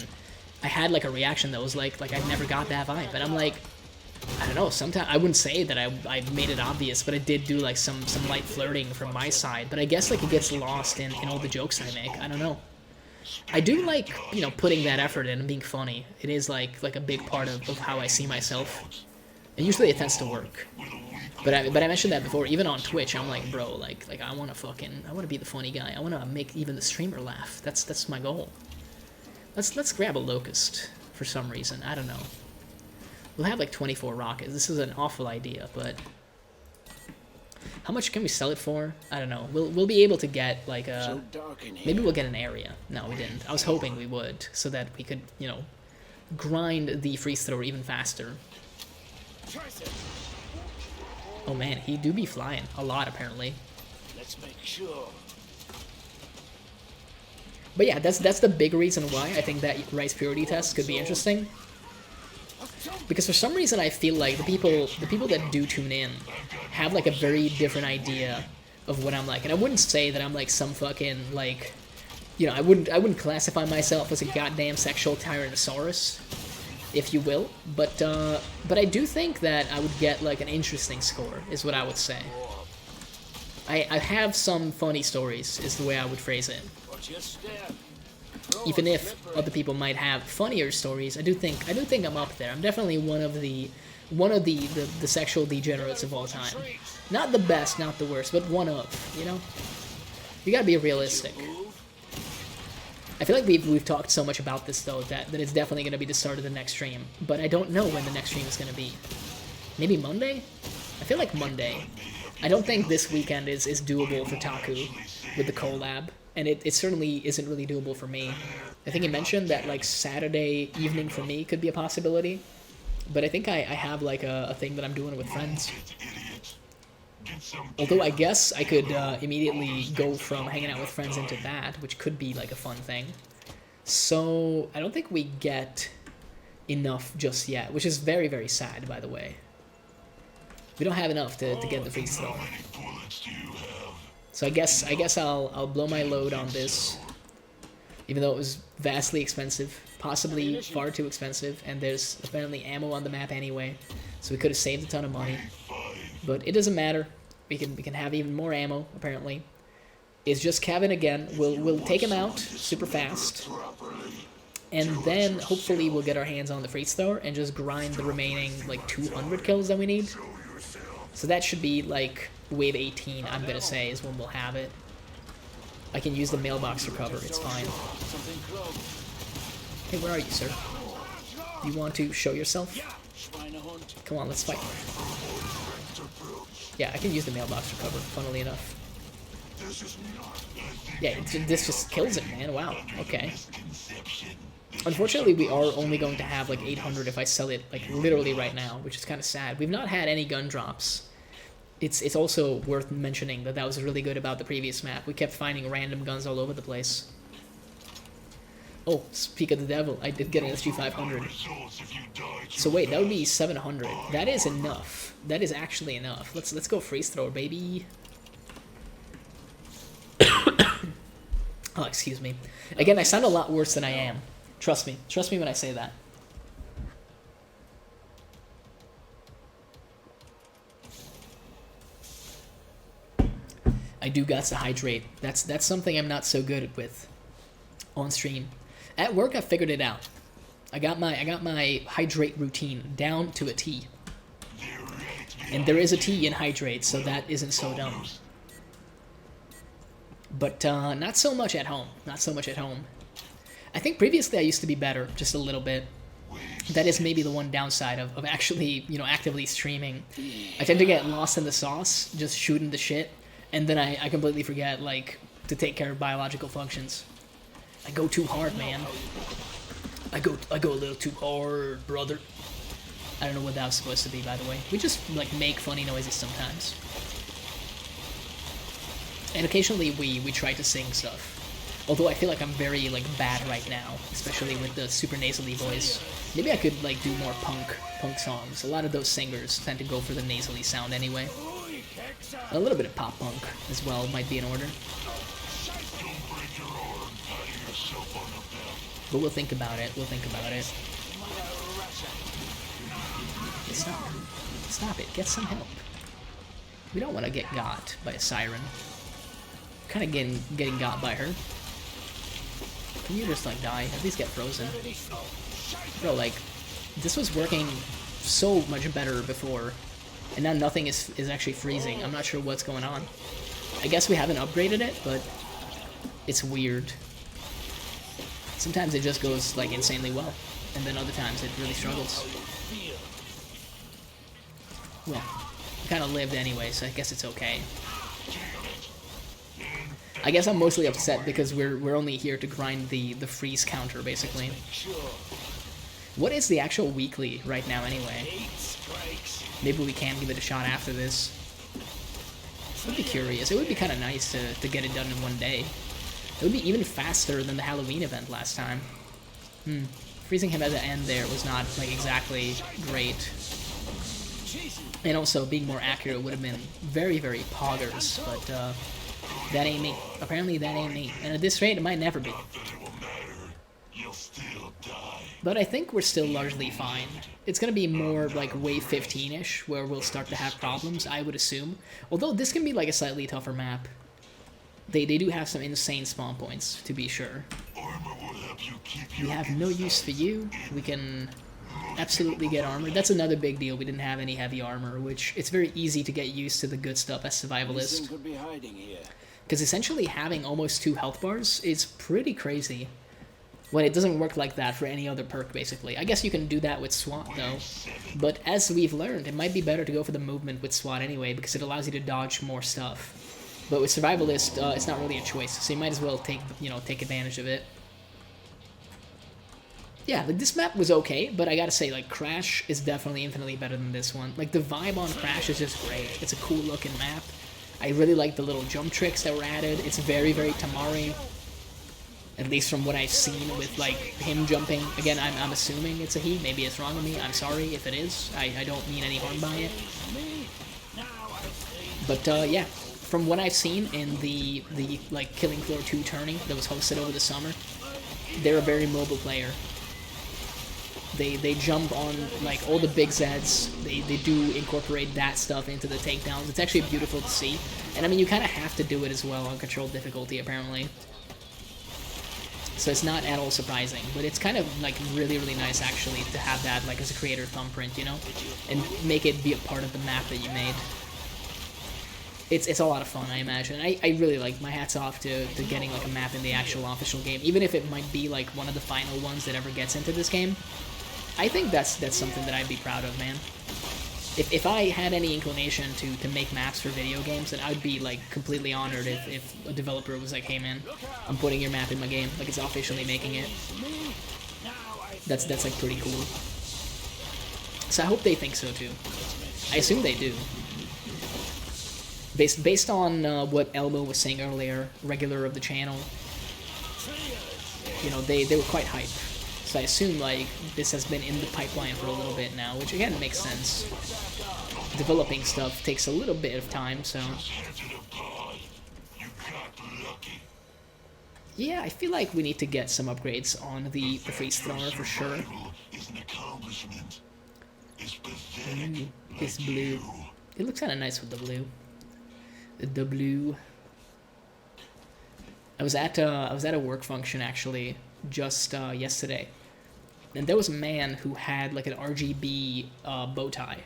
I had like a reaction that was like I never got that vibe, and I'm like, I don't know. Sometimes I wouldn't say that I made it obvious, but I did do like some light flirting from my side. But I guess like it gets lost in all the jokes I make. I don't know. I do like putting that effort in and being funny. It is like a big part of how I see myself, and usually it tends to work. But I mentioned that before, even on Twitch. I'm like, bro, like I want to be the funny guy. I want to make even the streamer laugh. That's my goal. Let's grab a locust for some reason. I don't know. We'll have like 24 rockets. This is an awful idea, but how much can we sell it for? I don't know. We'll be able to get like a, maybe we'll get an area. No, we didn't. I was hoping we would, so that we could grind the freeze thrower even faster. Oh man, he do be flying a lot apparently. Let's make sure. But yeah, that's the big reason why I think that rice purity test could be interesting. Because for some reason I feel like the people that do tune in have like a very different idea of what I'm like. And I wouldn't say that I'm like some fucking like, I wouldn't classify myself as a goddamn sexual tyrannosaurus, if you will. But I do think that I would get like an interesting score, is what I would say. I have some funny stories, is the way I would phrase it. Watch your step. even if other people might have funnier stories, I do think I'm up there. I'm definitely one of the sexual degenerates of all time. Not the best, not the worst, but one of, you know? You gotta be realistic. I feel like we've talked so much about this though that it's definitely gonna be the start of the next stream, but I don't know when the next stream is gonna be. Maybe Monday? I feel like Monday. I don't think this weekend is doable for Taku with the collab, and it certainly isn't really doable for me. I think he mentioned that like Saturday evening for me could be a possibility, but I think I have like a thing that I'm doing with friends. Although I guess I could immediately go from hanging out with friends into that, which could be like a fun thing. So I don't think we get enough just yet, which is very, very sad, by the way. We don't have enough to get the freeze throw. So I guess I'll blow my load on this, even though it was vastly expensive, possibly far too expensive, and there's apparently ammo on the map anyway, so we could have saved a ton of money. But it doesn't matter. We can have even more ammo apparently. It's just Kevin again. We'll take him out super fast, and then hopefully we'll get our hands on the freeze thrower and just grind the remaining like 200 kills that we need. So that should be like wave 18, I'm gonna say, is when we'll have it. I can use the mailbox for cover, it's fine. Hey, where are you, sir? You want to show yourself? Come on, let's fight. Yeah, I can use the mailbox for cover, funnily enough. Yeah, this just kills it, man. Wow, okay. Unfortunately, we are only going to have like 800 if I sell it like literally right now, which is kind of sad. We've not had any gun drops. It's also worth mentioning that was really good about the previous map. We kept finding random guns all over the place. Oh, speak of the devil, I did get an SG 500. So wait, that would be 700. That is enough. That is actually enough. Let's go freeze thrower, baby. Oh, excuse me. Again, I sound a lot worse than I am. Trust me. Trust me when I say that. I do got to hydrate. That's something I'm not so good with on stream. At work, I figured it out. I got my hydrate routine down to a T. And there is a T in hydrate, so that isn't so dumb. But not so much at home. Not so much at home. I think previously I used to be better, just a little bit. That is maybe the one downside of actually, you know, actively streaming. I tend to get lost in the sauce, just shooting the shit, and then I completely forget, like, to take care of biological functions. I go too hard, man. I go a little too hard, brother. I don't know what that was supposed to be, by the way. We just, like, make funny noises sometimes. And occasionally we try to sing stuff. Although I feel like I'm very, like, bad right now, especially with the super nasally voice. Maybe I could, like, do more punk songs. A lot of those singers tend to go for the nasally sound anyway. A little bit of pop punk as well might be in order. But we'll think about it. We'll think about it. Stop. Stop it. Get some help. We don't want to get got by a siren. Kind of getting got by her. Can you just, like, die? At least get frozen. Bro, like, this was working so much better before, and now nothing is actually freezing. I'm not sure what's going on. I guess we haven't upgraded it, but it's weird. Sometimes it just goes, like, insanely well, and then other times it really struggles. Well, we kind of lived anyway, so I guess it's okay. I guess I'm mostly upset because we're only here to grind the freeze counter, basically. What is the actual weekly right now, anyway? Maybe we can give it a shot after this. I'd be curious. It would be kind of nice to get it done in one day. It would be even faster than the Halloween event last time. Freezing him at the end there was not, like, exactly great. And also, being more accurate would have been very, very poggers, but that ain't me. Apparently that ain't me. And at this rate, it might never be. But I think we're still largely fine. It's gonna be more like wave 15-ish, where we'll start to have problems, I would assume. Although this can be like a slightly tougher map. They do have some insane spawn points, to be sure. armor will help you keep We your have no use for you. We can absolutely get armor. That's another big deal. We didn't have any heavy armor, which it's very easy to get used to the good stuff as This survivalist. thing could be hiding here. Because essentially having almost 2 health bars is pretty crazy. When it doesn't work like that for any other perk, basically. I guess you can do that with SWAT, though. But as we've learned, it might be better to go for the movement with SWAT anyway, because it allows you to dodge more stuff. But with Survivalist, it's not really a choice, so you might as well take advantage of it. Yeah, like, this map was okay, but I gotta say, like, Crash is definitely infinitely better than this one. Like, the vibe on Crash is just great. It's a cool-looking map. I really like the little jump tricks that were added. It's very, very Tamari. At least from what I've seen with, like, him jumping. Again, I'm assuming it's a he. Maybe it's wrong with me. I'm sorry if it is. I don't mean any harm by it. But, yeah. From what I've seen in the like, Killing Floor 2 tourney that was hosted over the summer, they're a very mobile player. They jump on, like, all the big Zeds. They do incorporate that stuff into the takedowns. It's actually beautiful to see. And, I mean, you kind of have to do it as well on controlled difficulty, apparently. So it's not at all surprising, but it's kind of, like, really, really nice, actually, to have that, like, as a creator thumbprint, you know? And make it be a part of the map that you made. It's a lot of fun, I imagine. I really like, my hat's off to getting, like, a map in the actual official game, even if it might be, like, one of the final ones that ever gets into this game. I think that's something that I'd be proud of, man. If I had any inclination to make maps for video games, then I'd be, like, completely honored if a developer was like, hey, man, I'm putting your map in my game. Like, it's officially making it. That's like, pretty cool. So I hope they think so, too. I assume they do. Based on what Elmo was saying earlier, regular of the channel, you know, they were quite hyped. So I assume, like, this has been in the pipeline for a little bit now, which, again, makes sense. Developing stuff takes a little bit of time, so... Yeah, I feel like we need to get some upgrades on the freeze thrower for sure. It's blue. It looks kind of nice with the blue. The blue. I was at a work function, actually, just yesterday, and there was a man who had, like, an RGB bow tie.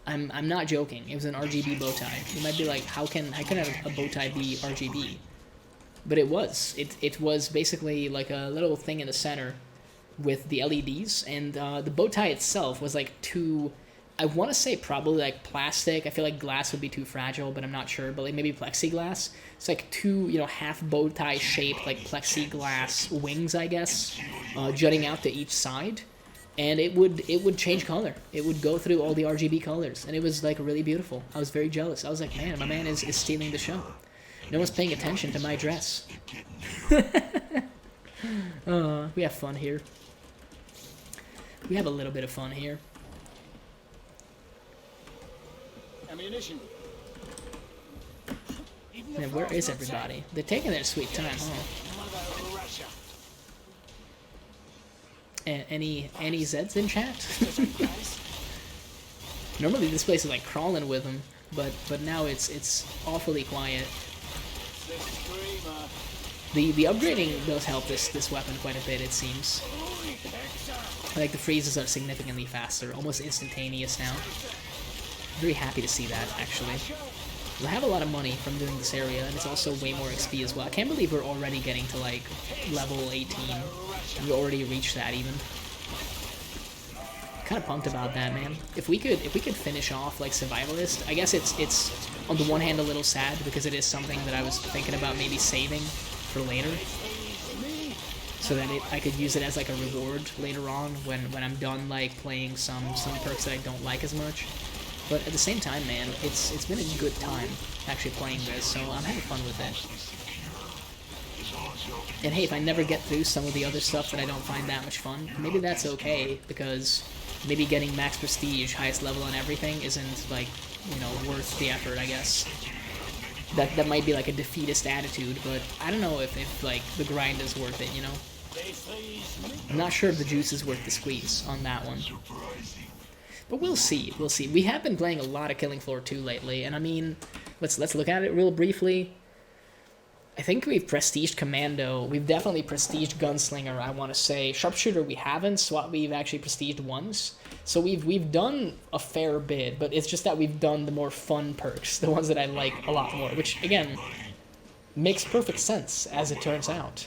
I'm not joking. It was an RGB bow tie. You might be like, how can a bow tie be RGB? But it was. It was basically like a little thing in the center with the LEDs, and the bow tie itself was like two. I want to say probably like plastic. I feel like glass would be too fragile, but I'm not sure. But like maybe plexiglass. It's like two, half bow tie shaped like plexiglass wings, I guess, jutting out to each side, and it would change color. It would go through all the RGB colors, and it was like really beautiful. I was very jealous. I was like, man, my man is stealing the show. No one's paying attention to my dress. We have fun here. We have a little bit of fun here. Ammunition. Man, where is everybody? They're taking their sweet time, huh? Any Zeds in chat? Normally this place is like crawling with them, but now it's awfully quiet. The upgrading does help this weapon quite a bit, it seems. Like the freezes are significantly faster, almost instantaneous now. Very happy to see that, actually. I have a lot of money from doing this area, and it's also way more XP as well. I can't believe we're already getting to, like, level 18. We already reached that, even. Kind of pumped about that, man. If we could finish off, like, Survivalist, I guess it's on the one hand a little sad, because it is something that I was thinking about maybe saving for later, so that I could use it as, like, a reward later on when I'm done, like, playing some perks that I don't like as much. But at the same time, man, it's been a good time actually playing this, so I'm having fun with it. And hey, if I never get through some of the other stuff that I don't find that much fun, maybe that's okay, because maybe getting max prestige, highest level and everything isn't, like, worth the effort, I guess. That might be like a defeatist attitude, but I don't know if like, the grind is worth it, I'm not sure if the juice is worth the squeeze on that one. But we'll see, we'll see. We have been playing a lot of Killing Floor 2 lately, and I mean, let's look at it real briefly. I think we've prestiged Commando. We've definitely prestiged Gunslinger, I want to say. Sharpshooter we haven't. SWAT we've actually prestiged once. So we've done a fair bit, but it's just that we've done the more fun perks, the ones that I like a lot more, which, again, makes perfect sense, as it turns out.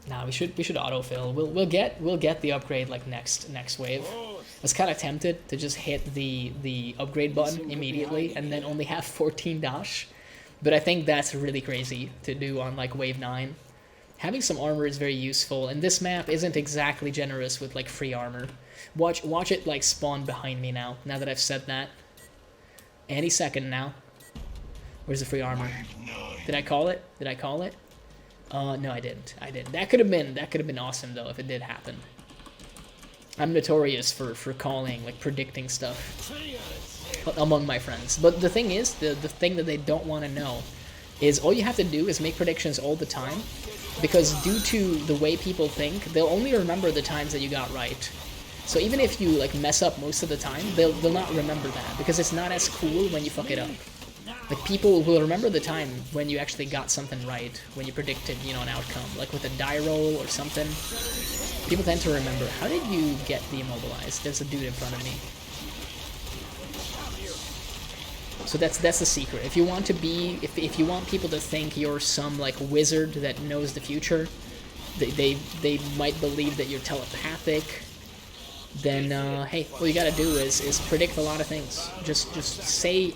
Nah, we should autofill. We'll get the upgrade like next wave. I was kind of tempted to just hit the upgrade button immediately and then only have 14 dash. But I think that's really crazy to do on like wave 9. Having some armor is very useful, and this map isn't exactly generous with like free armor. Watch it like spawn behind me now that I've said that. Any second now. Where's the free armor? Did I call it? Did I call it? No, I didn't. That could have been awesome though if it did happen. I'm notorious for calling, like predicting stuff among my friends. But the thing is, the thing that they don't want to know is all you have to do is make predictions all the time, because due to the way people think, they'll only remember the times that you got right. So even if you like mess up most of the time, they'll not remember that, because it's not as cool when you fuck it up. Like, people will remember the time when you actually got something right, when you predicted, you know, an outcome, like with a die roll or something. People tend to remember. How did you get deimmobilized? There's a dude in front of me. So that's the secret. If you want to be, if you want people to think you're some like wizard that knows the future, they might believe that you're telepathic. Then hey, all you gotta do is predict a lot of things. Just say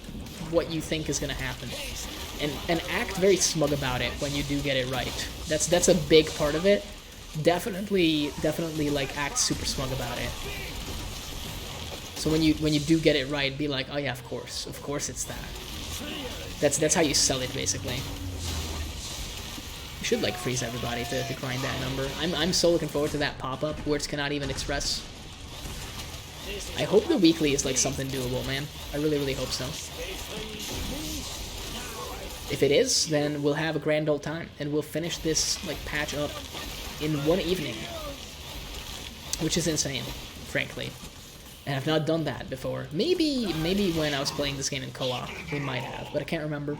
what you think is gonna happen, and act very smug about it when you do get it right. That's a big part of it. Definitely like act super smug about it. So when you do get it right, be like, oh yeah, of course it's that. That's how you sell it basically. You should like freeze everybody to grind that number. I'm so looking forward to that pop-up, words cannot even express. I hope the weekly is like something doable, man. I really hope so. If it is, then we'll have a grand old time, and we'll finish this like patch up in one evening, which is insane, frankly. And I've not done that before. Maybe when I was playing this game in co-op, we might have, but I can't remember.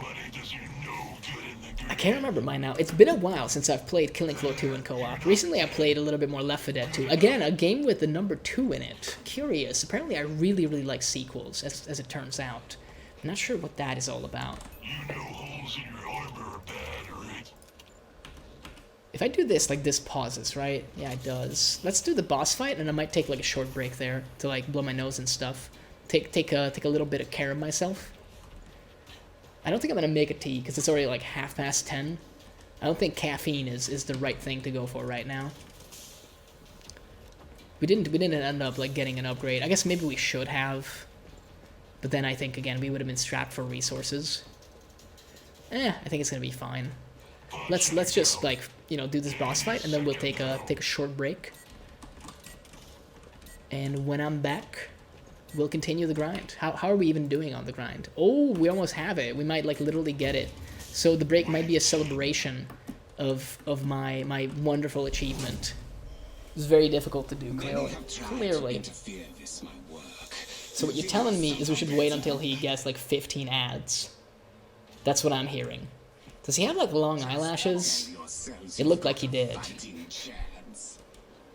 I can't remember mine now. It's been a while since I've played Killing Floor 2 in co-op. Recently I played a little bit more Left 4 Dead 2. Again, a game with the number 2 in it. Curious. Apparently I really like sequels, as it turns out. I'm not sure what that is all about. You know holes in your armor are bad, right? If I do this, like, this pauses, right? Yeah, it does. Let's do the boss fight, and I might take, like, a short break there to, like, blow my nose and stuff. Take a little bit of care of myself. I don't think I'm gonna make a tea, because it's already, like, 10:30. I don't think caffeine is the right thing to go for right now. We didn't end up, like, getting an upgrade. I guess maybe we should have. But then I think, again, we would have been strapped for resources. I think it's gonna be fine. Let's just, like, you know, do this boss fight, and then we'll take a short break. And when I'm back, we'll continue the grind. How are we even doing on the grind? Oh, we almost have it. We might, like, literally get it. So the break might be a celebration of my wonderful achievement. It's very difficult to do, clearly. So what you're telling me is we should wait until he gets, like, 15 ads. That's what I'm hearing. Does he have, like, long eyelashes? It looked like he did.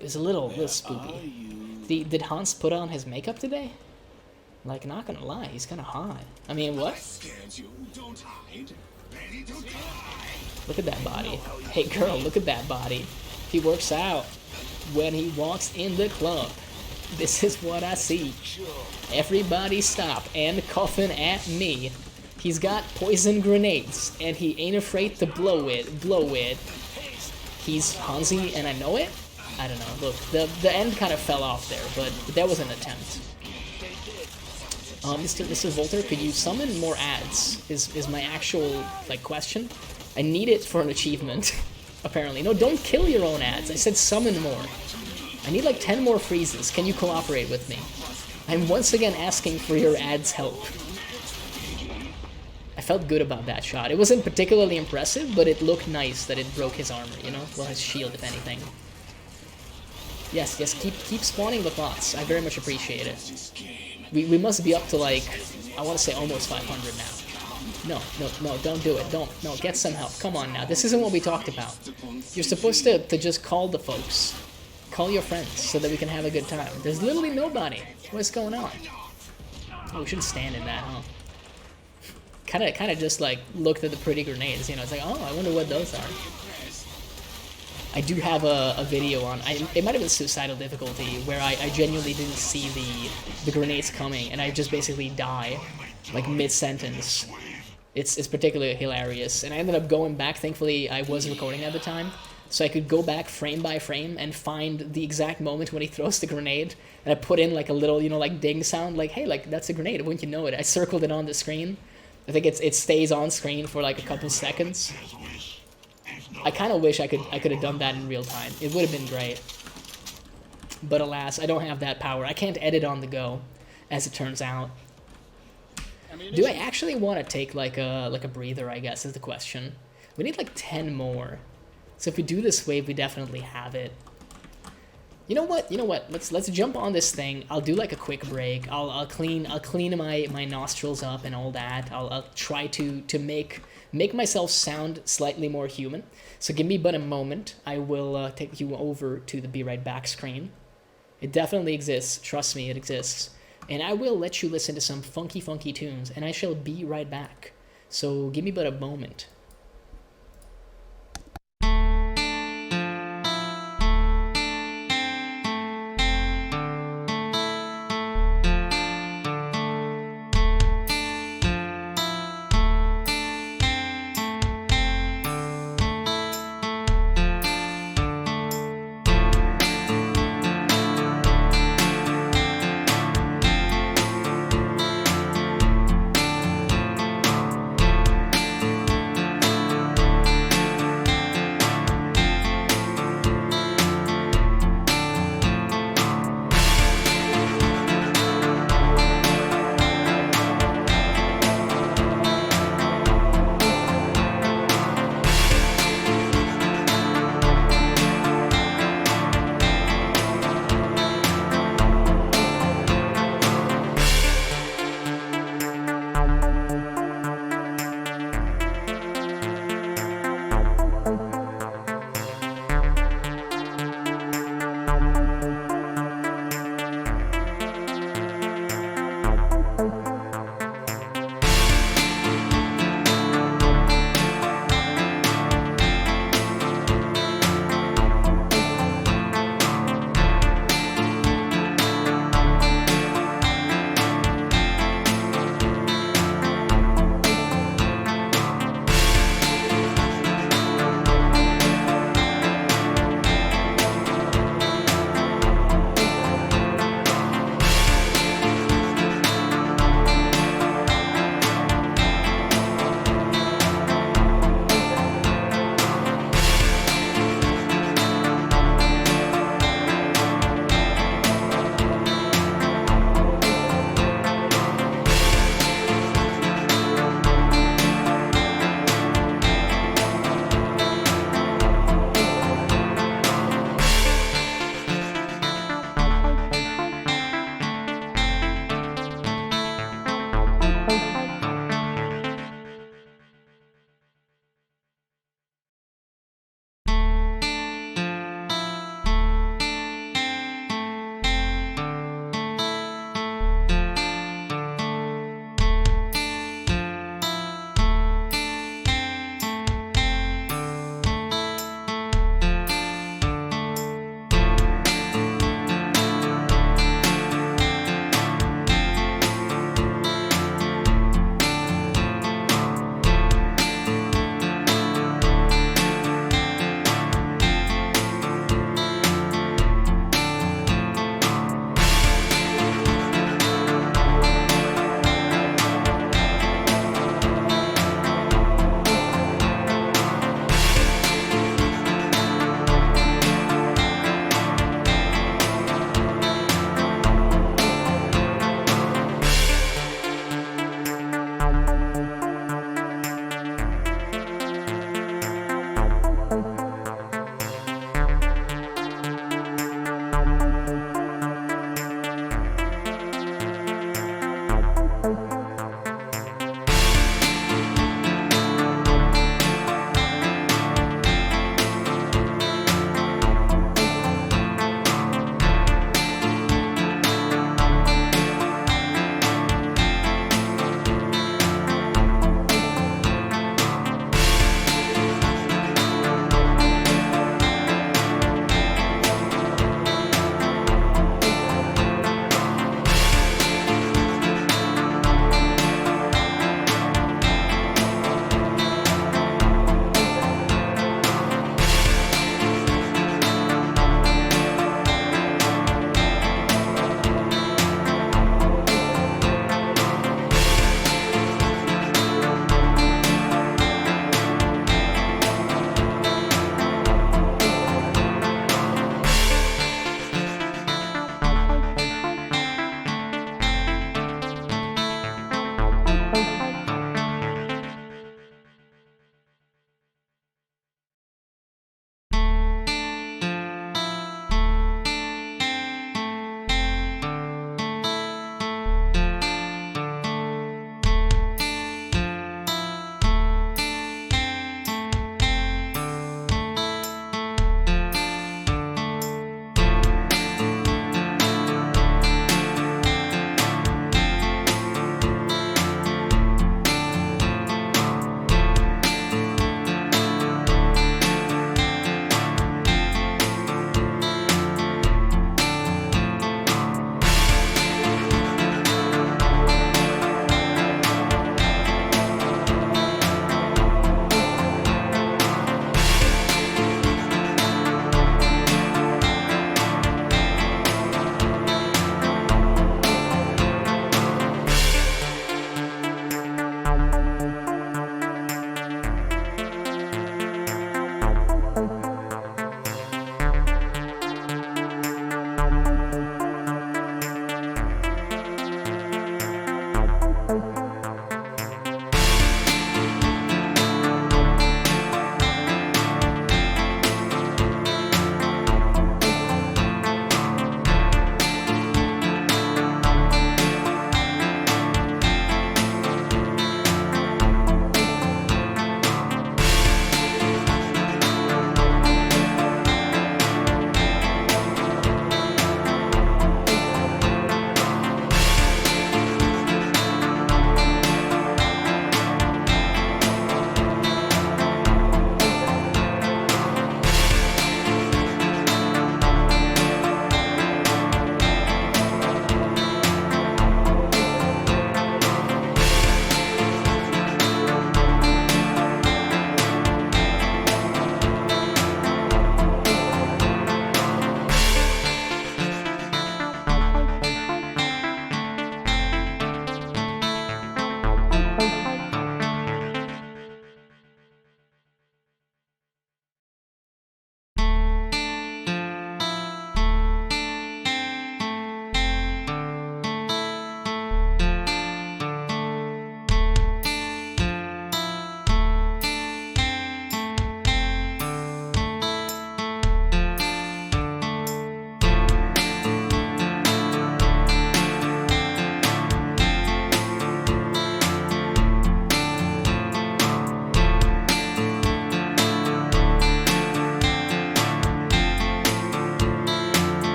It was a little spoopy. Did Hans put on his makeup today? Like, not gonna lie, he's kinda hot. I mean, what? Look at that body. Hey, girl, look at that body. He works out when he walks in the club. This is what I see. Everybody stop and coughing at me. He's got poison grenades, and he ain't afraid to blow it. He's Hansi, and I know it? I don't know. Look, the end kind of fell off there, but that was an attempt. Mr. Volter, could you summon more ads? Is my actual, like, question. I need it for an achievement, apparently. No, don't kill your own ads. I said summon more. I need, like, 10 more freezes. Can you cooperate with me? I'm once again asking for your ads' help. I felt good about that shot. It wasn't particularly impressive, but it looked nice that it broke his armor, you know? Well, his shield, if anything. Yes, keep spawning the bots. I very much appreciate it. We must be up to, like, I want to say almost 500 now. No, don't do it. Don't. No, get some help. Come on now. This isn't what we talked about. You're supposed to just call the folks. Call your friends so that we can have a good time. There's literally nobody. What's going on? Oh, we shouldn't stand in that, huh? Kind of just like looked at the pretty grenades, you know. It's like, oh, I wonder what those are. I do have a video on. It might have been suicidal difficulty where I genuinely didn't see the grenades coming and I just basically die like mid-sentence. It's particularly hilarious, and I ended up going back. Thankfully, I was recording at the time, so I could go back frame by frame and find the exact moment when he throws the grenade, and I put in like a little, you know, like ding sound, like, hey, like that's a grenade, wouldn't you know it? I circled it on the screen. I think it stays on screen for like a couple seconds. I kind of wish I could have done that in real time. It would have been great, but alas, I don't have that power. I can't edit on the go, as it turns out. Do I actually want to take like a breather, I guess, is the question. We need like 10 more. So if we do this wave, we definitely have it. You know what? Let's jump on this thing. I'll do like a quick break. I'll clean my nostrils up and all that. I'll try to make myself sound slightly more human. So give me but a moment. I will take you over to the Be Right Back screen. It definitely exists. Trust me, it exists. And I will let you listen to some funky tunes, and I shall be right back. So give me but a moment.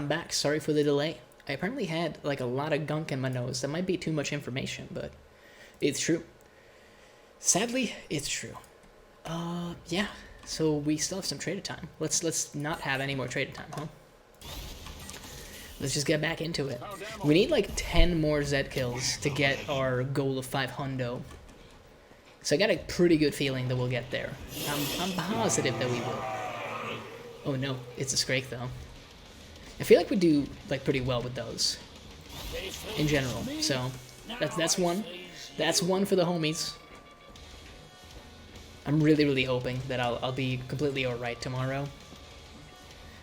I'm back. Sorry for the delay. I apparently had like a lot of gunk in my nose. That might be too much information, but it's true. Sadly, it's true. Yeah. So we still have some traded time. Let's not have any more traded time, huh? Let's just get back into it. We need like 10 more Z kills to get our goal of 500. So I got a pretty good feeling that we'll get there. I'm positive that we will. Oh no, it's a Scrake though. I feel like we do like pretty well with those in general. So that's one. That's one for the homies. I'm really hoping that I'll be completely alright tomorrow.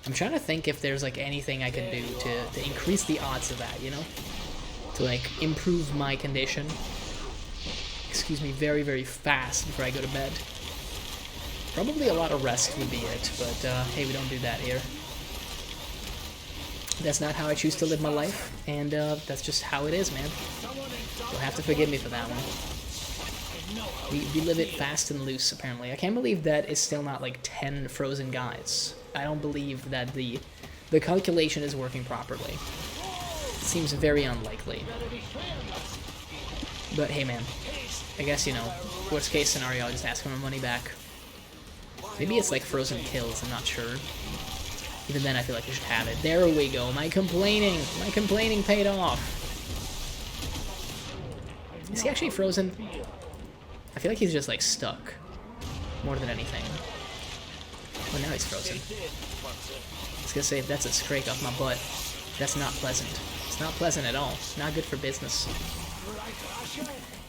I'm trying to think if there's like anything I can do to increase the odds of that, you know? To like improve my condition. Excuse me, very fast before I go to bed. Probably a lot of rest would be it, but hey, we don't do that here. That's not how I choose to live my life, and that's just how it is, man. You'll have to forgive me for that one. We live it fast and loose, apparently. I can't believe that it's still not like 10 frozen guys. I don't believe that the calculation is working properly. It seems very unlikely. But hey, man. I guess, you know, worst case scenario, I'll just ask for my money back. Maybe it's like frozen kills, I'm not sure. Even then, I feel like I should have it. There we go. My complaining paid off. Is he actually frozen? I feel like he's just like stuck. More than anything. Oh, now he's frozen. I was gonna say, if that's a Scrake off my butt, that's not pleasant. It's not pleasant at all. It's not good for business.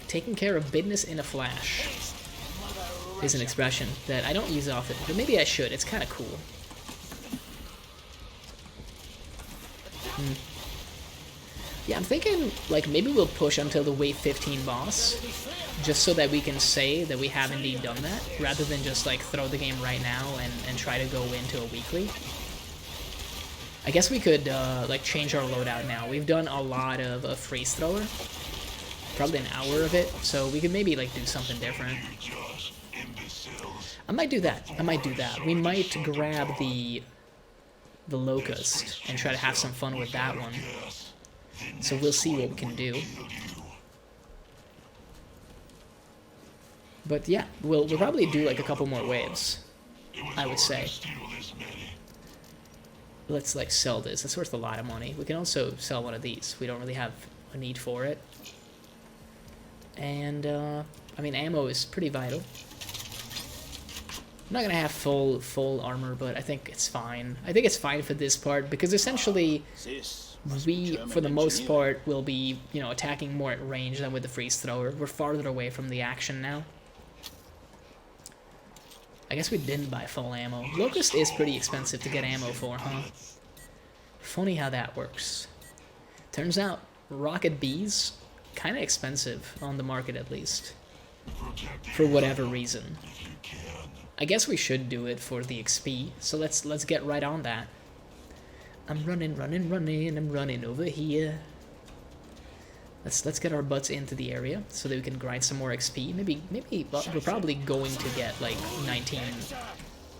Taking care of business in a flash is an expression that I don't use often, but maybe I should. It's kind of cool. Yeah, I'm thinking, like, maybe we'll push until the wave 15 boss, just so that we can say that we have indeed done that, rather than just, like, throw the game right now and try to go into a weekly. I guess we could, like, change our loadout now. We've done a lot of a freeze thrower, probably an hour of it, so we could maybe, like, do something different. I might do that. We might grab the Locust and try to have some fun with that one. So we'll see what we can do. But yeah, we'll probably do like a couple more waves, I would say. Let's like sell this. It's worth a lot of money. We can also sell one of these. We don't really have a need for it. And I mean, ammo is pretty vital. I'm not gonna have full armor, but I think it's fine. I think it's fine for this part because essentially we, for the most part, will be, you know, attacking more at range than with the freeze thrower. We're farther away from the action now. I guess we didn't buy full ammo. Locust is pretty expensive to get ammo for, huh? Funny how that works. Turns out Rocket Bees kind of expensive on the market, at least, for whatever reason. I guess we should do it for the XP, so let's get right on that. I'm running, I'm running over here. Let's get our butts into the area so that we can grind some more XP. Maybe we're probably going to get like 19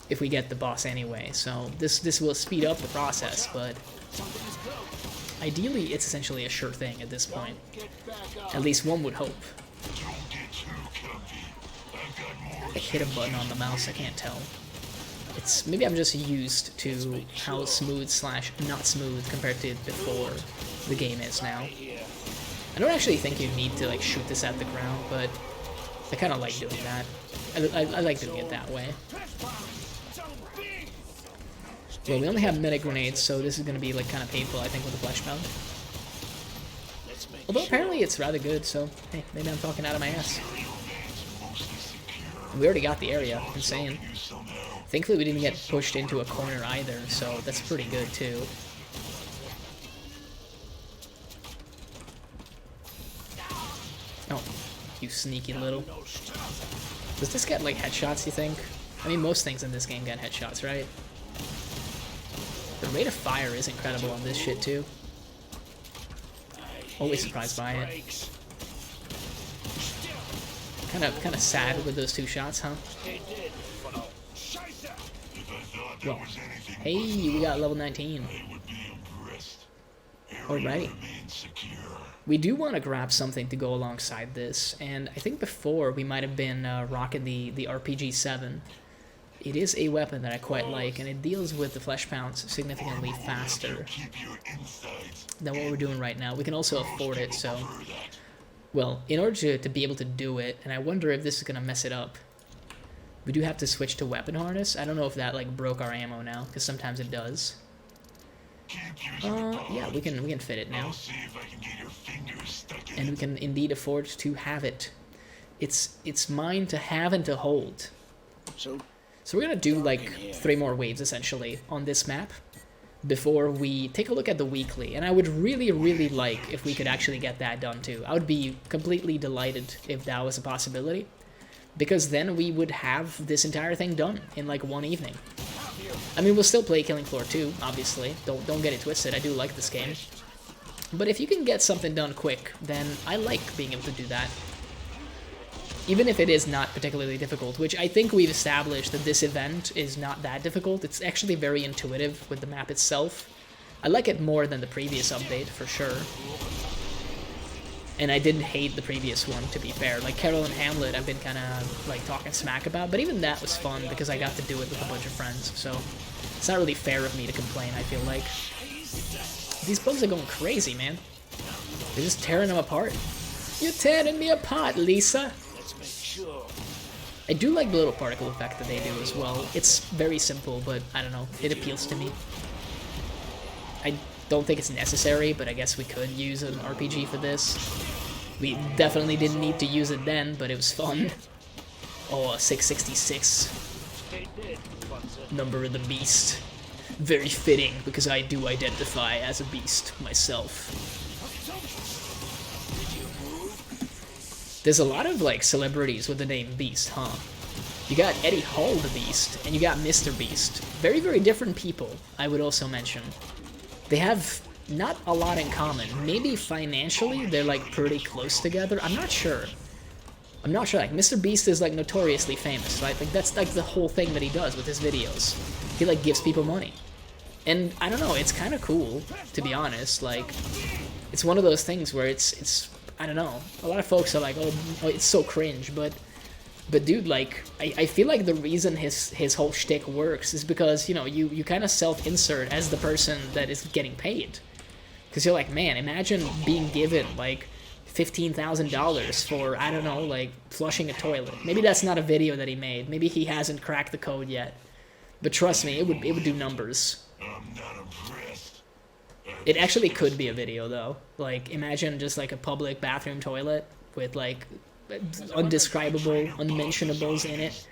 if we get the boss anyway. So this will speed up the process, but ideally it's essentially a sure thing at this point. At least one would hope. I hit a button on the mouse, I can't tell. It's maybe I'm just used to how smooth / not smooth compared to before the game is now. I don't actually think you need to like shoot this at the ground, but I kind of like doing that. I like doing it that way. Well, we only have meta grenades, so this is going to be like kind of painful, I think, with the flesh pound. Although apparently it's rather good, so hey, maybe I'm talking out of my ass. We already got the area. Insane. Thankfully we didn't get pushed into a corner either, so that's pretty good too. Oh, you sneaky little. Does this get like headshots, you think? I mean, most things in this game get headshots, right? The rate of fire is incredible on this shit too. Always surprised by it. Kind of sad with those two shots, huh? Well, hey, we got level 19. Alrighty. remain secure. We do want to grab something to go alongside this, and I think before we might have been rocking the RPG-7. It is a weapon that I quite like, and it deals with the flesh pounds significantly faster Keep your insides. than what we're doing right now. We can also afford it, so... Well, in order to be able to do it, and I wonder if this is going to mess it up, we do have to switch to weapon harness. I don't know if that, like, broke our ammo now, because sometimes it does. Yeah, we can fit it now. I'll see if I can get your fingers stuck in And we can indeed afford to have it. It's mine to have and to hold. So, So we're gonna do like 3 more waves essentially on this map before we take a look at the weekly, and I would really like if we could actually get that done too. I would be completely delighted if that was a possibility, because then we would have this entire thing done in like one evening. I mean, we'll still play Killing Floor 2, obviously. Don't get it twisted. I do like this game. But if you can get something done quick, then I like being able to do that. Even if it is not particularly difficult, which I think we've established that this event is not that difficult. It's actually very intuitive with the map itself. I like it more than the previous update, for sure. And I didn't hate the previous one, to be fair. Like, Carol and Hamlet, I've been kind of, like, talking smack about, but even that was fun because I got to do it with a bunch of friends, so it's not really fair of me to complain, I feel like. These bugs are going crazy, man. They're just tearing them apart. You're tearing me apart, Lisa! let's make sure. I do like the little particle effect that they do as well. It's very simple, but I don't know, it appeals to me. I don't think it's necessary, but I guess we could use an RPG for this. We definitely didn't need to use it then, but it was fun. Oh, 666. Stay dead, Bunsen. Number of the beast. Very fitting, because I do identify as a beast myself. There's a lot of, like, celebrities with the name Beast, huh? You got Eddie Hall the Beast, and you got Mr. Beast. Very different people, I would also mention. They have not a lot in common. Maybe financially, they're, like, pretty close together. I'm not sure. I'm not sure. Like, Mr. Beast is, like, notoriously famous, right? Like, that's, like, the whole thing that he does with his videos. He, like, gives people money. And, I don't know, it's kind of cool, to be honest. Like, it's one of those things where it's I don't know. A lot of folks are like, oh it's so cringe, but dude, like, I feel like the reason his whole shtick works is because, you know, you kind of self-insert as the person that is getting paid. Because you're like, man, imagine being given, like, $15,000 for, I don't know, like, flushing a toilet. Maybe that's not a video that he made. Maybe he hasn't cracked the code yet. But trust me, it would do numbers. I'm not impressed. It actually could be a video, though. Like, imagine just, like, a public bathroom toilet with, like, undescribable, unmentionables in it,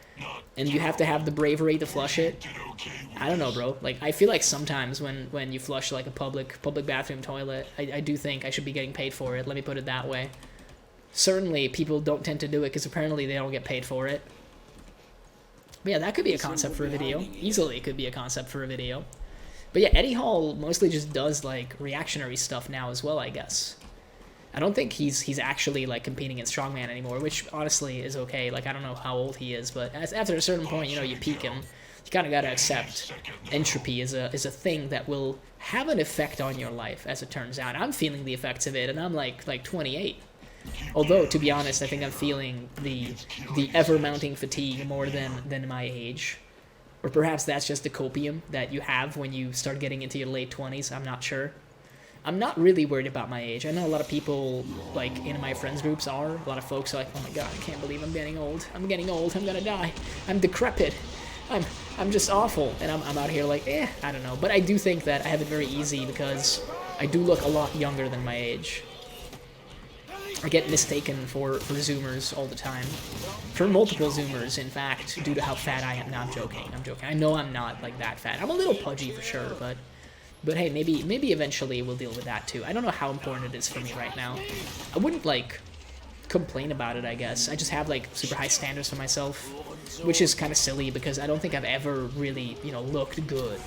and you have to have the bravery to flush it. I don't know, bro. Like, I feel like sometimes when you flush, like, a public bathroom toilet, I do think I should be getting paid for it. Let me put it that way. Certainly, people don't tend to do it because apparently they don't get paid for it. But yeah, that could be a concept for a video. Easily could be a concept for a video. But yeah, Eddie Hall mostly just does, like, reactionary stuff now as well, I guess. I don't think he's actually, like, competing in Strongman anymore, which honestly is okay. Like, I don't know how old he is, but after a certain point, you know, you peak him. You kind of got to accept entropy is a thing that will have an effect on your life, as it turns out. I'm feeling the effects of it, and I'm, like 28. Although, to be honest, I think I'm feeling the ever-mounting fatigue more than my age. Or perhaps that's just the copium that you have when you start getting into your late 20s. I'm not sure. I'm not really worried about my age. I know a lot of people, like, in my friends groups are. A lot of folks are like, oh my god, I can't believe I'm getting old. I'm getting old. I'm gonna die. I'm decrepit. I'm just awful. And I'm out here like, I don't know. But I do think that I have it very easy because I do look a lot younger than my age. I get mistaken for Zoomers all the time. For multiple Zoomers, in fact, due to how fat I am. No, I'm joking. I'm joking. I know I'm not, like, that fat. I'm a little pudgy for sure, but hey, maybe eventually we'll deal with that too. I don't know how important it is for me right now. I wouldn't, like, complain about it, I guess. I just have, like, super high standards for myself, which is kind of silly because I don't think I've ever really, you know, looked good,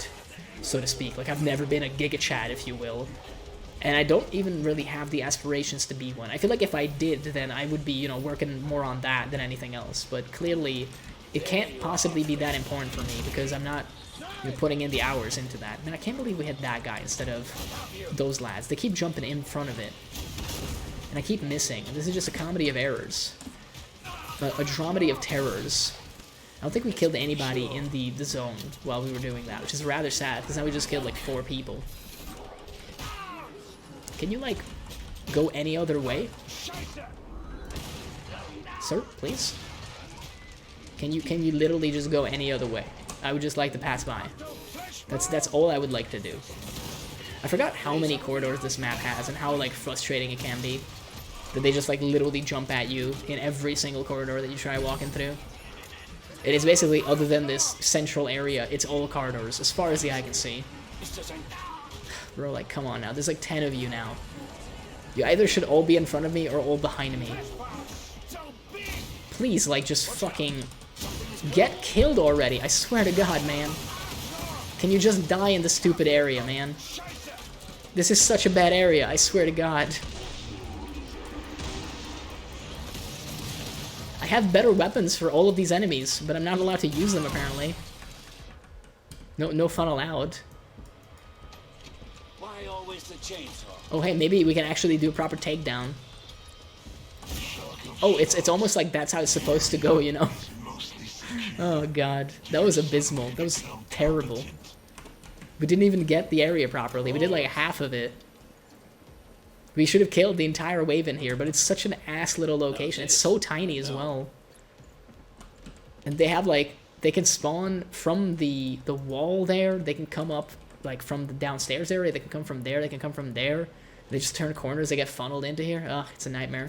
so to speak. Like, I've never been a Giga Chad, if you will. And I don't even really have the aspirations to be one. I feel like if I did, then I would be, you know, working more on that than anything else. But clearly, it can't possibly be that important for me because I'm not You're putting in the hours into that. Man, I can't believe we had that guy instead of those lads. They keep jumping in front of it. And I keep missing. This is just a comedy of errors. A dramedy of terrors. I don't think we killed anybody in the zone while we were doing that, which is rather sad, because now we just killed like 4 people. Can you, like, go any other way? Sir, please? Can you literally just go any other way? I would just like to pass by. That's all I would like to do. I forgot how many corridors this map has and how, like, frustrating it can be. That they just, like, literally jump at you in every single corridor that you try walking through. It is basically, other than this central area, it's all corridors, as far as the eye can see. Bro, like, come on now. There's, like, 10 of you now. You either should all be in front of me or all behind me. Please, like, just fucking get killed already. I swear to God, man. Can you just die in the stupid area, man? This is such a bad area, I swear to God. I have better weapons for all of these enemies, but I'm not allowed to use them, apparently. No fun allowed. Why always the chainsaw? Oh, hey, maybe we can actually do a proper takedown. Oh, it's almost like that's how it's supposed to go, you know? Oh, God. That was abysmal. That was terrible. We didn't even get the area properly. We did, like, half of it. We should have killed the entire wave in here, but it's such an ass little location. It's so tiny as well. And they have, like, they can spawn from the wall there. They can come up, like, from the downstairs area. They can come from there. They can come from there. They just turn corners. They get funneled into here. Ugh, it's a nightmare.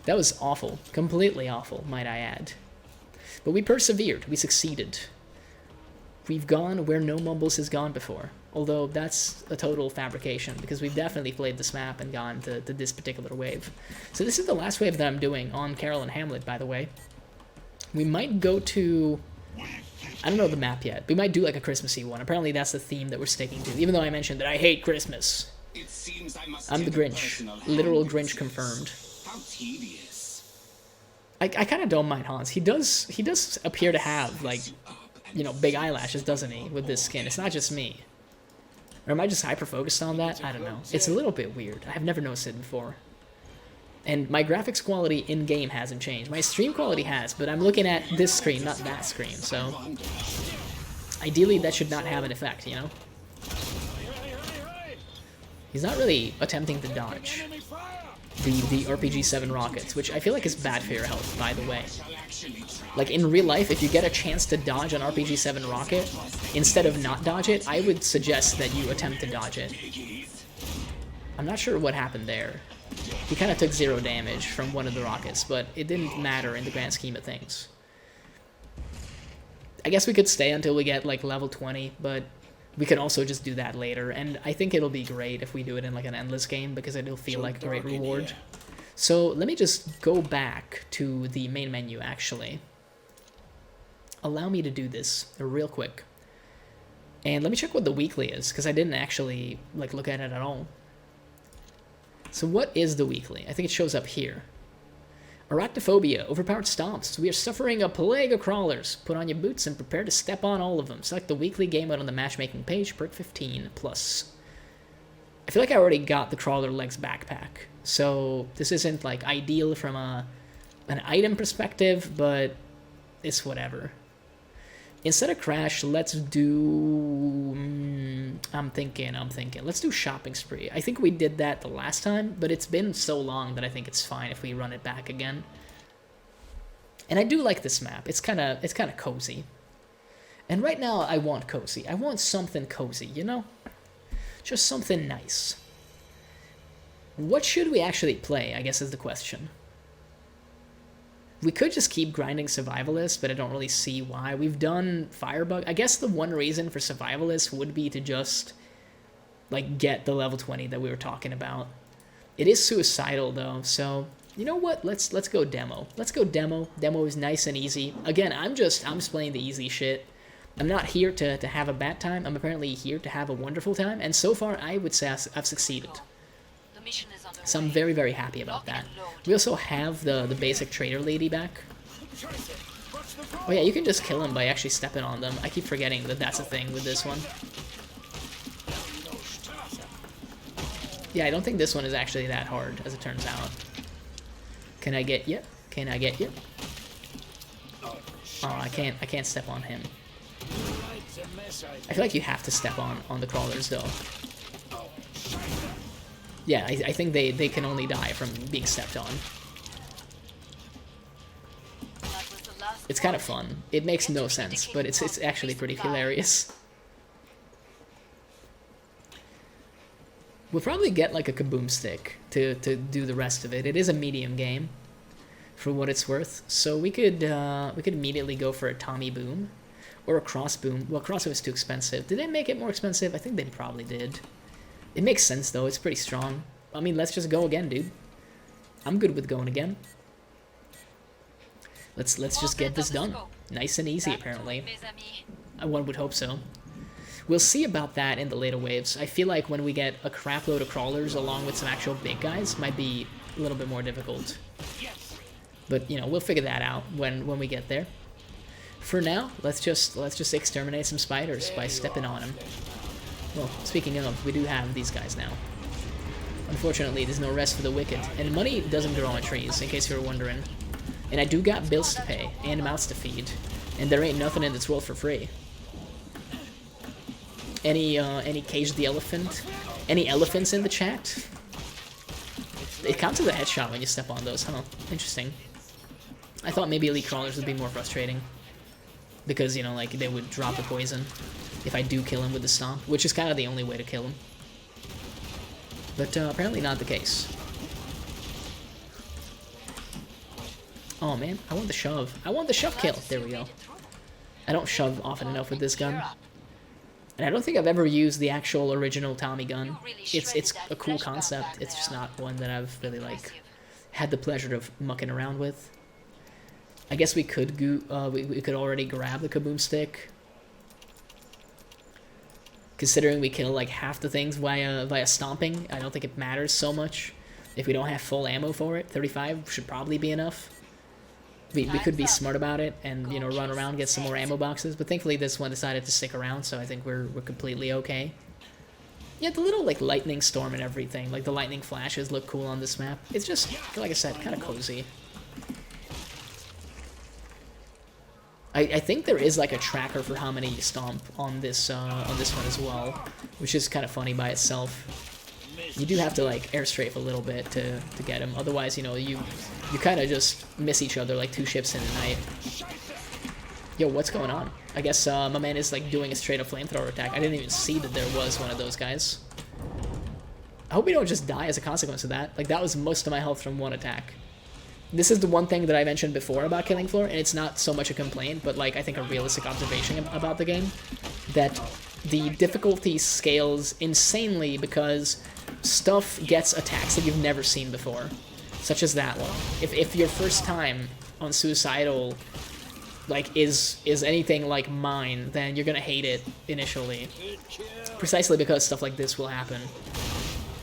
That was awful. Completely awful, might I add. But we persevered. We succeeded. We've gone where no Mumbles has gone before. Although that's a total fabrication, because we've definitely played this map and gone to this particular wave. So this is the last wave that I'm doing on Carol and Hamlet, by the way. We might go to... I don't know the map yet. We might do like a Christmassy one. Apparently that's the theme that we're sticking to, even though I mentioned that I hate Christmas. I'm the Grinch. Literal Grinch confirmed. How tedious. I kind of don't mind Hans. He does appear to have, like, you know, big eyelashes, doesn't he, with this skin? It's not just me. Or am I just hyper-focused on that? I don't know. It's a little bit weird. I've never noticed it before. And my graphics quality in-game hasn't changed. My stream quality has, but I'm looking at this screen, not that screen, so... Ideally, that should not have an effect, you know? He's not really attempting to dodge the RPG-7 rockets, which I feel like is bad for your health, by the way. Like, in real life, if you get a chance to dodge an RPG-7 rocket, instead of not dodge it, I would suggest that you attempt to dodge it. I'm not sure what happened there. He kind of took 0 damage from one of the rockets, but it didn't matter in the grand scheme of things. I guess we could stay until we get, like, level 20, but we could also just do that later, and I think it'll be great if we do it in, like, an endless game, because it'll feel like a great reward. So let me just go back to the main menu, actually. Allow me to do this real quick. And let me check what the weekly is, because I didn't actually, like, look at it at all. So what is the weekly? I think it shows up here. Arachnophobia, overpowered stomps. We are suffering a plague of crawlers. Put on your boots and prepare to step on all of them. Select the weekly game mode on the matchmaking page, perk 15 plus. I feel like I already got the crawler legs backpack, so this isn't like ideal from an item perspective, but it's whatever. Instead of Crash, let's do... I'm thinking. Let's do Shopping Spree. I think we did that the last time, but it's been so long that I think it's fine if we run it back again. And I do like this map. It's kind of cozy. And right now, I want cozy. I want something cozy, you know? Just something nice. What should we actually play, I guess is the question. We could just keep grinding Survivalist, but I don't really see why. We've done Firebug. I guess the one reason for Survivalist would be to just, like, get the level 20 that we were talking about. It is suicidal, though, so... You know what? Let's go demo. Let's go demo. Demo is nice and easy. Again, I'm just playing the easy shit. I'm not here to have a bad time. I'm apparently here to have a wonderful time, and so far, I would say I've succeeded. So I'm very, very happy about that. We also have the basic trader lady back. Oh yeah, you can just kill them by actually stepping on them. I keep forgetting that that's a thing with this one. Yeah, I don't think this one is actually that hard, as it turns out. Can I get you? Can I get you? Oh, I can't step on him. I feel like you have to step on the crawlers, though. Yeah, I think they can only die from being stepped on. It's kind of fun. It makes no sense, but it's actually pretty hilarious. We'll probably get like a kaboom stick to do the rest of it. It is a medium game, for what it's worth. So we could immediately go for a Tommy Boom, or a Crossboom. Well, Crossboom is too expensive. Did they make it more expensive? I think they probably did. It makes sense though. It's pretty strong. I mean, let's just go again, dude. I'm good with going again. Let's just get this done. Nice and easy, apparently. One would hope so. We'll see about that in the later waves. I feel like when we get a crap load of crawlers along with some actual big guys, might be a little bit more difficult. But you know, we'll figure that out when we get there. For now, let's just exterminate some spiders by stepping on them. Well, speaking of, we do have these guys now. Unfortunately, there's no rest for the wicked, and money doesn't grow on trees, in case you were wondering. And I do got bills to pay and mouths to feed, and there ain't nothing in this world for free. Any Cage the Elephant? Any elephants in the chat? It counts as a headshot when you step on those, huh? Interesting. I thought maybe elite crawlers would be more frustrating. Because, you know, like, they would drop the poison if I do kill him with the stomp, which is kind of the only way to kill him. But apparently not the case. Oh man, I want the shove. I want the shove kill. There we go. I don't shove often enough with this gun. And I don't think I've ever used the actual original Tommy gun. It's a cool concept. It's just not one that I've really, like, had the pleasure of mucking around with. I guess we could we could already grab the kaboom stick. Considering we kill like half the things via stomping, I don't think it matters so much. If we don't have full ammo for it, 35 should probably be enough. We could be smart about it and, you know, run around, get some more ammo boxes, but thankfully this one decided to stick around, so I think we're completely okay. Yeah, the little, like, lightning storm and everything, like the lightning flashes look cool on this map. It's just, like I said, kind of cozy. I think there is, like, a tracker for how many you stomp on this one as well, which is kind of funny by itself. You do have to, like, air strafe a little bit to get him. Otherwise, you know, you kind of just miss each other like two ships in the night. Yo, what's going on? I guess my man is, like, doing a straight-up flamethrower attack. I didn't even see that there was one of those guys. I hope we don't just die as a consequence of that. Like, that was most of my health from one attack. This is the one thing that I mentioned before about Killing Floor, and it's not so much a complaint, but, like, I think a realistic observation about the game. That the difficulty scales insanely because stuff gets attacks that you've never seen before, such as that one. If your first time on Suicidal, like, is anything like mine, then you're gonna hate it initially, precisely because stuff like this will happen.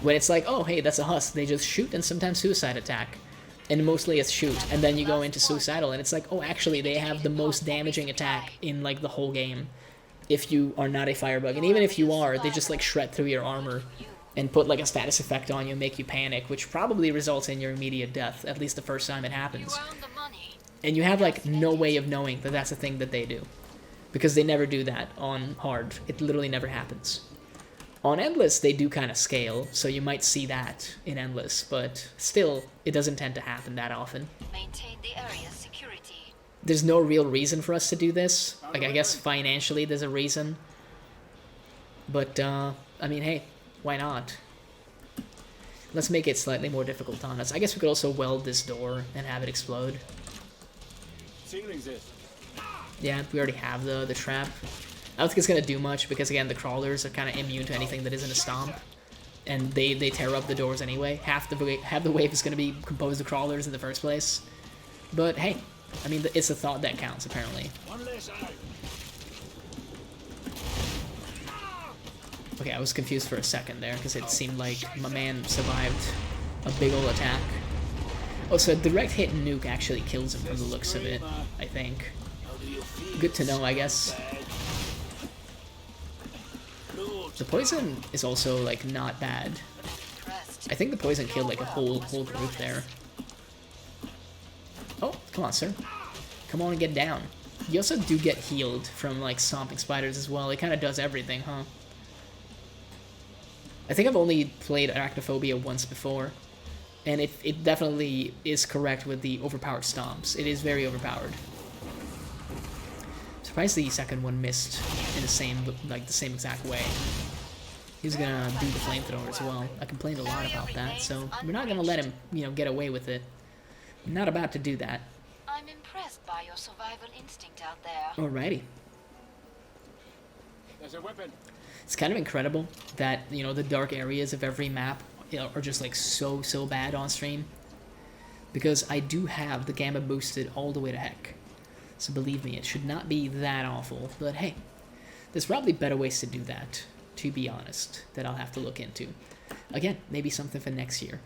When it's like, oh hey, that's a husk, they just shoot and sometimes suicide attack, and mostly it's shoot, and then you go into Suicidal and it's like, oh actually they have the most damaging attack in, like, the whole game if you are not a firebug, and even if you are, they just, like, shred through your armor and put, like, a status effect on you and make you panic, which probably results in your immediate death, at least the first time it happens. And you have, like, no way of knowing that that's a thing that they do, because they never do that on hard. It literally never happens. On Endless, they do kind of scale, so you might see that in Endless, but still, it doesn't tend to happen that often. Maintain the area's security. There's no real reason for us to do this. Like, I guess financially there's a reason. But, I mean, hey, why not? Let's make it slightly more difficult on us. I guess we could also weld this door and have it explode. Yeah, we already have the trap. I don't think it's going to do much because, again, the crawlers are kind of immune to anything that isn't a stomp. And they tear up the doors anyway. Half the wave is going to be composed of crawlers in the first place. But, hey, I mean, it's the thought that counts, apparently. Okay, I was confused for a second there, because it seemed like my man survived a big ol' attack. Oh, so a direct hit nuke actually kills him from the looks of it, I think. Good to know, I guess. Lord, The poison is also like not bad. I think the poison killed like a whole group there. Oh, come on, sir. Come on and get down. You also do get healed from like stomping spiders as well. It kind of does everything, huh? I think I've only played Arachnophobia once before, and it definitely is correct with the overpowered stomps. It is very overpowered. Surprised the second one missed in the same exact way. He's gonna do the flamethrower as well. I complained a lot about that, so we're not gonna let him, you know, get away with it. I'm not about to do that. I'm impressed by your survival instinct out there. Alrighty. there's a weapon. It's kind of incredible that, you know, the dark areas of every map, you know, are just like so bad on stream. Because I do have the gamma boosted all the way to heck. So believe me, it should not be that awful. But hey, there's probably better ways to do that, to be honest, that I'll have to look into. Again, maybe something for next year.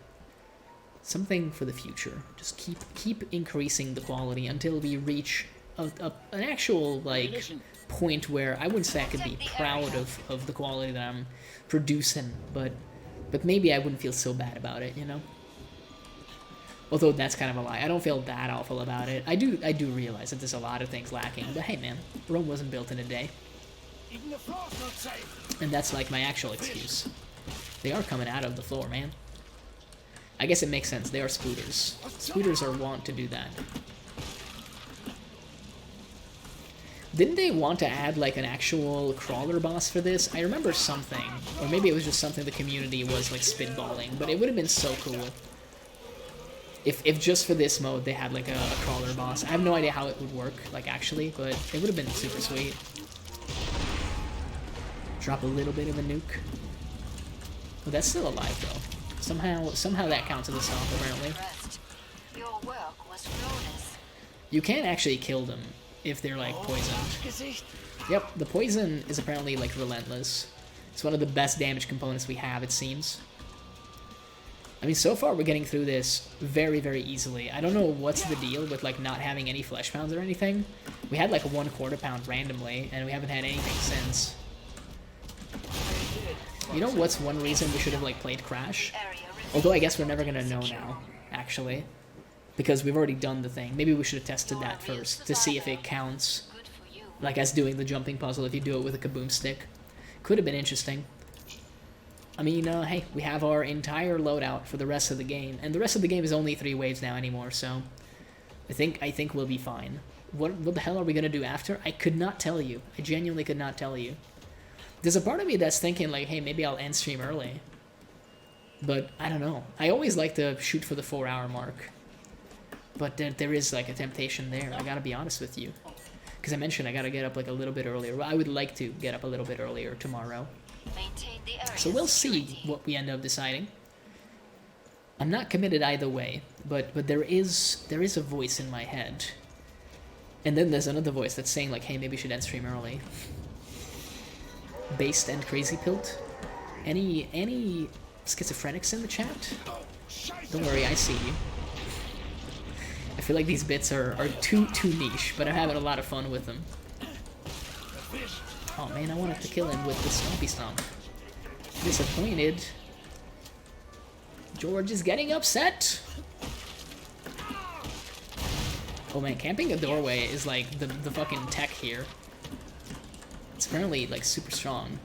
Something for the future. Just keep increasing the quality until we reach an actual, like, point where I wouldn't say I could be proud of the quality that I'm producing, but maybe I wouldn't feel so bad about it, you know? Although that's kind of a lie. I don't feel that awful about it. I do realize that there's a lot of things lacking, but hey man, Rome wasn't built in a day. Even the floor's not safe. And that's like my actual excuse. They are coming out of the floor, man. I guess it makes sense. They are spooters. Spooters are wont to do that. Didn't they want to add like an actual crawler boss for this? I remember something. Or maybe it was just something the community was like spitballing, but it would have been so cool. If just for this mode they had like a crawler boss. I have no idea how it would work, like actually, but it would have been super sweet. Drop a little bit of a nuke. Oh, that's still alive though. Somehow that counts as a stomp apparently. Your work was flawless. You can actually kill them if they're like poisoned. Yep, the poison is apparently like relentless. It's one of the best damage components we have, it seems. I mean, so far we're getting through this very easily. I don't know what's the deal with like not having any flesh pounds or anything. We had like a 1/4 pound randomly, and we haven't had anything since. You know what's one reason we should have like played Crash? Although I guess we're never gonna know now, actually. Because we've already done the thing. Maybe we should have tested that first to see if it counts. Good for you. Like as doing the jumping puzzle if you do it with a kaboom stick. Could have been interesting. I mean, hey, we have our entire loadout for the rest of the game. And the rest of the game is only 3 waves now anymore, so... I think we'll be fine. What the hell are we gonna do after? I could not tell you. I genuinely could not tell you. There's a part of me that's thinking like, hey, maybe I'll end stream early. But, I don't know. I always like to shoot for the 4-hour mark. But there is like a temptation there, I gotta be honest with you. Because I mentioned I gotta get up like a little bit earlier. Well, I would like to get up a little bit earlier tomorrow. Maintain the area So we'll see security. what we end up deciding. I'm not committed either way, but there is a voice in my head. And then there's another voice that's saying like, hey, maybe you should end stream early. Based and crazy pilt. Any schizophrenics in the chat? Don't worry, I see you. I feel like these bits are too niche, but I'm having a lot of fun with them. Oh man, I wanted to kill him with the Stompy Stomp. Disappointed. George is getting upset! Oh man, camping a doorway is like the fucking tech here. It's apparently like super strong.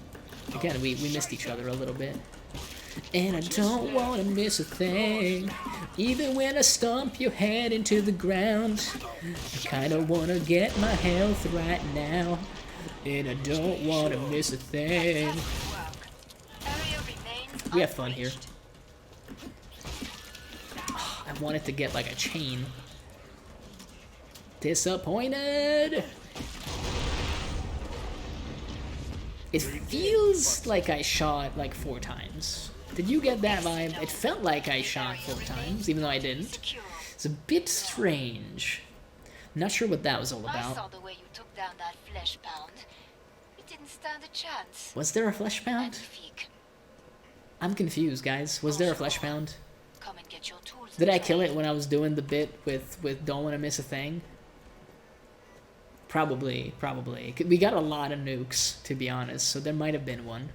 Again, we missed each other a little bit. And I don't wanna miss a thing. Even when I stomp your head into the ground. I kinda wanna get my health right now. And I don't wanna miss a thing. We have fun here. Oh, I wanted to get like a chain. Disappointed! It feels like I shot like 4 times. Did you get that vibe? It felt like I shot 4 times, even though I didn't. It's a bit strange. I'm not sure what that was all I saw about. the way you took down that flesh pound. It didn't stand a chance. Was there a flesh pound? Magnifique. I'm confused, guys. Was there a flesh pound? Come and get your tools. Did and I kill it trade. when I was doing the bit with don't wanna miss a thing? Probably. We got a lot of nukes, to be honest, so there might have been one.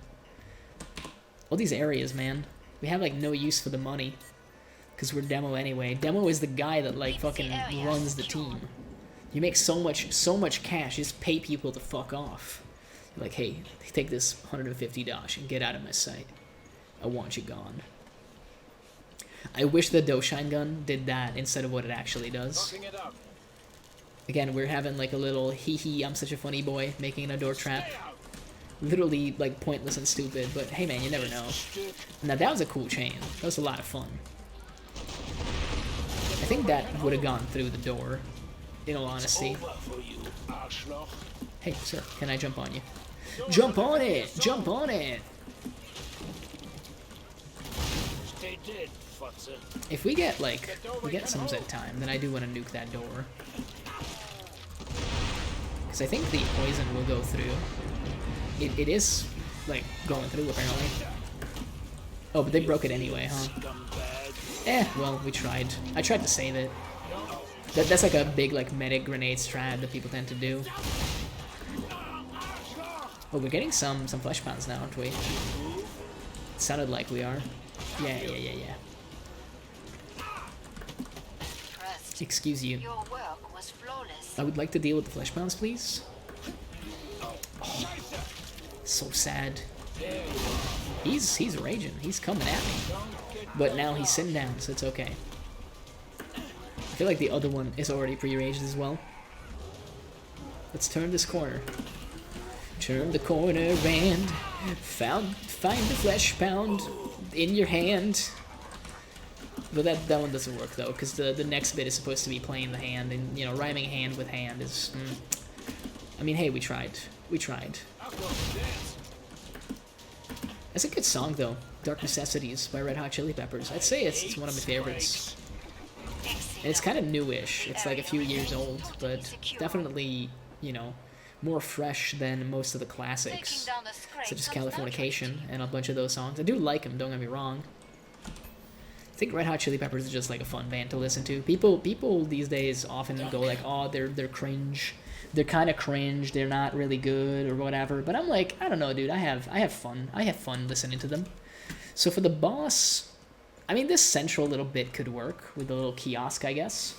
All these areas, man. We have, like, no use for the money. Because we're Demo anyway. Demo is the guy that, like, fucking runs the team. You make so much cash, you just pay people to fuck off. You're like, hey, take this $150 and get out of my sight. I want you gone. I wish the Doshine gun did that instead of what it actually does. Again, we're having like a little hee-hee, I'm such a funny boy, making a door trap. Literally, like, pointless and stupid, but hey man, you never know. Now that was a cool chain. That was a lot of fun. I think that would have gone through the door, in all honesty. Hey, sir, can I jump on you? Jump on it! Jump on it! If we get, like, some Zed time, then I do want to nuke that door. Because I think the poison will go through. It is, like, going through, apparently. Oh, but they broke it anyway, huh? Well, we tried. I tried to save it. That's like a big, like, medic grenade strat that people tend to do. Oh, we're getting some flesh pounds now, aren't we? It sounded like we are. Yeah. Excuse you. Your work was flawless. I would like to deal with the flesh pounds, please. Oh, so sad. He's raging. He's coming at me. But now he's sitting down, so it's okay. I feel like the other one is already pre-raged as well. Let's turn this corner. Turn the corner and find the flesh pound in your hand. But that one doesn't work though, because the next bit is supposed to be playing the hand, and you know, rhyming hand with hand is. I mean, hey, we tried. We tried. It's a good song though, "Dark Necessities" by Red Hot Chili Peppers. I'd say it's one of my favorites. And it's kind of newish. It's like a few years old, but definitely, you know, more fresh than most of the classics, such as Californication and a bunch of those songs. I do like them, don't get me wrong. I think Red Hot Chili Peppers is just like a fun band to listen to. People these days often go like, oh, they're cringe. They're kind of cringe. They're not really good or whatever. But I'm like, I don't know, dude. I have fun. I have fun listening to them. So for the boss, I mean, this central little bit could work with the little kiosk, I guess.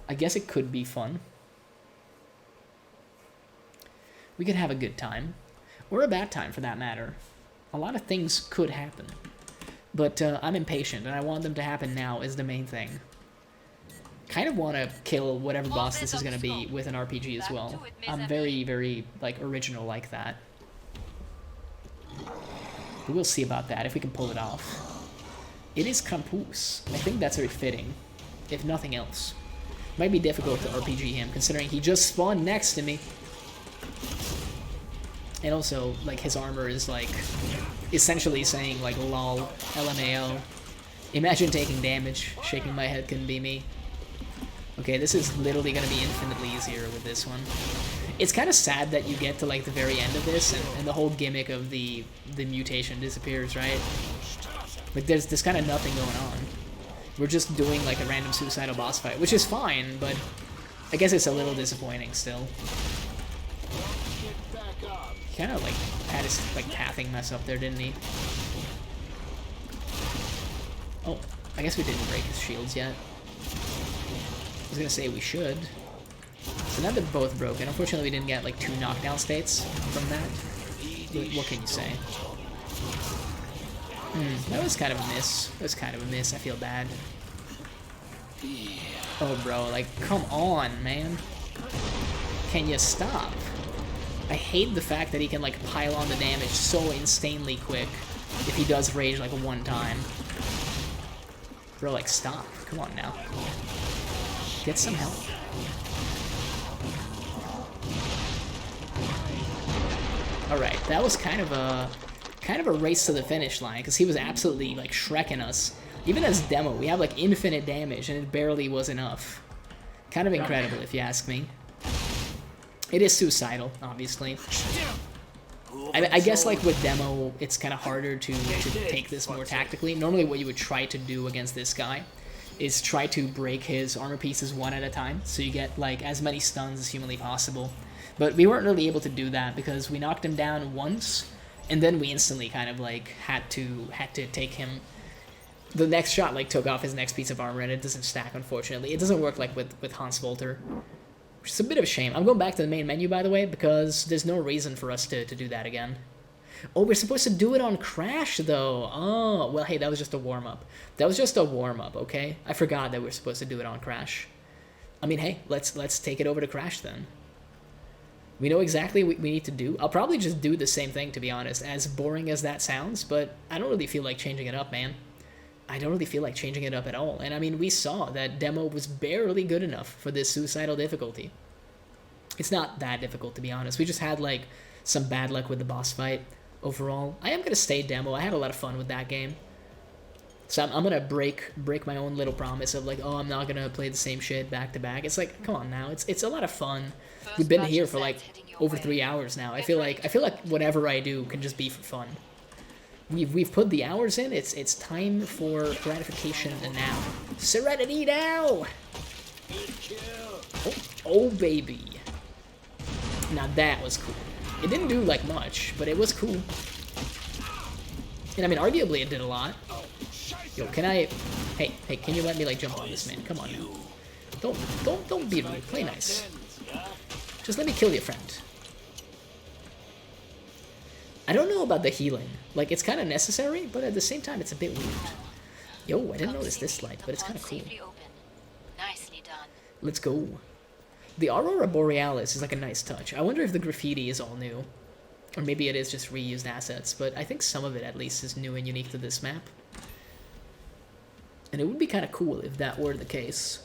I guess it could be fun. We could have a good time. Or a bad time, for that matter. A lot of things could happen. But I'm impatient, and I want them to happen now is the main thing. Kind of want to kill whatever boss this is going to be with an RPG as well. I'm very, very, like, original like that. But we'll see about that, if we can pull it off. It is Krampus. I think that's very fitting, if nothing else. Might be difficult to RPG him, considering he just spawned next to me. And also, like, his armor is, like, essentially saying, like, lol, LMAO. Imagine taking damage. Shaking my head couldn't be me. Okay, this is literally going to be infinitely easier with this one. It's kind of sad that you get to, like, the very end of this, and the whole gimmick of the mutation disappears, right? Like, there's kind of nothing going on. We're just doing, like, a random suicidal boss fight, which is fine, but I guess it's a little disappointing still. He kind of, like, had his, like, pathing mess up there, didn't he? Oh, I guess we didn't break his shields yet. I was gonna say we should. So now they're both broken. Unfortunately, we didn't get, like, 2 knockdown states from that. But what can you say? That was kind of a miss. That was kind of a miss. I feel bad. Oh, bro, like, come on, man. Can you stop? I hate the fact that he can, like, pile on the damage so insanely quick if he does rage, like, one time. Bro, like, stop. Come on now. Get some help. Alright, that was kind of a race to the finish line, because he was absolutely, like, shrekking us. Even as demo, we have, like, infinite damage, and it barely was enough. Kind of incredible, if you ask me. It is suicidal, obviously. I guess, like, with demo, it's kind of harder to take this more tactically. Normally what you would try to do against this guy is try to break his armor pieces one at a time, so you get like as many stuns as humanly possible. But we weren't really able to do that because we knocked him down once, and then we instantly kind of like had to take him. The next shot like took off his next piece of armor, and it doesn't stack, unfortunately. It doesn't work like with Hans Volter, which is a bit of a shame. I'm going back to the main menu, by the way, because there's no reason for us to do that again. Oh, we're supposed to do it on Crash, though. Oh, well, hey, that was just a warm-up. That was just a warm-up, okay? I forgot that we're supposed to do it on Crash. I mean, hey, let's take it over to Crash, then. We know exactly what we need to do. I'll probably just do the same thing, to be honest, as boring as that sounds, but I don't really feel like changing it up, man. I don't really feel like changing it up at all. And, I mean, we saw that demo was barely good enough for this suicidal difficulty. It's not that difficult, to be honest. We just had, like, some bad luck with the boss fight. Overall, I am going to stay demo. I had a lot of fun with that game. So I'm going to break my own little promise of like, oh, I'm not going to play the same shit back to back. It's like, come on now. It's a lot of fun. We've been here for like over 3 hours now. I feel like whatever I do can just be for fun. We've put the hours in. It's time for gratification and now. Serenity now. Oh baby. Now that was cool. It didn't do, like, much, but it was cool. And, I mean, arguably it did a lot. Yo, can I... Hey, can you let me, like, jump on this man? Come on now. Don't be rude. Play nice. Just let me kill your friend. I don't know about the healing. Like, it's kind of necessary, but at the same time, it's a bit weird. Yo, I didn't notice this light, but it's kind of cool. Nicely done. Let's go. The Aurora Borealis is like a nice touch. I wonder if the graffiti is all new. Or maybe it is just reused assets, but I think some of it at least is new and unique to this map. And it would be kind of cool if that were the case.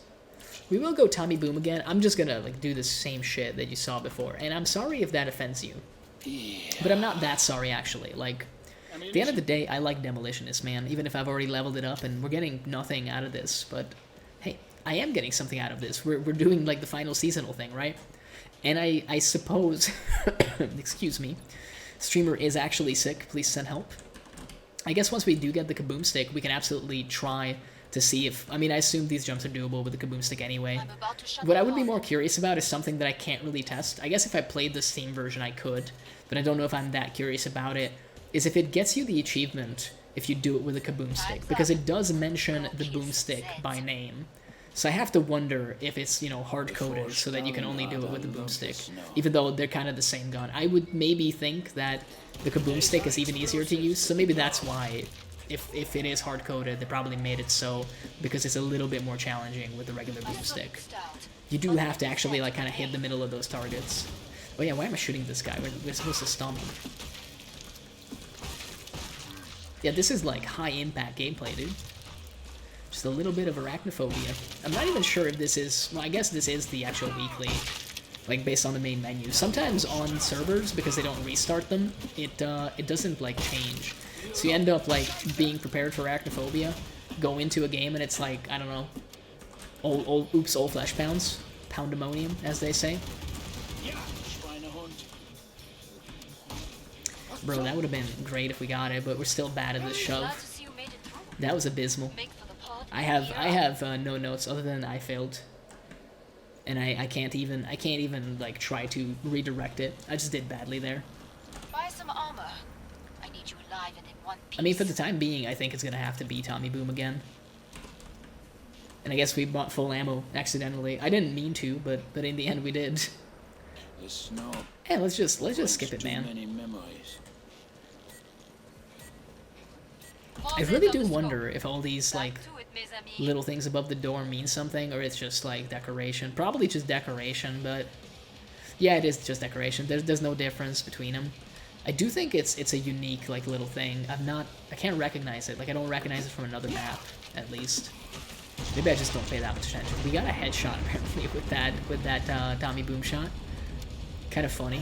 We will go Tommy Boom again. I'm just gonna like do the same shit that you saw before. And I'm sorry if that offends you. But I'm not that sorry actually. Like, at the end of the day, I like Demolitionist, man. Even if I've already leveled it up and we're getting nothing out of this, but... Hey, I am getting something out of this. We're doing, like, the final seasonal thing, right? And I suppose... excuse me. Streamer is actually sick. Please send help. I guess once we do get the Kaboom Stick, we can absolutely try to see if... I mean, I assume these jumps are doable with the Kaboom Stick anyway. What I would be more curious about is something that I can't really test. I guess if I played the Steam version, I could. But I don't know if I'm that curious about it. Is if it gets you the achievement if you do it with a Kaboom Stick. Because it does mention the Boom Stick by name. So I have to wonder if it's, you know, hard-coded so that you can only do it with the Boom Stick, even though they're kind of the same gun. I would maybe think that the Kaboom Stick is even easier to use, so maybe that's why, if it is hard-coded, they probably made it so, because it's a little bit more challenging with the regular Boom Stick. You do have to actually, like, kind of hit the middle of those targets. Oh yeah, why am I shooting this guy? We're supposed to stomp him. Yeah, this is, like, high-impact gameplay, dude. Just a little bit of arachnophobia. I'm not even sure if this is... Well, I guess this is the actual weekly, like, based on the main menu. Sometimes on servers, because they don't restart them, it doesn't, like, change. So you end up, like, being prepared for arachnophobia, go into a game, and it's like, I don't know, oops, old flesh pounds. Poundemonium, as they say. Bro, that would have been great if we got it, but we're still bad at this shove. That was abysmal. I have no notes other than I failed, and I can't even like try to redirect it. I just did badly there. Buy some armor. I need you alive and in one piece. I mean, for the time being, I think it's gonna have to be Tommy Boom again. And I guess we bought full ammo accidentally. I didn't mean to, but in the end we did. Yeah, let's just skip it, man. I really do wonder if all these like little things above the door mean something, or it's just like decoration. Probably just decoration, but yeah, it is just decoration. There's no difference between them. I do think it's a unique like little thing. I can't recognize it. Like I don't recognize it from another map, at least. Maybe I just don't pay that much attention. We got a headshot apparently with that Tommy Boom shot. Kind of funny.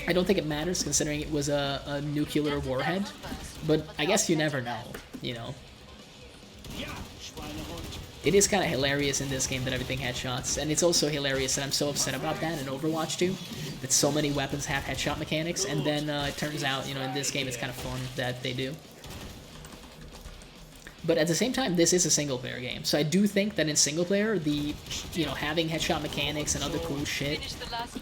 I don't think it matters considering it was a nuclear warhead, but I guess you never know, you know. It is kind of hilarious in this game that everything headshots, and it's also hilarious that I'm so upset about that in Overwatch 2, that so many weapons have headshot mechanics, and then it turns out, you know, in this game it's kind of fun that they do. But at the same time, this is a single-player game, so I do think that in single-player, the, you know, having headshot mechanics and other cool shit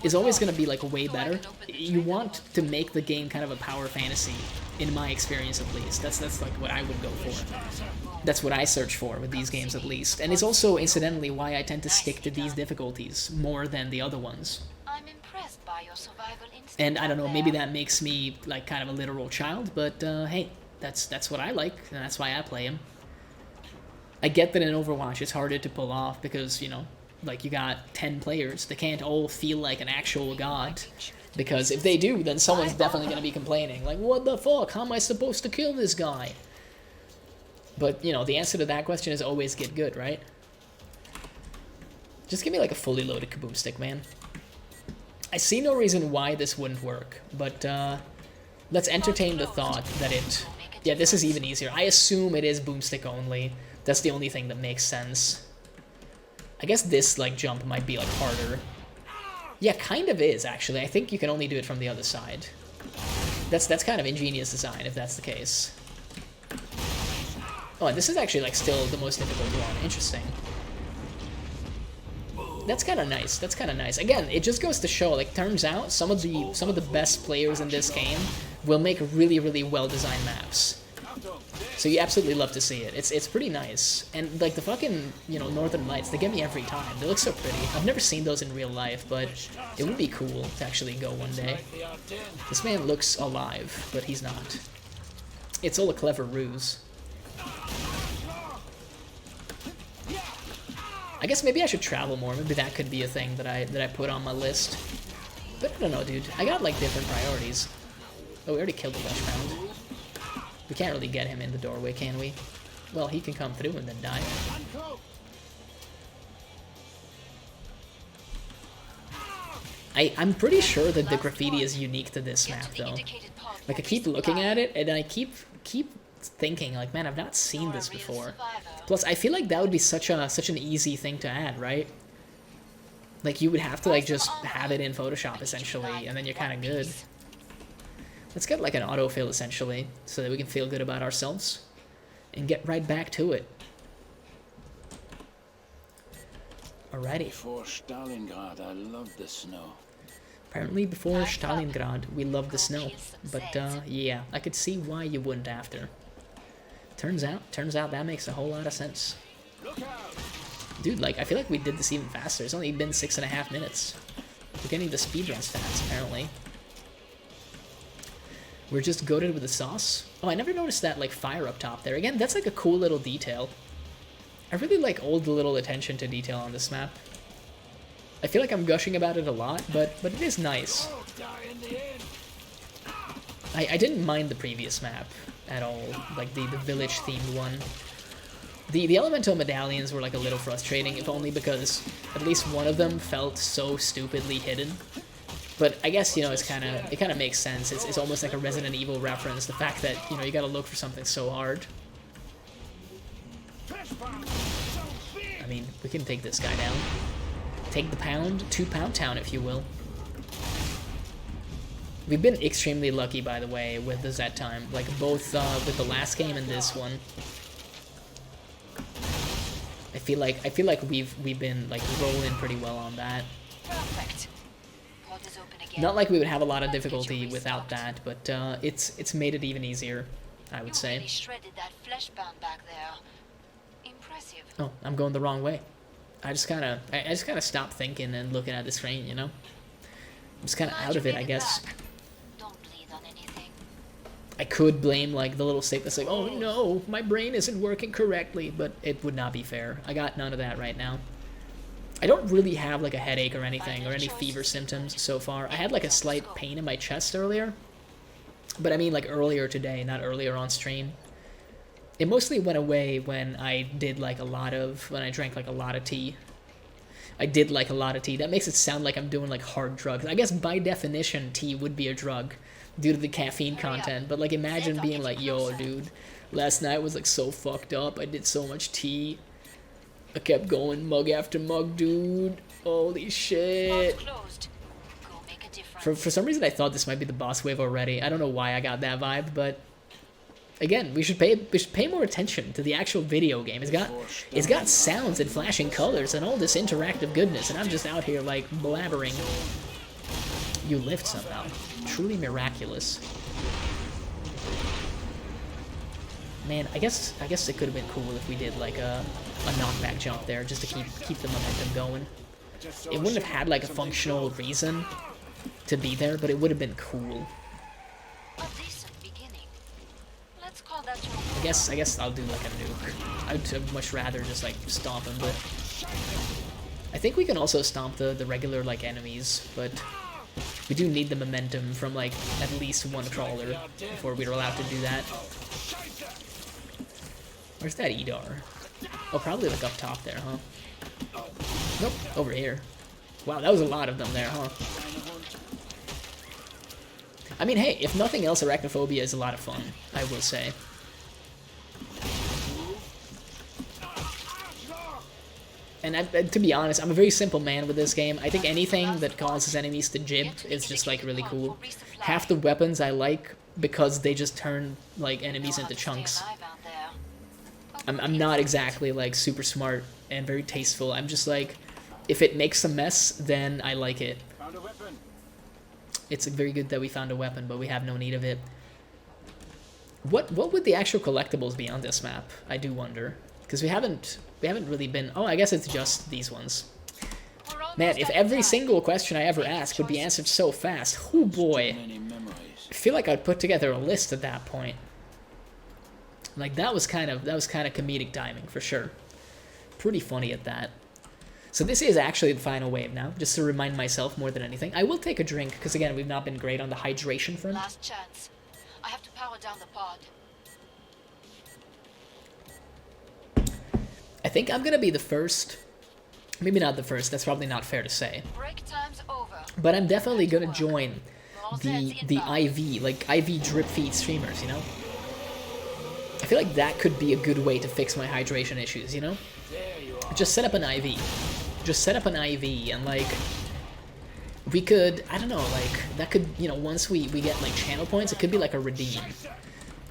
is always going to be, like, way better. You want to make the game kind of a power fantasy, in my experience at least. That's like, what I would go for. That's what I search for with these games, at least. And it's also, incidentally, why I tend to stick to these difficulties more than the other ones. I'm impressed by your survival instinct. And I don't know, out maybe there. that makes me, like, kind of a literal child, but, hey, that's what I like, and that's why I play him. I get that in Overwatch it's harder to pull off because, you know, like, you got 10 players. They can't all feel like an actual god. Because if they do, then someone's definitely going to be complaining. Like, what the fuck? How am I supposed to kill this guy? But, you know, the answer to that question is always get good, right? Just give me, like, a fully loaded kaboom stick, man. I see no reason why this wouldn't work. But, let's entertain the thought that it... Yeah, this is even easier. I assume it is boomstick only. That's the only thing that makes sense. I guess this, like, jump might be, like, harder. Yeah, kind of is, actually. I think you can only do it from the other side. That's kind of ingenious design, if that's the case. Oh, and this is actually, like, still the most difficult one. Interesting. That's kind of nice. That's kind of nice. Again, it just goes to show, like, turns out some of the best players in this game will make really, really well-designed maps. So you absolutely love to see it. It's pretty nice. And, like, the fucking, you know, Northern Lights, they get me every time. They look so pretty. I've never seen those in real life, but it would be cool to actually go one day. This man looks alive, but he's not. It's all a clever ruse. I guess maybe I should travel more. Maybe that could be a thing that I put on my list. But I don't know, dude. I got, like, different priorities. Oh, we already killed the Fleshpound. We can't really get him in the doorway, can we? Well, he can come through and then die. I'm pretty sure that the graffiti is unique to this map, though. Like, I keep looking at it, and I keep thinking, like, man, I've not seen this before. Plus, I feel like that would be such an easy thing to add, right? Like, you would have to, like, just have it in Photoshop, essentially, and then you're kind of good. Let's get, like, an autofill, essentially, so that we can feel good about ourselves. And get right back to it. Alrighty. Before Stalingrad, I loved the snow. Apparently, before Stalingrad, we loved the snow. But, yeah, I could see why you wouldn't after. Turns out that makes a whole lot of sense. Dude, like, I feel like we did this even faster. It's only been 6.5 minutes. We're getting the speedrun stats, apparently. We're just goated with the sauce. Oh, I never noticed that, like, fire up top there. Again, that's, like, a cool little detail. I really like all the little attention to detail on this map. I feel like I'm gushing about it a lot, but it is nice. I didn't mind the previous map at all, like the village-themed one. The elemental medallions were, like, a little frustrating, if only because at least one of them felt so stupidly hidden. But I guess, you know, it kind of makes sense. It's almost like a Resident Evil reference, the fact that, you know, you gotta look for something so hard. I mean, we can take this guy down. Take the pound to Pound Town, if you will. We've been extremely lucky, by the way, with the Z time, like both with the last game and this one. I feel like we've been, like, rolling pretty well on that. Perfect. Port is open again. Not like we would have a lot of difficulty without that, but it's made it even easier, I would You say. really shredded that fleshbound back there. Impressive. Oh, I'm going the wrong way. I just kind of stopped thinking and looking at the screen, you know? I'm just kind of Glad out you of it, made I guess. back. Don't bleed on anything. I could blame, like, the little sickness, like, oh no, my brain isn't working correctly, but it would not be fair. I got none of that right now. I don't really have, like, a headache or anything, or any fever symptoms so far. I had, like, a slight pain in my chest earlier, but I mean, like, earlier today, not earlier on stream. It mostly went away when I did, like, when I drank, like, a lot of tea. I did, like, a lot of tea. That makes it sound like I'm doing, like, hard drugs. I guess by definition, tea would be a drug due to the caffeine content. But, like, imagine being like, yo, dude, last night was, like, so fucked up. I did so much tea. I kept going mug after mug, dude. Holy shit. Port's closed. Go make a difference. For some reason, I thought this might be the boss wave already. I don't know why I got that vibe, but Again, we should pay more attention to the actual video game. It's got sounds and flashing colors and all this interactive goodness, and I'm just out here like blabbering. You lived somehow. Truly miraculous. Man, I guess it could have been cool if we did like a knockback jump there just to keep the momentum going. It wouldn't have had like a functional reason to be there, but it would have been cool. A decent beginning. Let's call that your I guess I'll do like a nuke. I'd much rather just like stomp him, but I think we can also stomp the regular like enemies, but we do need the momentum from like at least one crawler before we're allowed to do that. Where's that Edar? Oh, probably like up top there, huh? Nope, over here. Wow, that was a lot of them there, huh? I mean, hey, if nothing else, arachnophobia is a lot of fun, I will say. And to be honest, I'm a very simple man with this game. I think anything that causes enemies to jib is just, like, really cool. Half the weapons I like because they just turn, like, enemies into chunks. I'm not exactly, like, super smart and very tasteful. I'm just, like, if it makes a mess, then I like it. It's very good that we found a weapon, but we have no need of it. What would the actual collectibles be on this map? I do wonder. Because we haven't really been... Oh, I guess it's just these ones. Man, if every single question I ever asked could be answered so fast, oh boy. I feel like I'd put together a list at that point. Like, that was kind of comedic timing, for sure. Pretty funny at that. So this is actually the final wave now, just to remind myself more than anything. I will take a drink, because again, we've not been great on the hydration front. Last chance. I have to power down the pod. I think I'm gonna be the first, maybe not the first, that's probably not fair to say. Break time's over. But I'm definitely gonna join the IV, like IV drip feed streamers, you know? I feel like that could be a good way to fix my hydration issues, you know? Just set up an IV. Just set up an IV and like, we could, I don't know, like, that could, you know, once we get like channel points, it could be like a redeem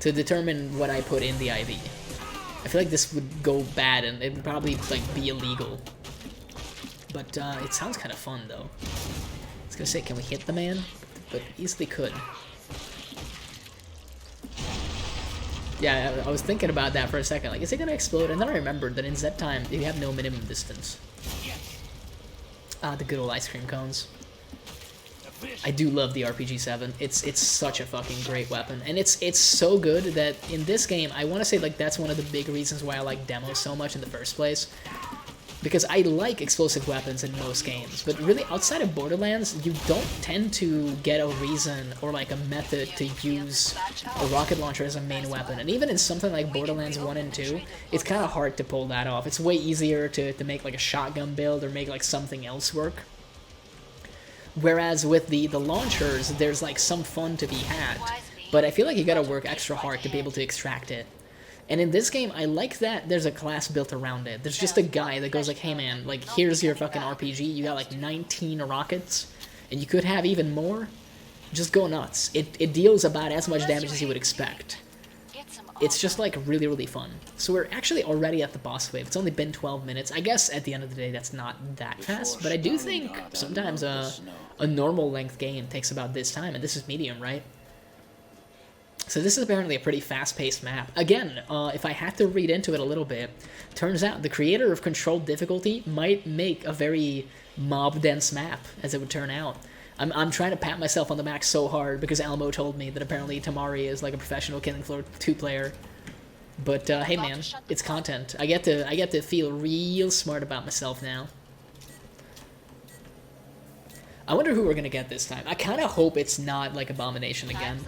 to determine what I put in the IV. I feel like this would go bad and it would probably like be illegal. But it sounds kind of fun though. I was gonna say, can we hit the man? But easily could. Yeah, I was thinking about that for a second. Like, is it gonna explode? And then I remembered that in Z time, you have no minimum distance. Ah, the good old ice cream cones. I do love the RPG-7. It's such a fucking great weapon, and it's so good that in this game, I want to say like that's one of the big reasons why I like demos so much in the first place. Because I like explosive weapons in most games, but really outside of Borderlands, you don't tend to get a reason or like a method to use a rocket launcher as a main weapon. And even in something like Borderlands 1 and 2, it's kind of hard to pull that off. It's way easier to make like a shotgun build or make like something else work. Whereas with the launchers, there's like some fun to be had, but I feel like you gotta work extra hard to be able to extract it. And in this game, I like that there's a class built around it. There's just a guy that goes like, hey man, like here's your fucking RPG, you got like 19 rockets, and you could have even more. Just go nuts. It deals about as much damage as you would expect. It's just like really, really fun. So we're actually already at the boss wave. It's only been 12 minutes. I guess at the end of the day, that's not that fast, but I do think sometimes a normal length game takes about this time, and this is medium, right? So this is apparently a pretty fast-paced map. Again, if I had to read into it a little bit, turns out the creator of Controlled Difficulty might make a very mob-dense map, as it would turn out. I'm trying to pat myself on the back so hard because Elmo told me that apparently Tamari is like a professional Killing Floor 2 player. But hey man, it's content. I get to feel real smart about myself now. I wonder who we're gonna get this time. I kind of hope it's not like Abomination again,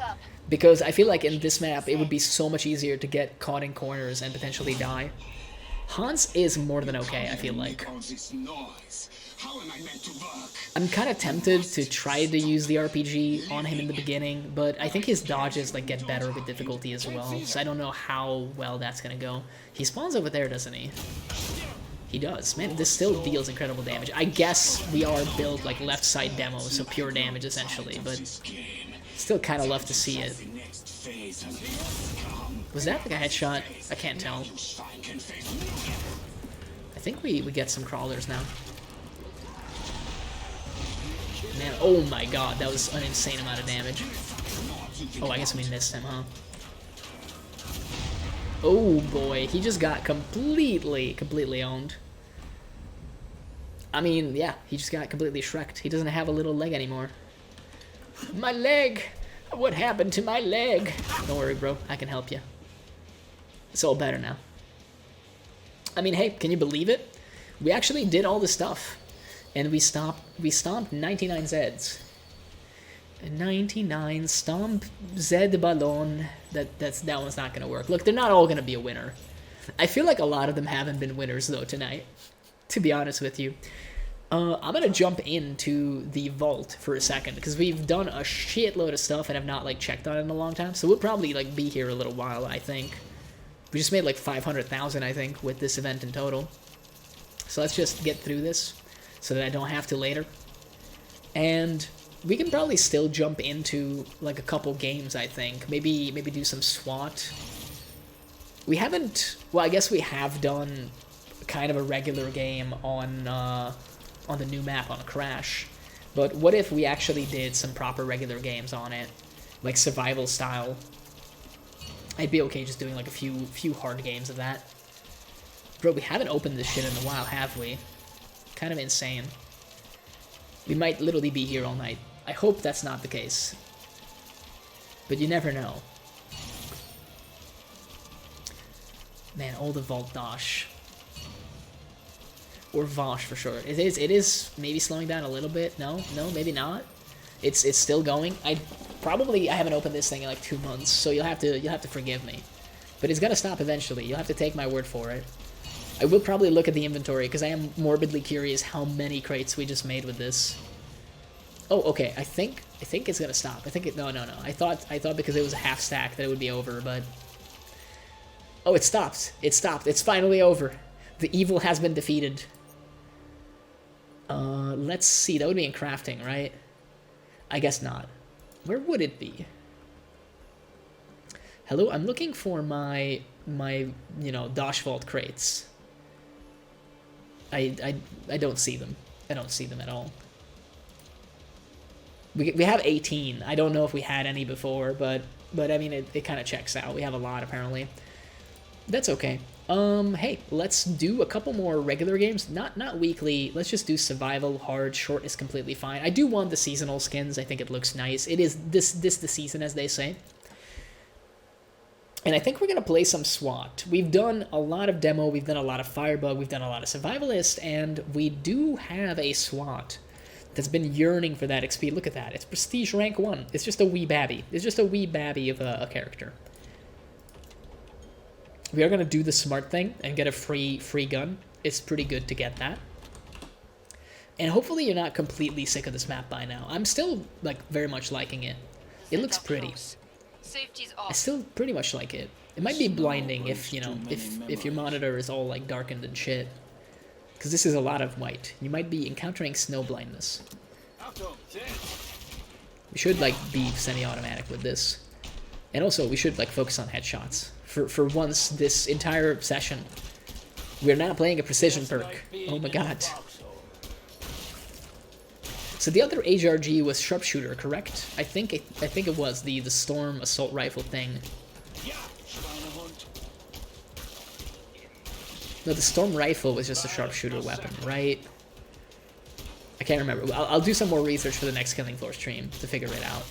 because I feel like in this map it would be so much easier to get caught in corners and potentially die. Hans is more than okay, I feel like. I'm kind of tempted to try to use the RPG on him in the beginning, but I think his dodges like get better with difficulty as well, so I don't know how well that's gonna go. He spawns over there, doesn't he? He does. Man, this still deals incredible damage. I guess we are built like left side demo, so pure damage essentially, but still kind of love to see it. Was that like a headshot? I can't tell. I think we get some crawlers now. Man, oh my god, that was an insane amount of damage. Oh, I guess we missed him, huh? Oh boy, he just got completely owned. I mean, yeah, he just got completely shreked. He doesn't have a little leg anymore. My leg! What happened to my leg? Don't worry, bro. I can help you. It's all better now. I mean, hey, can you believe it? We actually did all this stuff. And we stomped 99 Zeds. 99 stomp Zed Ballon. That one's not gonna work. Look, they're not all gonna be a winner. I feel like a lot of them haven't been winners though tonight, to be honest with you. I'm gonna jump into the vault for a second because we've done a shitload of stuff and have not like checked on it in a long time. So we'll probably like be here a little while. I think we just made like 500,000 I think with this event in total. So let's just get through this so that I don't have to later. And we can probably still jump into like a couple games. I think maybe do some SWAT. We haven't. Well, I guess we have done kind of a regular game on the new map on Crash, but what if we actually did some proper regular games on it, like survival style? I'd be okay just doing like a few hard games of that. Bro, we haven't opened this shit in a while, have we? Kind of insane. We might literally be here all night. I hope that's not the case, but you never know. Man, all the Vault Dosh. Or Vosh for sure. It is maybe slowing down a little bit. No, maybe not. It's still going. I haven't opened this thing in like 2 months, so you'll have to forgive me. But it's gonna stop eventually. You'll have to take my word for it. I will probably look at the inventory because I am morbidly curious how many crates we just made with this. Oh, okay. I think it's gonna stop. I think it. No. I thought because it was a half stack that it would be over, but oh, it stopped. It stopped. It's finally over. The evil has been defeated. Let's see. That would be in crafting, right? I guess not. Where would it be? Hello, I'm looking for my Dosh Vault crates. I don't see them. I don't see them at all. We have 18. I don't know if we had any before, but I mean it kind of checks out. We have a lot apparently. That's okay. Hey, let's do a couple more regular games. Not weekly. Let's just do survival, hard, short is completely fine. I do want the seasonal skins. I think it looks nice. It is this the season, as they say. And I think we're gonna play some SWAT. We've done a lot of demo. We've done a lot of Firebug. We've done a lot of survivalist, and we do have a SWAT that's been yearning for that XP. Look at that. It's prestige rank 1. It's just a wee babby. It's just a wee babby of a character. We are going to do the smart thing and get a free gun. It's pretty good to get that. And hopefully you're not completely sick of this map by now. I'm still, like, very much liking it. It looks pretty. Safety's off. I still pretty much like it. It might be blinding if, you know, if your monitor is all, like, darkened and shit. Because this is a lot of white. You might be encountering snow blindness. We should, like, be semi-automatic with this. And also, we should, like, focus on headshots. For once this entire session, we're not playing a precision perk. Oh my god. So the other HRG was sharpshooter, correct? I think it was the storm assault rifle thing. No, the storm rifle was just a sharpshooter weapon, right? I can't remember. I'll do some more research for the next Killing Floor stream to figure it out.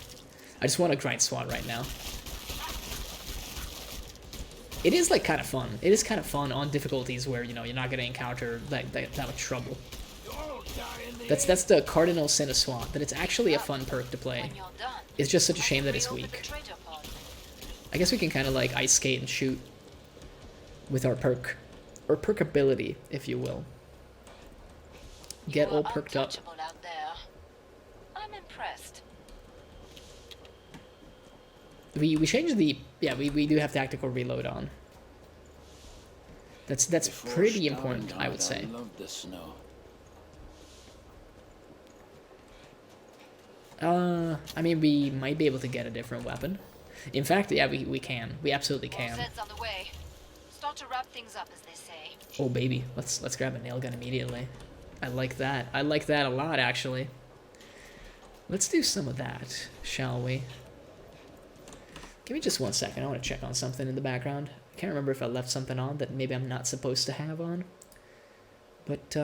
I just want to grind SWAT right now. It is, like, kind of fun. It is kind of fun on difficulties where, you know, you're not going to encounter that much trouble. That's the cardinal sin of SWAT, that it's actually a fun perk to play. It's just such a shame that it's weak. I guess we can kind of, like, ice skate and shoot with our perk. Or perk ability, if you will. Get all perked up. I'm impressed. We changed the... Yeah, we do have tactical reload on. That's pretty important, I would say. I love the snow. I mean, we might be able to get a different weapon. In fact, yeah, we can. We absolutely More can. Zeds on the way. Start to wrap things up, as they say. Oh baby, let's grab a nail gun immediately. I like that. I like that a lot, actually. Let's do some of that, shall we? Give me just 1 second. I want to check on something in the background. I can't remember if I left something on that maybe I'm not supposed to have on. But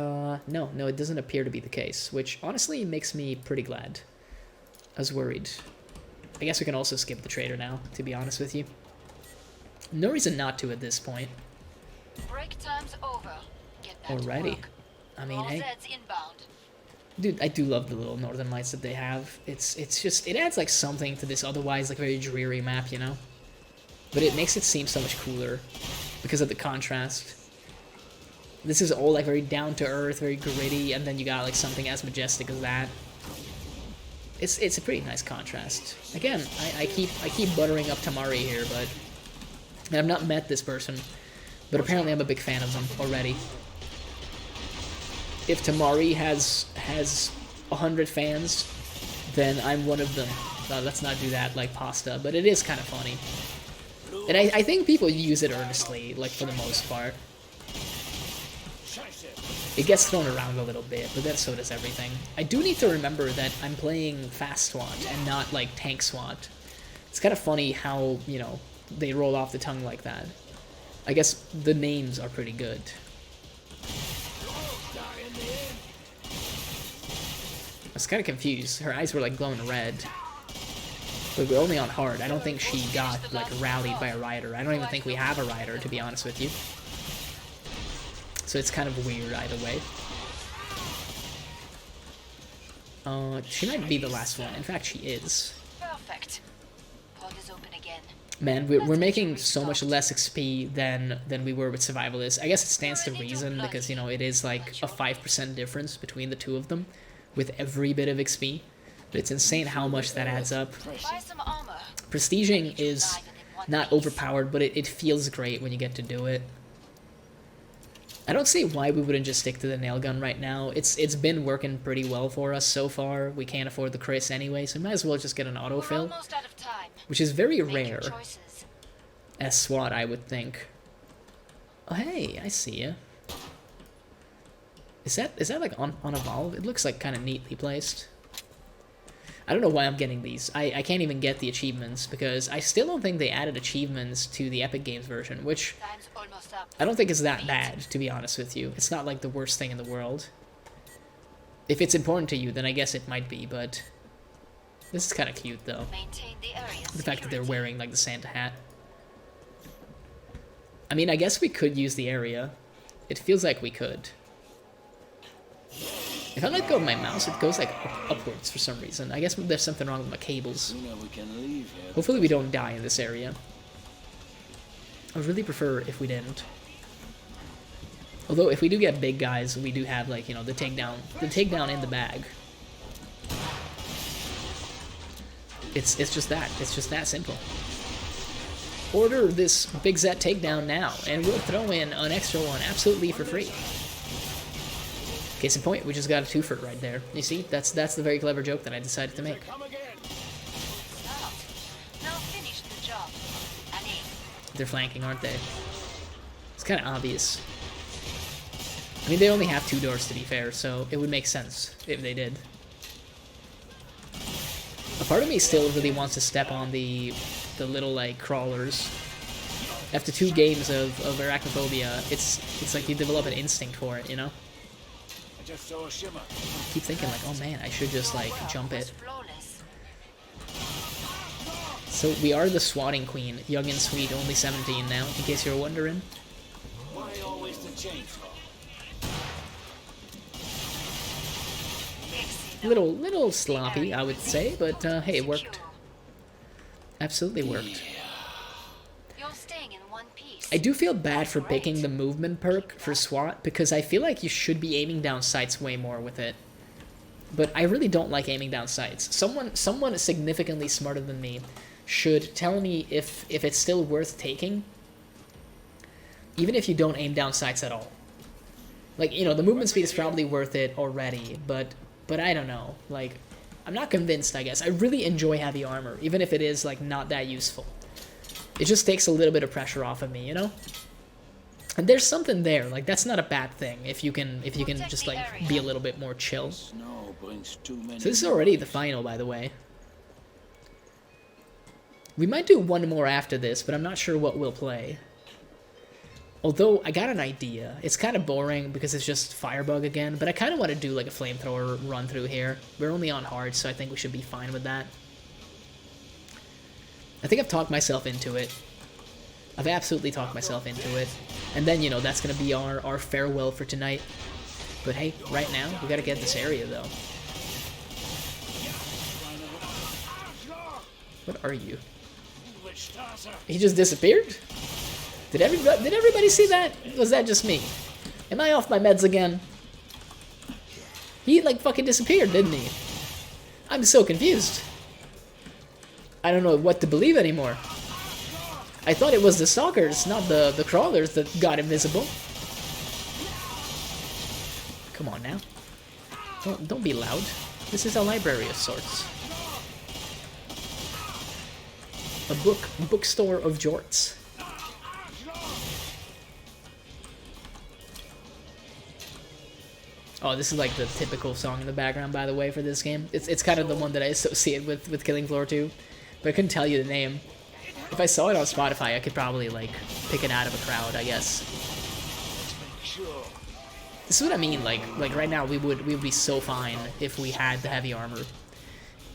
no, it doesn't appear to be the case, which honestly makes me pretty glad. I was worried. I guess we can also skip the trader now, to be honest with you. No reason not to at this point. Break time's over. Get back to Alrighty. work. I mean, All hey. Zeds inbound. Dude, I do love the little northern lights that they have. It's just, it adds like something to this otherwise like very dreary map, you know? But it makes it seem so much cooler because of the contrast. This is all like very down to earth, very gritty, and then you got like something as majestic as that. It's a pretty nice contrast. Again, I keep buttering up Tamari here, but and I've not met this person, but apparently I'm a big fan of them already. If Tamari has 100 fans, then I'm one of them. Let's not do that like pasta, but it is kind of funny. And I think people use it earnestly, like for the most part. It gets thrown around a little bit, but so does everything. I do need to remember that I'm playing fast SWAT and not like tank SWAT. It's kind of funny how, you know, they roll off the tongue like that. I guess the names are pretty good. I was kind of confused. Her eyes were like glowing red. But we're only on hard. I don't think she got like rallied by a rider. I don't even think we have a rider, to be honest with you. So it's kind of weird either way. She might be the last one. In fact, she is. Perfect. Pod is open again. Man, we're making so much less XP than we were with Survivalists. I guess it stands to reason because, you know, it is like a 5% difference between the two of them with every bit of XP. But it's insane how much that adds up. Buy some armor. Prestiging is not overpowered, but it feels great when you get to do it. I don't see why we wouldn't just stick to the nail gun right now. It's been working pretty well for us so far. We can't afford the Chris anyway, so we might as well just get an autofill, Almost out of time. which is very Make your rare choices. as SWAT, I would think. Oh hey, I see ya. Is that like on Evolve? It looks like kind of neatly placed. I don't know why I'm getting these. I can't even get the achievements because I still don't think they added achievements to the Epic Games version, which Time's almost up. I don't think it's that bad, to be honest with you. It's not like the worst thing in the world. If it's important to you, then I guess it might be, but this is kind of cute, though. Maintain the area. The fact that they're wearing, like, the Santa hat. I mean, I guess we could use the area. It feels like we could. If I let go of my mouse, it goes, like, upwards for some reason. I guess there's something wrong with my cables. You know we can leave here. Hopefully we don't die in this area. I would really prefer if we didn't. Although, if we do get big guys, we do have, like, you know, the takedown in the bag. It's just that. It's just that simple. Order this Big Zet takedown now, and we'll throw in an extra one absolutely for free. Case in point, we just got a twofer right there. You see, that's the very clever joke that I decided to make. Come again. Now finish the job. Annie. They're flanking, aren't they? It's kind of obvious. I mean, they only have 2 doors, to be fair, so it would make sense if they did. A part of me still really wants to step on the little, like, crawlers. After 2 games of arachnophobia, it's like you develop an instinct for it, you know? I just saw a shimmer. I keep thinking, like, oh man, I should just, like, jump it. Flawless. So we are the swatting queen, young and sweet, only 17 now, in case you're wondering. Why always the chainsaw? Little sloppy, I would say, but hey, it worked. Absolutely worked. You're staying in one piece. I do feel bad for picking the movement perk for SWAT, because I feel like you should be aiming down sights way more with it. But I really don't like aiming down sights. Someone significantly smarter than me should tell me if it's still worth taking, even if you don't aim down sights at all. Like, you know, the movement speed is probably worth it already, but I don't know. Like, I'm not convinced, I guess. I really enjoy heavy armor, even if it is, like, not that useful. It just takes a little bit of pressure off of me, you know? And there's something there, like, that's not a bad thing, if you can just, like, be a little bit more chill. So Snow brings too many. this is already the final, by the way. We might do one more after this, but I'm not sure what we'll play. Although, I got an idea. It's kind of boring because it's just Firebug again, but I kind of want to do like a flamethrower run through here. We're only on hard, so I think we should be fine with that. I think I've talked myself into it. I've absolutely talked myself into it. And then, you know, that's going to be our farewell for tonight. But hey, right now, we got to get this area, though. What are you? He just disappeared? Did everybody see that? Was that just me? Am I off my meds again? He, like, fucking disappeared, didn't he? I'm so confused. I don't know what to believe anymore. I thought it was the stalkers, not the crawlers that got invisible. Come on now. Don't be loud. This is a library of sorts. A bookstore of jorts. Oh, this is like the typical song in the background, by the way, for this game. It's kind of the one that I associate with Killing Floor 2, but I couldn't tell you the name. If I saw it on Spotify, I could probably, like, pick it out of a crowd, I guess. This is what I mean, like right now we would be so fine if we had the heavy armor.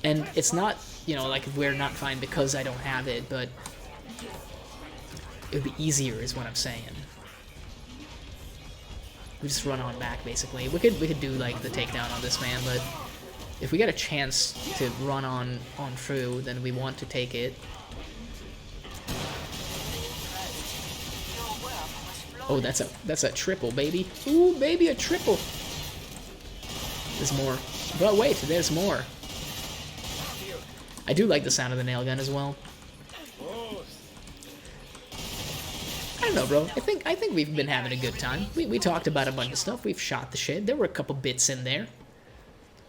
And it's not, you know, like we're not fine because I don't have it, but it would be easier is what I'm saying. We just run on back, basically. We could do, like, the takedown on this man, but if we get a chance to run on through, then we want to take it. Oh, that's a triple, baby. Ooh, baby, a triple. There's more. But wait, there's more. I do like the sound of the nail gun as well. I don't know, bro. I think we've been having a good time. We talked about a bunch of stuff. We've shot the shit. There were a couple bits in there.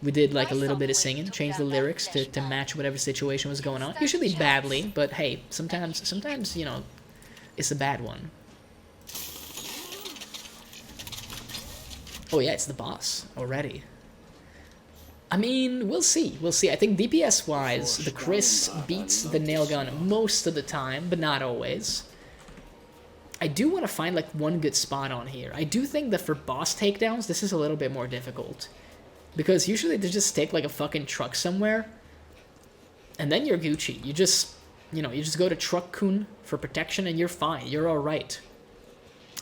We did like a little bit of singing, changed the lyrics to match whatever situation was going on. Usually badly, but hey, sometimes you know, it's a bad one. Oh yeah, it's the boss already. I mean, we'll see. We'll see. I think DPS-wise, the Chris beats the nail gun most of the time, but not always. I do want to find, like, one good spot on here. I do think that for boss takedowns, this is a little bit more difficult. Because usually they just take, like, a fucking truck somewhere, and then you're Gucci. You just, you know, you just go to Truck-kun for protection, and you're fine. You're alright.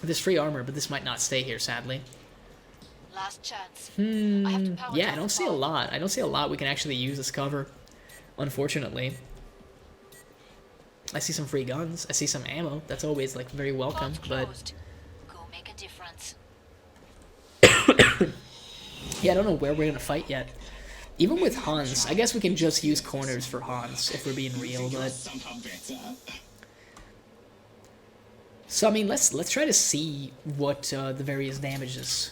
There's free armor, but this might not stay here, sadly. Last chance. Yeah, I don't see a lot. I don't see a lot we can actually use as cover, unfortunately. I see some free guns. I see some ammo. That's always, like, very welcome, but... Go make a difference. Yeah, I don't know where we're gonna fight yet. Even with Hans, I guess we can just use corners for Hans, if we're being real, but... So, I mean, let's try to see what the various damages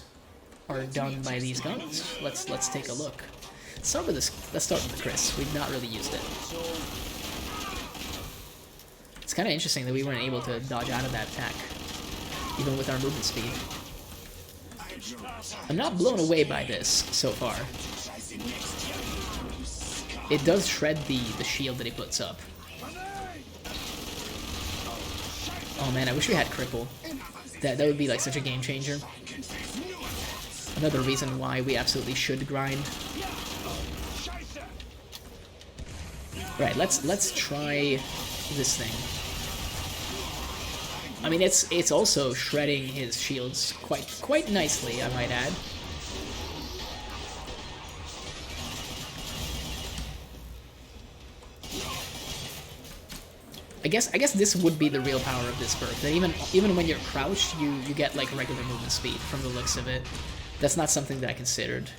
are done by these guns. Let's take a look. Let's start with the Chris. We've not really used it. It's kind of interesting that we weren't able to dodge out of that attack, even with our movement speed. I'm not blown away by this so far. It does shred the shield that he puts up. Oh man, I wish we had cripple. That would be like such a game changer. Another reason why we absolutely should grind. Right, let's try this thing. I mean, it's also shredding his shields quite nicely, I might add. I guess this would be the real power of this perk. That even when you're crouched, you get like regular movement speed from the looks of it. That's not something that I considered,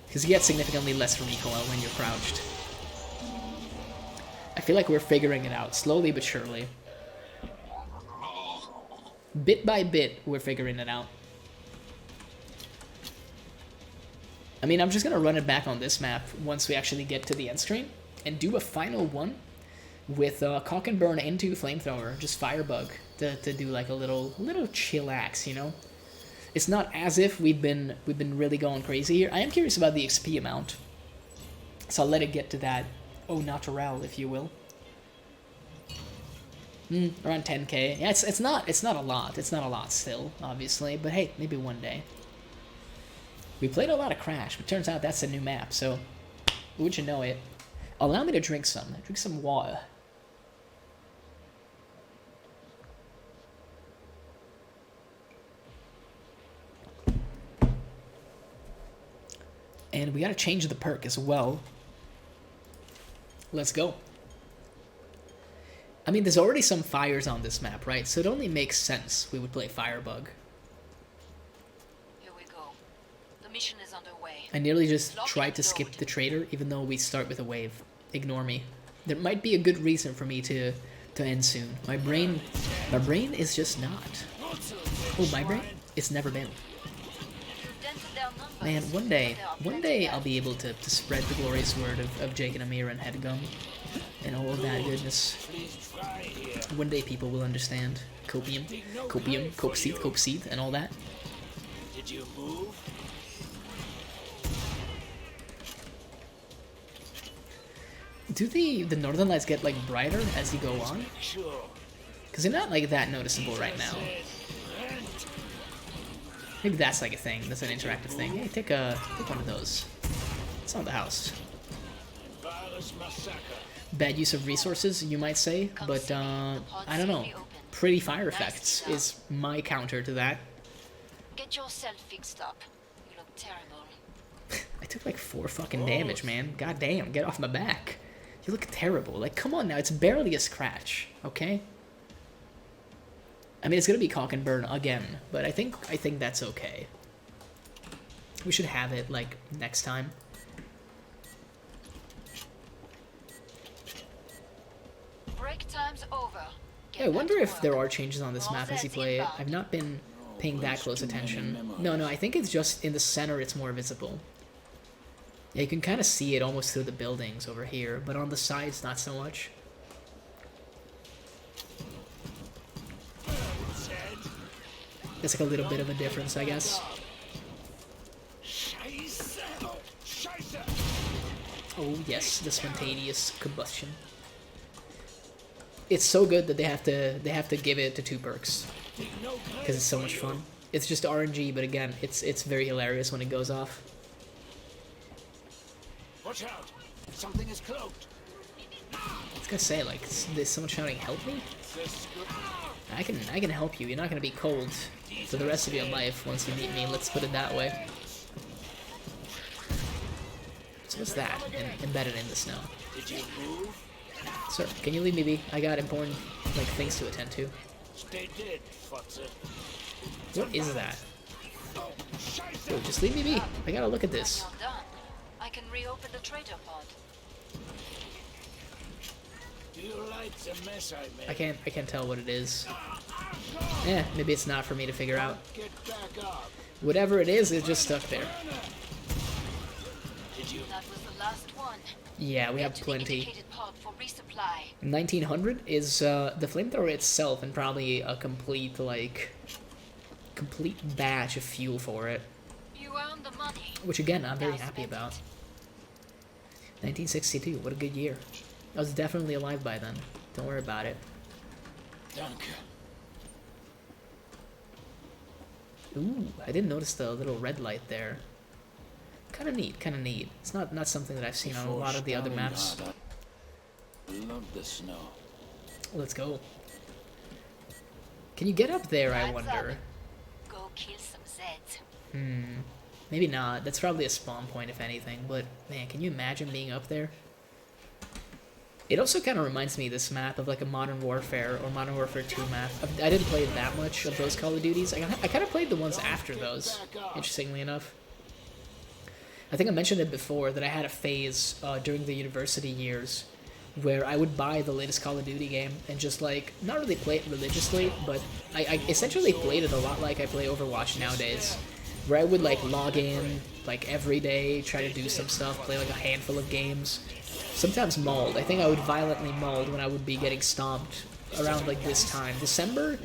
because you get significantly less recoil when you're crouched. I feel like we're figuring it out slowly but surely. Bit by bit, we're figuring it out. I mean, I'm just gonna run it back on this map once we actually get to the end screen and do a final one with Cock and Burn into Flamethrower, just Firebug to do like a little chillax, you know. It's not as if we've been really going crazy here. I am curious about the XP amount, so I'll let it get to that au naturel, if you will. Around 10k. Yeah, it's not a lot. It's not a lot still, obviously, but hey, maybe one day. We played a lot of Crash, but turns out that's a new map, so would you know it? Allow me to drink some water. And we gotta change the perk as well. Let's go. I mean, there's already some fires on this map, right? So it only makes sense we would play Firebug. Here we go. The mission is underway. I nearly just tried to skip the trader, even though we start with a wave. Ignore me. There might be a good reason for me to end soon. My brain is just not. Oh, my brain? It's never been. Man, one day I'll be able to spread the glorious word of Jake and Amir and Headgum and all of that goodness. One day people will understand copium, cope seed, and all that. Did you move? Do the Northern Lights get like brighter as you go on? Sure. Because they're not like that noticeable right now. Maybe that's like a thing. That's an interactive thing. Hey, take one of those. It's on the house. Bad use of resources, you might say, but I don't know. Pretty fire effects is my counter to that. Get yourself fixed up. You look terrible. I took like 4 fucking damage, man. God damn, get off my back. You look terrible. Like, come on now, it's barely a scratch, okay? I mean, it's gonna be Cock and Burn again, but I think that's okay. We should have it like next time. Break time's over. Yeah, I wonder if there are changes on this map as you play it. I've not been paying that close attention. No, I think it's just in the center it's more visible. Yeah, you can kind of see it almost through the buildings over here, but on the sides not so much. It's like a little bit of a difference, I guess. Oh yes, the spontaneous combustion. It's so good that they have to give it to 2 perks because it's so much fun. It's just RNG, but again, it's very hilarious when it goes off. Watch out! Something is cloaked. I was gonna say, like, there's someone shouting, "Help me!" I can help you. You're not gonna be cold for the rest of your life once you meet me. Let's put it that way. So what's that embedded in the snow? Did you move? Sir, can you leave me be? I got important like things to attend to. Stay dead, futzer. What is that? Yo, just leave me be. I gotta look at this. When you're done, I can reopen the trader pod. Do you like the mess I made? I can't tell what it is. Eh, maybe it's not for me to figure out. Get back up. Whatever it is, it's just stuck there. Did you? That was the last one. Yeah, we have Get to the plenty. indicated pod for resupply. 1900 is the flamethrower itself and probably a complete batch of fuel for it. You earned the money. Which again, I'm very Now happy spend about. it. 1962, what a good year. I was definitely alive by then. Don't worry about it. Danke. Ooh, I didn't notice the little red light there. Kind of neat. It's not something that I've seen on a lot of the other maps. I love the snow. Let's go. Can you get up there, I Lights wonder? up. Go kill some Zeds. Maybe not. That's probably a spawn point, if anything. But, man, can you imagine being up there? It also kind of reminds me, this map, of like a Modern Warfare or Modern Warfare 2 map. I didn't play that much of those Call of Duties. I kind of played the ones after those, interestingly enough. I think I mentioned it before that I had a phase during the university years where I would buy the latest Call of Duty game and just like, not really play it religiously, but I essentially played it a lot like I play Overwatch nowadays. where I would like log in like every day, try to do some stuff, play like a handful of games. Sometimes mauled. I think I would violently mauled when I would be getting stomped around like this time. December,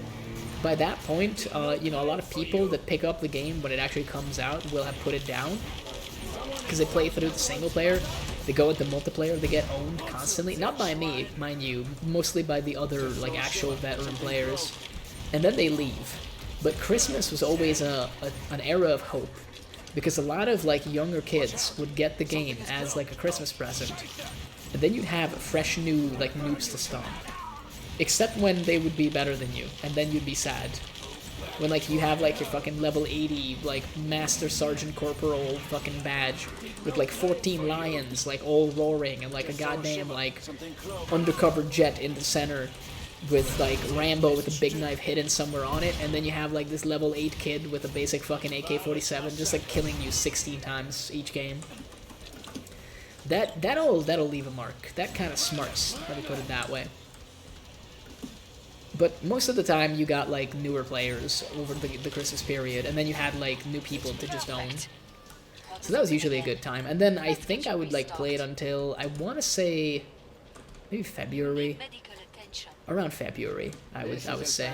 by that point, you know, a lot of people that pick up the game when it actually comes out will have put it down. Because they play through the single player, they go into multiplayer, they get owned constantly. Not by me, mind you, mostly by the other like actual veteran players. And then they leave. But Christmas was always an era of hope. Because a lot of like younger kids would get the game as like a Christmas present. And then you'd have fresh new like noobs to stomp. Except when they would be better than you, and then you'd be sad. When like you have like your fucking level 80 like Master Sergeant Corporal fucking badge with like 14 lions like all roaring and like a goddamn like undercover jet in the center with like Rambo with a big knife hidden somewhere on it, and then you have like this level 8 kid with a basic fucking AK-47 just like killing you 16 times each game. That'll leave a mark. That kind of smarts, let me put it that way. But most of the time, you got, like, newer players over the Christmas period, and then you had, like, new people to just own. So that was usually a good time. And then I think I would, like, play it until, I want to say, maybe February? Around February, I would say.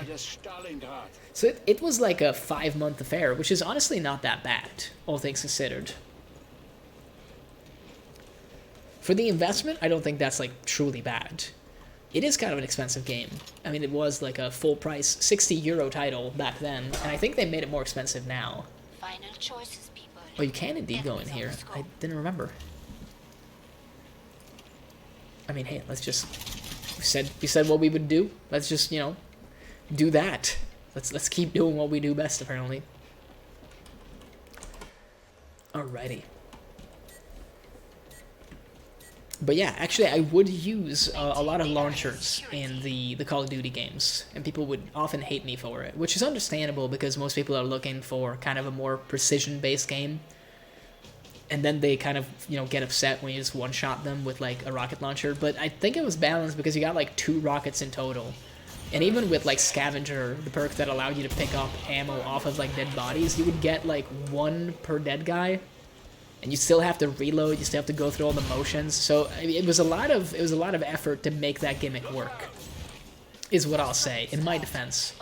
So it was, like, a 5-month affair, which is honestly not that bad, all things considered. For the investment, I don't think that's, like, truly bad. It is kind of an expensive game. I mean, it was like a full price €60 title back then, and I think they made it more expensive now. Final choices, people. Oh, you can indeed go in here. I didn't remember. I mean, hey, let's just... We said what we would do. Let's just, you know, do that. Let's keep doing what we do best, apparently. Alrighty. But yeah, actually, I would use a lot of launchers in the Call of Duty games, and people would often hate me for it, which is understandable because most people are looking for kind of a more precision-based game, and then they kind of, you know, get upset when you just one-shot them with, like, a rocket launcher, but I think it was balanced because you got, like, 2 rockets in total, and even with, like, Scavenger, the perk that allowed you to pick up ammo off of, like, dead bodies, you would get, like, 1 per dead guy, and you still have to reload, you still have to go through all the motions. So I mean, it was a lot of effort to make that gimmick work, is what I'll say, in my defense.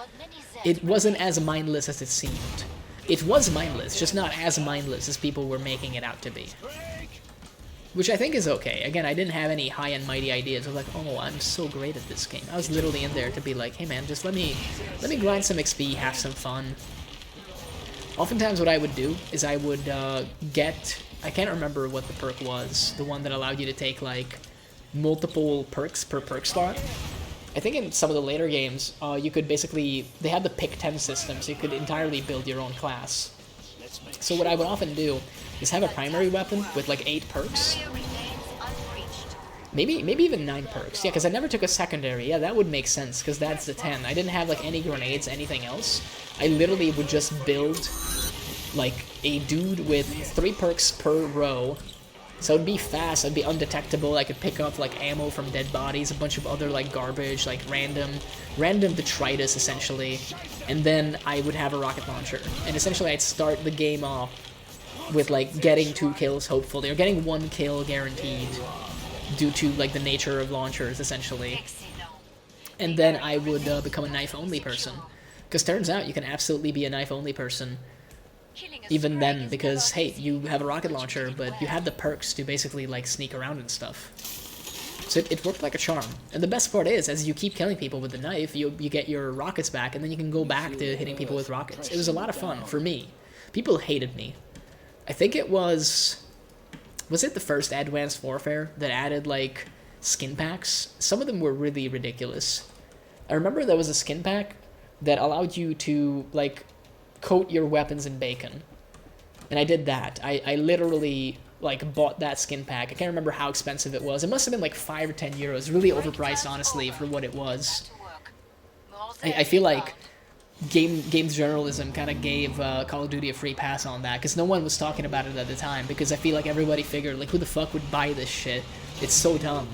It wasn't as mindless as it seemed. It was mindless, just not as mindless as people were making it out to be. Which I think is okay. Again, I didn't have any high and mighty ideas of like, oh, I'm so great at this game. I was literally in there to be like, hey man, just let me grind some XP, have some fun. Oftentimes what I would do is I would get... I can't remember what the perk was, the one that allowed you to take, like, multiple perks per perk slot. I think in some of the later games, you could basically... They had the pick 10 system, so you could entirely build your own class. So what I would often do is have a primary weapon with, like, 8 perks. Maybe even 9 perks. Yeah, because I never took a secondary. Yeah, that would make sense, because that's the 10. I didn't have, like, any grenades, anything else. I literally would just build... like a dude with 3 perks per row, so it'd be fast, I'd be undetectable, I could pick up like ammo from dead bodies, a bunch of other like garbage, like random detritus essentially, and then I would have a rocket launcher, and essentially I'd start the game off with like getting 2 kills hopefully, or getting 1 kill guaranteed, due to like the nature of launchers essentially, and then I would become a knife-only person, because turns out you can absolutely be a knife-only person even then, because, hey, you have a rocket launcher, but you have the perks to basically, like, sneak around and stuff. So it worked like a charm. And the best part is, as you keep killing people with the knife, you get your rockets back, and then you can go back to hitting people with rockets. It was a lot of fun, for me. People hated me. I think it was... Was it the first Advanced Warfare that added, like, skin packs? Some of them were really ridiculous. I remember there was a skin pack that allowed you to, like... coat your weapons in bacon, and I did that. I literally like bought that skin pack. I can't remember how expensive it was. It must have been like 5 or 10 euros. Really overpriced, honestly, for what it was. I feel like games journalism kind of gave Call of Duty a free pass on that, because no one was talking about it at the time, because I feel like everybody figured, like, who the fuck would buy this shit? It's so dumb.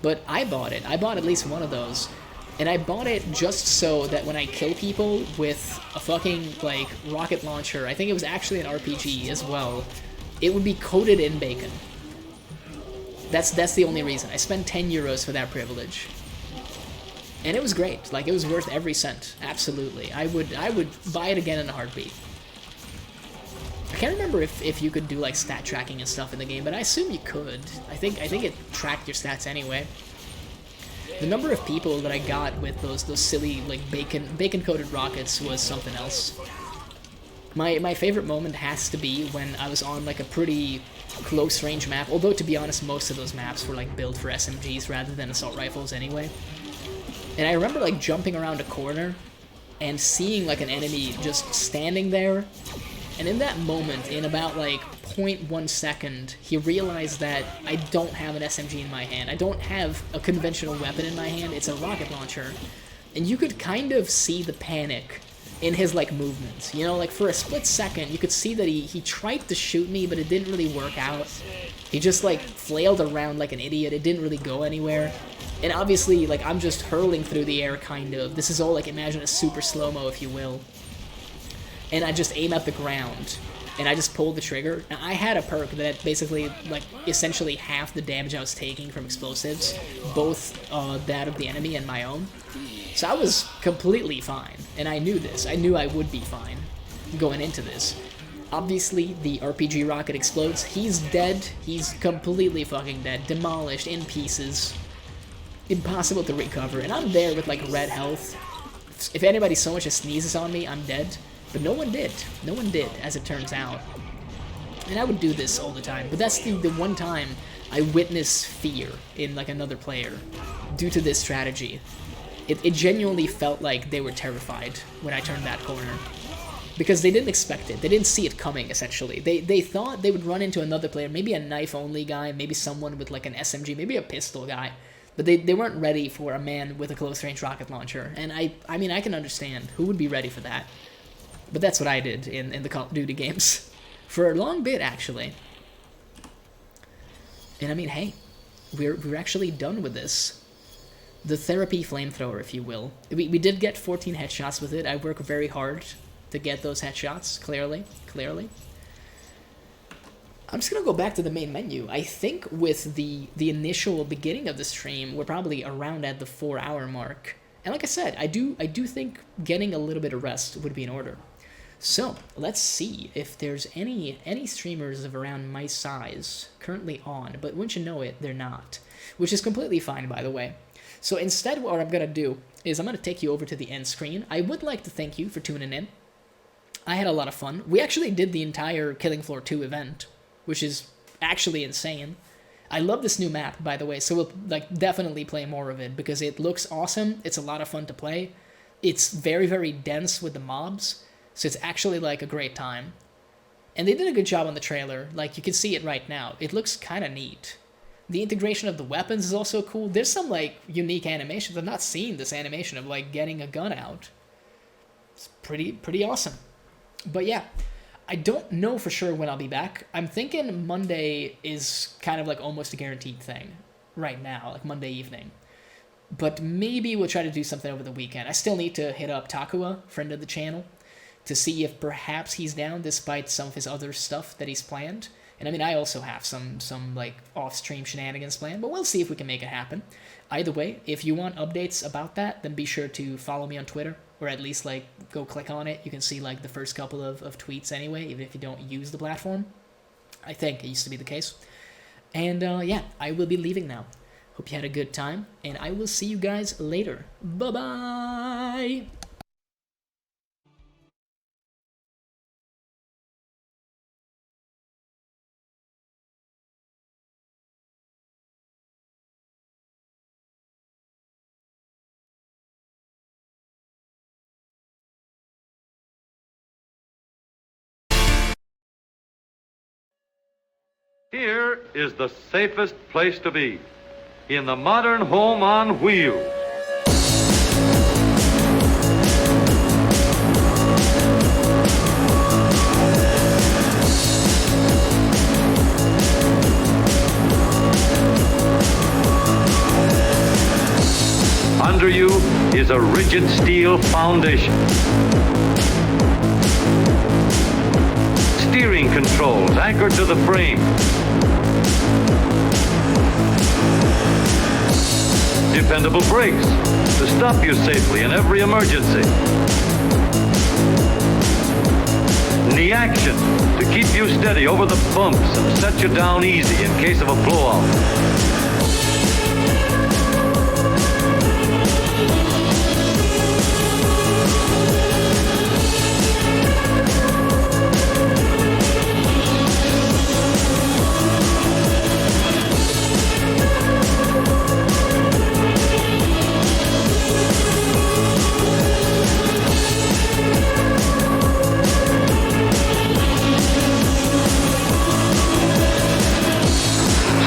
But I bought it. I bought at least one of those. And I bought it just so that when I kill people with a fucking, like, rocket launcher, I think it was actually an RPG as well, it would be coated in bacon. That's the only reason. I spent 10 euros for that privilege. And it was great. Like, it was worth every cent. Absolutely. I would buy it again in a heartbeat. I can't remember if you could do, like, stat tracking and stuff in the game, but I assume you could. I think it tracked your stats anyway. The number of people that I got with those silly, like, bacon-coated rockets was something else. My favorite moment has to be when I was on, like, a pretty close-range map, although, to be honest, most of those maps were, like, built for SMGs rather than assault rifles anyway. And I remember, like, jumping around a corner and seeing, like, an enemy just standing there, and in that moment, in about, like, 0.1 second, he realized that I don't have an SMG in my hand. I don't have a conventional weapon in my hand. It's a rocket launcher. And you could kind of see the panic in his, like, movements. You know, like, for a split second, you could see that he tried to shoot me, but it didn't really work out. He just, like, flailed around like an idiot. It didn't really go anywhere. And obviously, like, I'm just hurling through the air, kind of. This is all, like, imagine a super slow-mo, if you will. And I just aim at the ground. And I just pulled the trigger. Now, I had a perk that basically, like, essentially half the damage I was taking from explosives, both that of the enemy and my own. So I was completely fine, and I knew this. I knew I would be fine going into this. Obviously, the RPG rocket explodes. He's dead. He's completely fucking dead. Demolished in pieces. Impossible to recover. And I'm there with, like, red health. If anybody so much as sneezes on me, I'm dead. But no one did. No one did, as it turns out. And I would do this all the time. But that's the one time I witness fear in, like, another player due to this strategy. It genuinely felt like they were terrified when I turned that corner. Because they didn't expect it. They didn't see it coming, essentially. They thought they would run into another player, maybe a knife-only guy, maybe someone with, like, an SMG, maybe a pistol guy. But they weren't ready for a man with a close-range rocket launcher. And I mean, I can understand. Who would be ready for that? But that's what I did in the Call of Duty games. For a long bit, actually. And I mean, hey, we're actually done with this. The therapy flamethrower, if you will. We did get 14 headshots with it. I work very hard to get those headshots, clearly. I'm just gonna go back to the main menu. I think with the initial beginning of the stream, we're probably around at the 4-hour mark. And like I said, I do think getting a little bit of rest would be in order. So, let's see if there's any streamers of around my size currently on, but wouldn't you know it, they're not. Which is completely fine, by the way. So instead, what I'm gonna do is I'm gonna take you over to the end screen. I would like to thank you for tuning in. I had a lot of fun. We actually did the entire Killing Floor 2 event, which is actually insane. I love this new map, by the way, so we'll, like, definitely play more of it, because it looks awesome, it's a lot of fun to play, it's very, very dense with the mobs, so it's actually, like, a great time. And they did a good job on the trailer, like, you can see it right now, it looks kind of neat. The integration of the weapons is also cool. There's some, like, unique animations. I've not seen this animation of, like, getting a gun out. It's pretty awesome. But yeah, I don't know for sure when I'll be back. I'm thinking Monday is kind of like almost a guaranteed thing right now, like Monday evening. But maybe we'll try to do something over the weekend. I still need to hit up Takua, friend of the channel, to see if perhaps he's down despite some of his other stuff that he's planned. And I mean, I also have some like off-stream shenanigans planned, but we'll see if we can make it happen. Either way, if you want updates about that, then be sure to follow me on Twitter, or at least, like, go click on it. You can see, like, the first couple of tweets anyway, even if you don't use the platform. I think it used to be the case. And, yeah, I will be leaving now. Hope you had a good time, and I will see you guys later. Bye-bye! Here is the safest place to be, in the modern home on wheels. Under you rigid steel foundation. Steering controls anchored to the frame. Dependable brakes to stop you safely in every emergency. Knee action to keep you steady over the bumps and set you down easy in case of a blowout.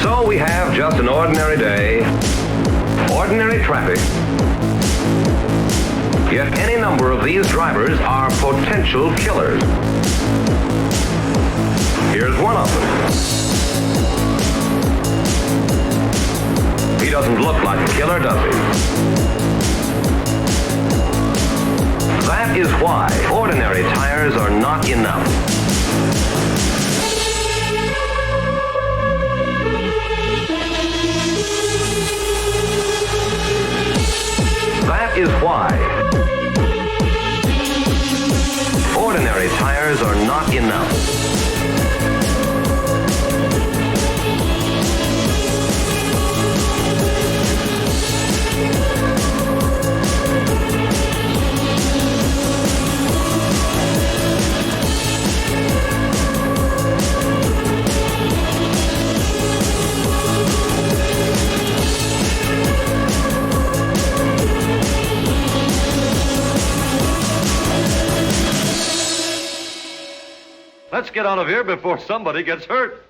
So we have just an ordinary day, ordinary traffic. Yet any number of these drivers are potential killers. Here's one of them. He doesn't look like a killer, does he? That is why ordinary tires are not enough. That is why ordinary tires are not enough. Let's get out of here before somebody gets hurt.